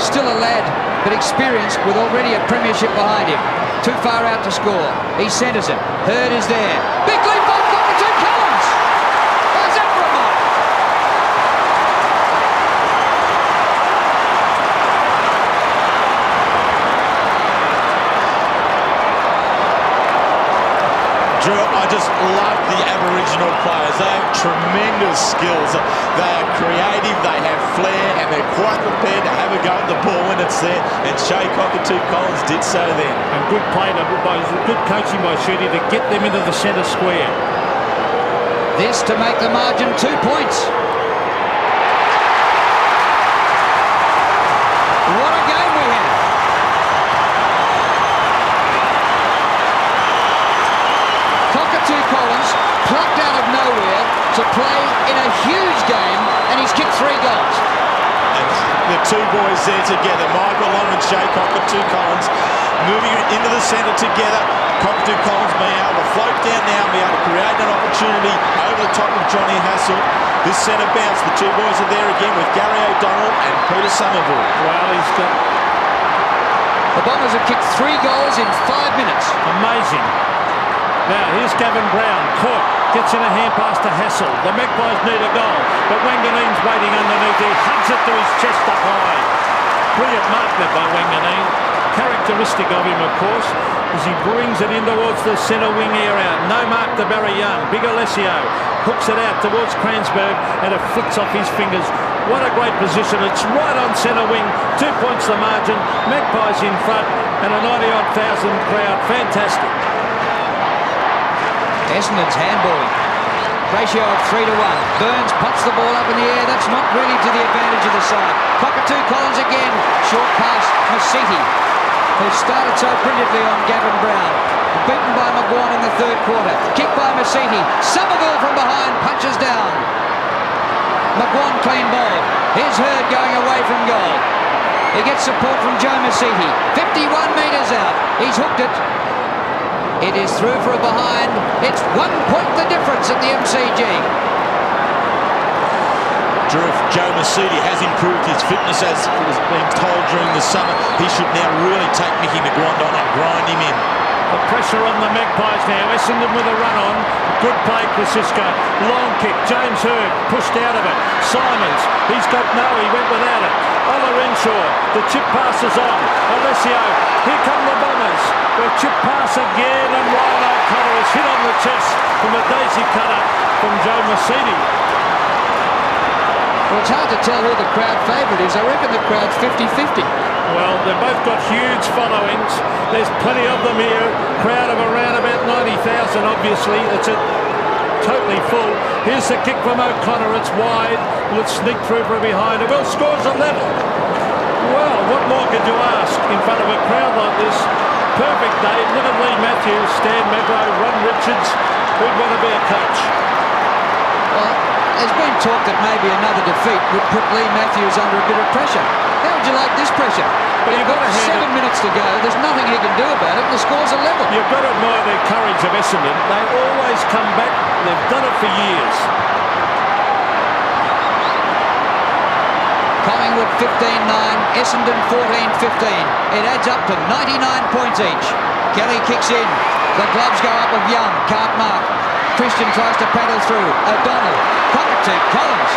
still a lad, but experienced with already a premiership behind him. Too far out to score. He centres it. Hurd is there. Big leap by Cockatoo Collins. How's that for a mark? Drew, I just love the Aboriginal players. They have tremendous skills. They are creative, they have flair, and they're quite prepared to have a go at the ball when it's there. And Shea Cockatoo Collins did so then. And good play, good coaching by Shooty to get them into the centre square. This to make the margin 2 points. What a game we have. Cockatoo Collins plucked out of nowhere to play in a huge game, and he's kicked 3 goals. And the two boys there together, Michael Long and Shea Cockatoo Collins, moving into the centre together. Cockatoo Collins being able to float down now and be able to create an opportunity over the top of Johnny Hassel. This centre bounce, the two boys are there again with Gary O'Donnell and Peter Somerville. Well, he's got... The Bombers have kicked 3 goals in 5 minutes. Amazing. Now, here's Gavin Brown, caught, gets in a hand pass to Hassel. The Magpies need a goal, but Wanganeen's waiting underneath. He hugs it to his chest up high. Brilliant mark there by Wanganeen. Characteristic of him, of course, as he brings it in towards the centre wing area. No mark to Barry Young. Big Alessio hooks it out towards Cransberg, and it flicks off his fingers. What a great position. It's right on centre wing. 2 points the margin. Magpies in front, and a 90-odd thousand crowd. Fantastic. Essendon's handballing. Ratio of 3-1. Burns puts the ball up in the air. That's not really to the advantage of the side. Cockatoo Collins again. Short pass. Masiti, who started so brilliantly on Gavin Brown. Beaten by McGuan in the 3rd quarter. Kick by Masiti. Somerville from behind punches down. McGuan clean ball. Here's Hurd going away from goal. He gets support from Joe Masiti. 51 metres out. He's hooked it. It is through for a behind. It's 1 point the difference at the MCG. Drew, if Joe Masiti has improved his fitness as was being told during the summer, he should now really take Mickey McGuan on and grind him in. The pressure on the Magpies now. Essendon with a run on. Good play, Francisco. Long kick. James Hurd pushed out of it. Simons. He's got no. He went without it. Ola Renshaw. The chip passes on. Alessio. Here come the Bombers. The chip pass again, and Ryan O'Connor is hit on the chest from a daisy cutter from Joe Masiti. Well, it's hard to tell who the crowd favourite is. I reckon the crowd's 50-50. Well, they've both got huge followings. There's plenty of them here. Crowd of around about 90,000, obviously. It's totally full. Here's the kick from O'Connor. It's wide. Will it sneak through from behind? It will. Scores a level. Well, what more could you ask in front of a crowd like this? Perfect day. Look at Lee Matthews, Stan Magro, Ron Richards. Who'd want to be a coach? Well, there's been talk that maybe another defeat would put Lee Matthews under a bit of pressure. How would you like this pressure? But you've got to hand 7 minutes to go. There's nothing he can do about it. The score's a level. You've got to admire the courage of Essendon. They always come back. They've done it for years. Collingwood 15-9, Essendon 14-15. It adds up to 99 points each. Kelly kicks in. The gloves go up of Young. Can't mark. Christian tries to paddle through. O'Donnell. Cockatoo Collins.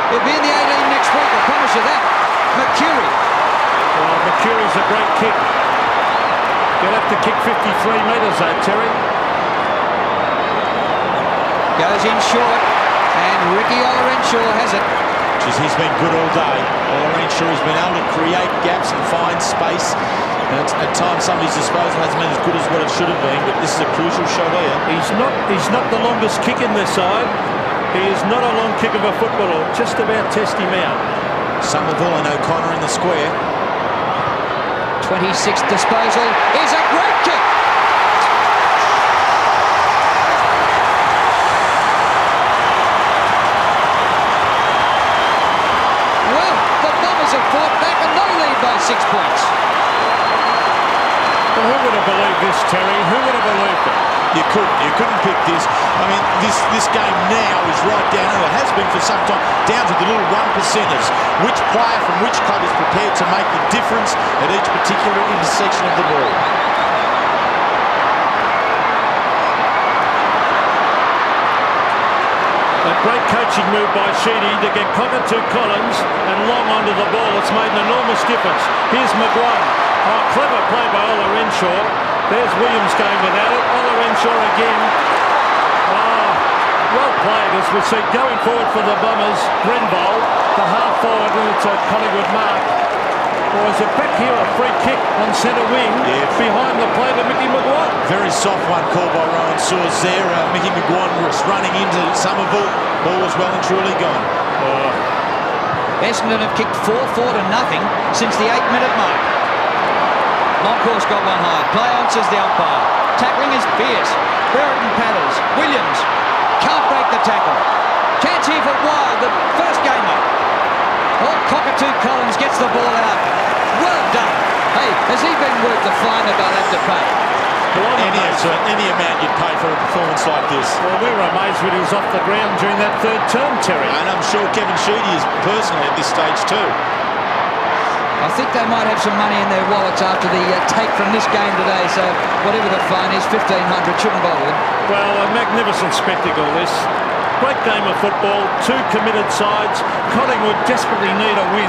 He'll be in the 18 next week, I promise you that. Mercury. Well, Mercury's a great kick. You'll have to kick 53 metres though, Terry. Goes in short, and Ricky Olorenshaw has it. He's been good all day. Olorenshaw has been able to create gaps and find space. And at times, some of his disposal hasn't been as good as what it should have been, but this is a crucial shot here. He's not the longest kick in this side. He is not a long kick of a footballer. Just about test him out. Somerville and O'Connor in the square. 26th disposal is a great kick. Well, the Bombers have fought back and they lead by 6 points. Well, who would have believed this, Terry? Who would have believed it? You couldn't pick this. I mean, this game now is right down, and it has been for some time, down to the little 1%ers. Which player from which club is prepared to make the difference at each particular intersection of the ball? A great coaching move by Sheedy to get Cockatoo Collins and Long onto the ball. It's made an enormous difference. Here's McGuire. Oh, clever play by Olorenshaw. There's Williams going without it. Olorenshaw again. Oh, well played, as we see going forward for the Bombers. Grenville, the half forward, and it's a Collingwood mark. Or is it back here, a free kick on centre wing, behind the play to Mickey McGuire? Very soft one called by Rowan Saws there. Mickey McGuire was running into Somerville. Ball was well and truly gone. Essendon have kicked 4-4 to nothing since the 8-minute mark. Moncur's got one high. Play on, says the umpire. Tackling is fierce. Brereton paddles. Williams can't break the tackle. Chance here for Wild, the first gamer. Oh, Cockatoo Collins gets the ball out. Well done. Hey, has he been worth the fine that they'll have to pay? Any amount you'd pay for a performance like this. Well, we were amazed when he was off the ground during that third term, Terry. And I'm sure Kevin Sheedy is personally at this stage too. I think they might have some money in their wallets after the take from this game today, so whatever the fine is, 1,500 shouldn't bother them. Well, a magnificent spectacle, this. Great game of football, two committed sides. Collingwood desperately need a win.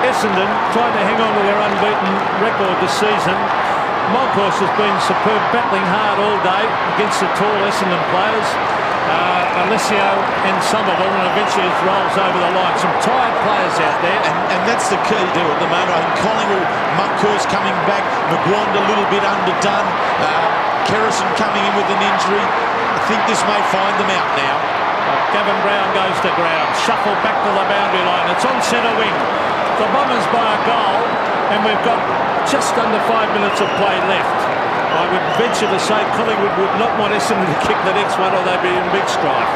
Essendon trying to hang on to their unbeaten record this season. Moncur has been superb, battling hard all day against the tall Essendon players. Alessio and Somerville, and eventually it rolls over the line. Some tired players out there. And that's the key to at the moment. I think Collingwood, Moncur's coming back, McGuire a little bit underdone, Kerrison coming in with an injury. I think this may find them out now. Gavin Brown goes to ground, shuffled back to the boundary line. It's on centre wing. The Bombers by a goal, and we've got just under 5 minutes of play left. I would venture to say Collingwood would not want Essendon to kick the next one, or they'd be in big strife.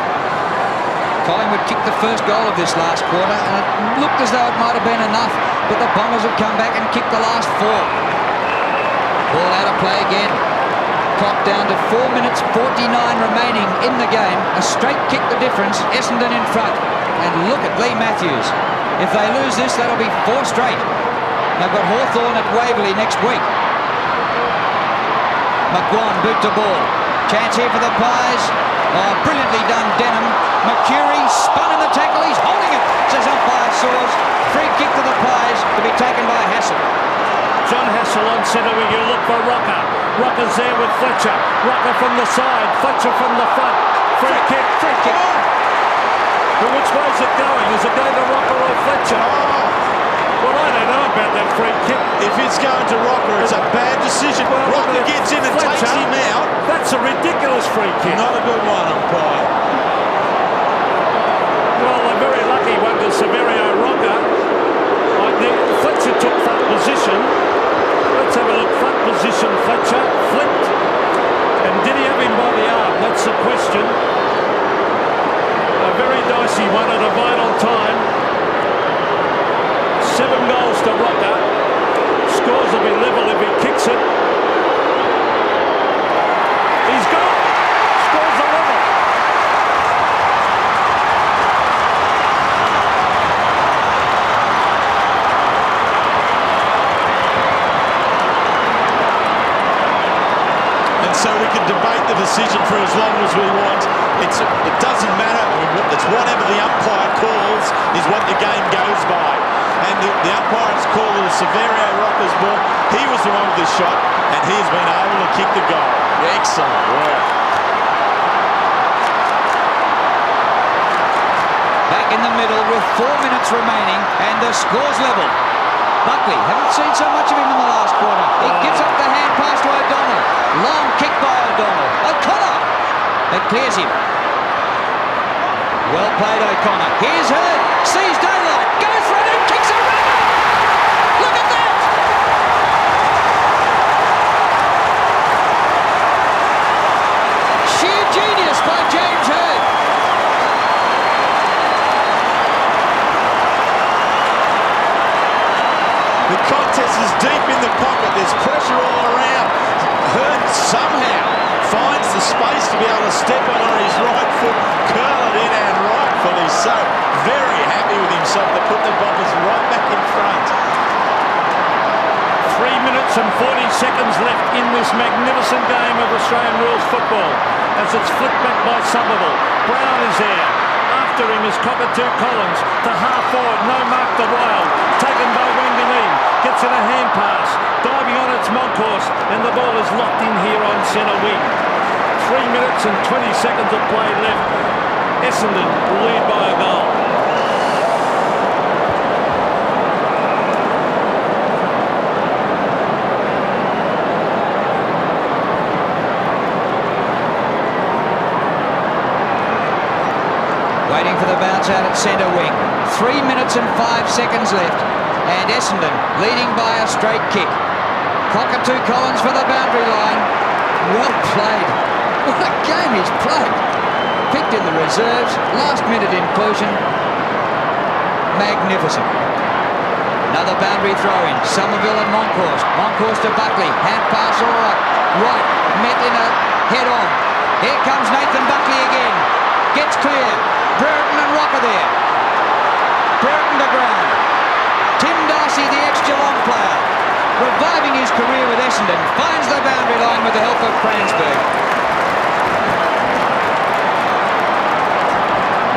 Collingwood kicked the first goal of this last quarter, and it looked as though it might have been enough, but the Bombers have come back and kicked the last 4. Ball out of play again. Clock down to 4 minutes 49 remaining in the game. A straight kick the difference. Essendon in front. And look at Lee Matthews. If they lose this, that'll be 4 straight. They've got Hawthorn at Waverley next week. McGuire boot to ball. Chance here for the Pies. Oh, brilliantly done, Denham. Mercury spun in the tackle. He's holding it, says umpire Saws. Free kick to the Pies to be taken by Hassel. John Hassel on centre wing. You look for Rocker. Rocker's there with Fletcher. Rocker from the side. Fletcher from the front. Free kick. Free kick. Well, which way is it going? Is it going to Rocker or Fletcher? Well, I don't know about that free kick. If it's going to Rocker, it's a bad decision. Well, Rocker gets in and Fletcher, takes him out. That's a ridiculous free kick. Not a good one, umpire. Well, a very lucky one to Severio Rocker. I think Fletcher took front position. Let's have a look. Front position, Fletcher. Flipped. And did he have him by the arm? That's the question. A very dicey one at a vital time. 7 goals to Rocker. Scores will be level if he kicks it. He's gone. Scores a level. And so we can debate the decision for as long as we want. It doesn't matter. It's whatever the umpire calls is what the game goes by. And the umpire's call of Severio Rocker's ball. He was the one with the shot, and he's been able to kick the goal. Excellent work. in the middle with 4 minutes remaining, and the score's level. Buckley, haven't seen so much of him in the last quarter. He gives up the hand pass to O'Donnell. Long kick by O'Donnell. O'Connor! It clears him. Well played, O'Connor. Here's Hurd. Sees daylight. Goes for it and kicks a runner! Look at that! Sheer genius by James Hurd. The contest is deep in the pocket. There's pressure all around. Hurd somehow finds the space to be able to step on his right foot, curl it in, and rightfully so. Very happy with himself to put the Bombers right back in front. 3 minutes and 40 seconds left in this magnificent game of Australian rules football as it's flicked back by Somerville. Brown is there. After him is Cockatoo Collins to half forward. No mark to Wild. Taken by Wanganeen. Gets in a hand pass. Diving on its Monkhorst. And the ball is locked in here on centre wing. 3 minutes and 20 seconds of play left. Essendon lead by a goal. Waiting for the bounce out at centre wing. 3 minutes and 5 seconds left. And Essendon leading by a straight kick. Cockatoo Collins for the boundary line. Well played. What a game he's played. Picked in the reserves. Last minute inclusion. Magnificent. Another boundary throw in. Somerville and Monkhorst. Monkhorst to Buckley. Hand pass all right. Right. Met in a head on. Here comes Nathan Buckley again. Gets clear. Brereton and Rocker there. Brereton to ground. Tim Darcy, the ex-Geelong player, reviving his career with Essendon, finds the boundary line with the help of Cransberg.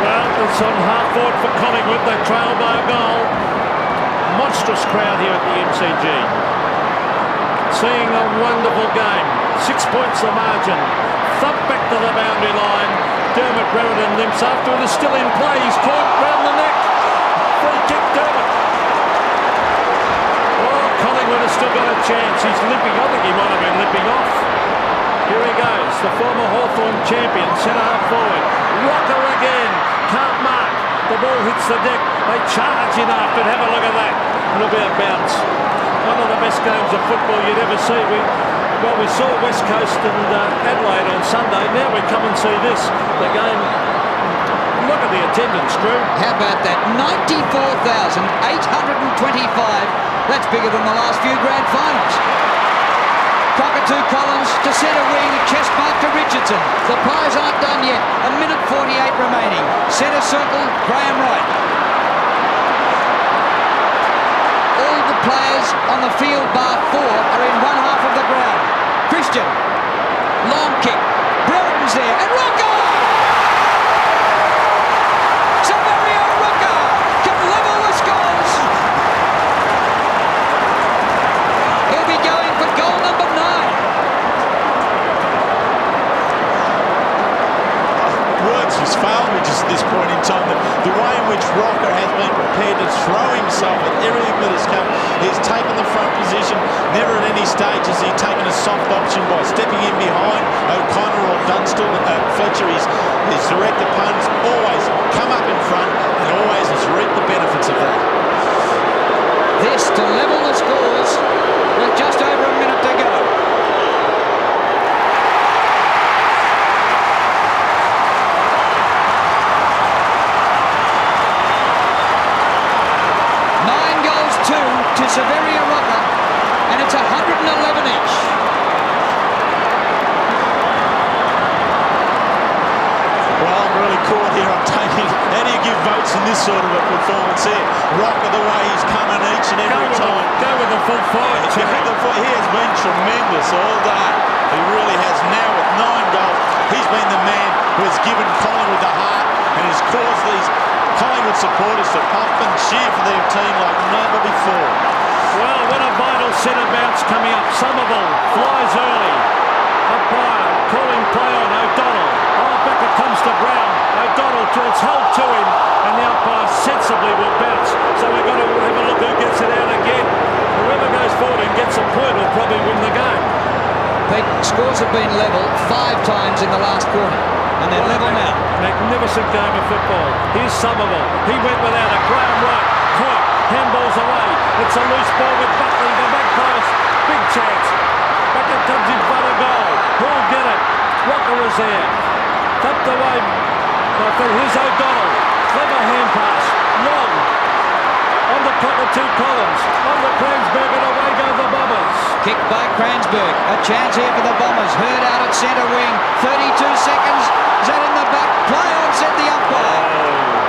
Well, it's on half forward for Collingwood. They trail by a goal. Monstrous crowd here at the MCG. Seeing a wonderful game. 6 points the margin. Thump back to the boundary line. Dermot Brereton limps after it is still in play. He's caught round the neck. Free kick, Dermot. Oh, Collingwood has still got a chance. He's limping. I think he might have been limping off. Here he goes. The former Hawthorn champion, centre half forward. Rocker again. Can't mark. The ball hits the deck. They charge in after it. Have a look at that. It'll be a bounce. One of the best games of football you'd ever see. We saw West Coast and Adelaide on Sunday. Now we come and see this. The game. Look at the attendance, Drew. How about that? 94,825. That's bigger than the last few grand finals. Cockatoo Collins to centre wing, chest mark to Richardson. The players aren't done yet. 1 minute 48 remaining. Centre circle, Graham Wright. All the players on the field bar 4 are in one half of the ground. Christian, long kick. Brereton's there, and Rocker! Savario Rocker can level the scores. He'll be going for goal number 9. Words has failed me just at this point in time. The way in which Rocker has been prepared to throw himself at everything that has come. He's taken the front position. Never at any stage has he taken a soft option by stepping in behind O'Connor or Dunstall. Fletcher, his direct opponents, always come up in front and always has reaped the benefits of that. This to level the scores with just over a minute to go. To Severia Rocker, and it's 111 each. Well, I'm really caught here. I'm taking. How do you give votes in this sort of a performance here? Rocker, the way he's coming each and every time. Go with the full forward. He has been tremendous all day. He really has. Now with 9 goals, he's been the man who has given Collingwood the heart and has caused these Collingwood supporters to pump and cheer for their team like never before. Well, what a vital centre bounce coming up. Somerville flies early. Umpire calling play on O'Donnell. Oh, back it comes to Brown. O'Donnell, it's held to him, and the umpire sensibly will bounce. So we've got to have a look who gets it out again. Whoever goes forward and gets a point will probably win the game. Pete, scores have been level 5 times in the last quarter, and they're level now. Magnificent game of football. Here's Somerville. He went without it. Graham Wright, caught, handballs away. It's a loose ball with Buckley, the back post. Big chance. Bucket comes in front of goal. Who'll get it? Walker is there. Tucked away. Here's O'Donnell. Clever hand pass. Long. On the pocket to Collins. On the Cransberg, and away go the Bombers. Kick by Cransberg. A chance here for the Bombers. Hurd out at centre wing. 32 seconds. Is that in the back? Play on, said the umpire.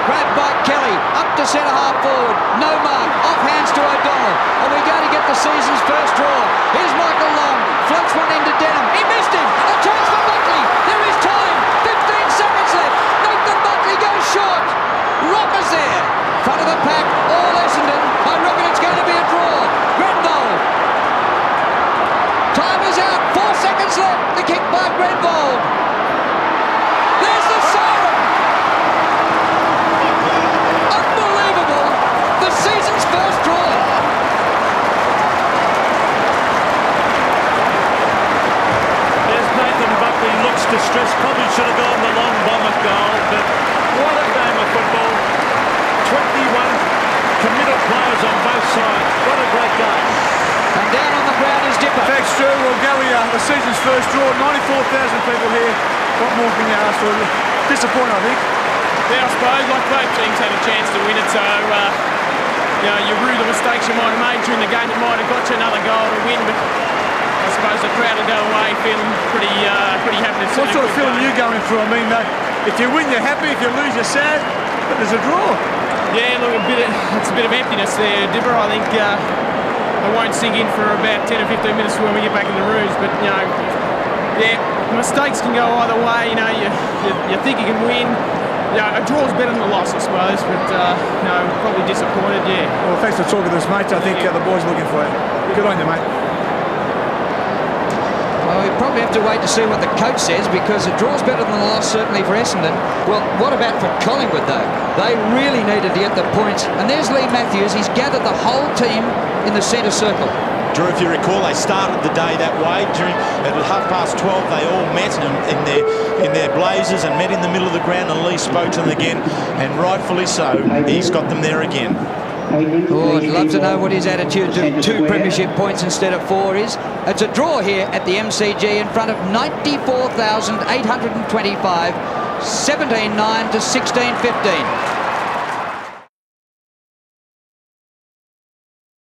Grabbed by Kelly. Up to centre half forward. No mark. Off hands to O'Donnell. And we're going to get the season's first draw. Here's Michael Long. Floats one into Denham. He missed him. A chance for Buckley. There is time. 15 seconds left. Nathan Buckley goes short. Rockers there. Front of the pack. All Essendon. I reckon it's going to be a draw. Grenvold. Time is out. 4 seconds left. The kick by Grenvold. There's the siren. Unbelievable. The season's first draw. There's Nathan Buckley. Looks distressed. Probably should have gone the long bomber goal. But what a game of football. 21 committed players on both sides. What a great game. And down on the ground is Dipper. Thanks, Drew. Well, Gary, the season's first draw, 94,000 people here. What more can you ask for? Disappointing, I think. Yeah, I suppose, like both teams had a chance to win it, so you know, you rue the mistakes you might have made during the game that might have got you another goal to win, but I suppose the crowd will go away feeling pretty happy to see. What sort of feeling are you going through? I mean, if you win, you're happy. If you lose, you're sad. But there's a draw. Yeah, look, it's a bit of emptiness there, Dipper. I think it won't sink in for about 10 or 15 minutes when we get back in the rooms, but you know, yeah, mistakes can go either way. You know, you think you can win. You know, a draw's better than a loss, I suppose, but you know, probably disappointed. Yeah. Well, thanks for talking to us, mate. I think the boys are looking for you. Good on you, mate. Well, we probably have to wait to see what the coach says, because a draw's better than a loss, certainly for Essendon. Well, what about for Collingwood, though? They really needed to get the points. And there's Lee Matthews. He's gathered the whole team in the centre circle. Drew, if you recall, they started the day that way. At 12:30, they all met in their blazers and met in the middle of the ground, and Lee spoke to them again, and rightfully so. He's got them there again. Oh, I'd love to know what his attitude to 2 premiership points instead of 4 is. It's a draw here at the MCG in front of 94,825, 17-9 to 16-15.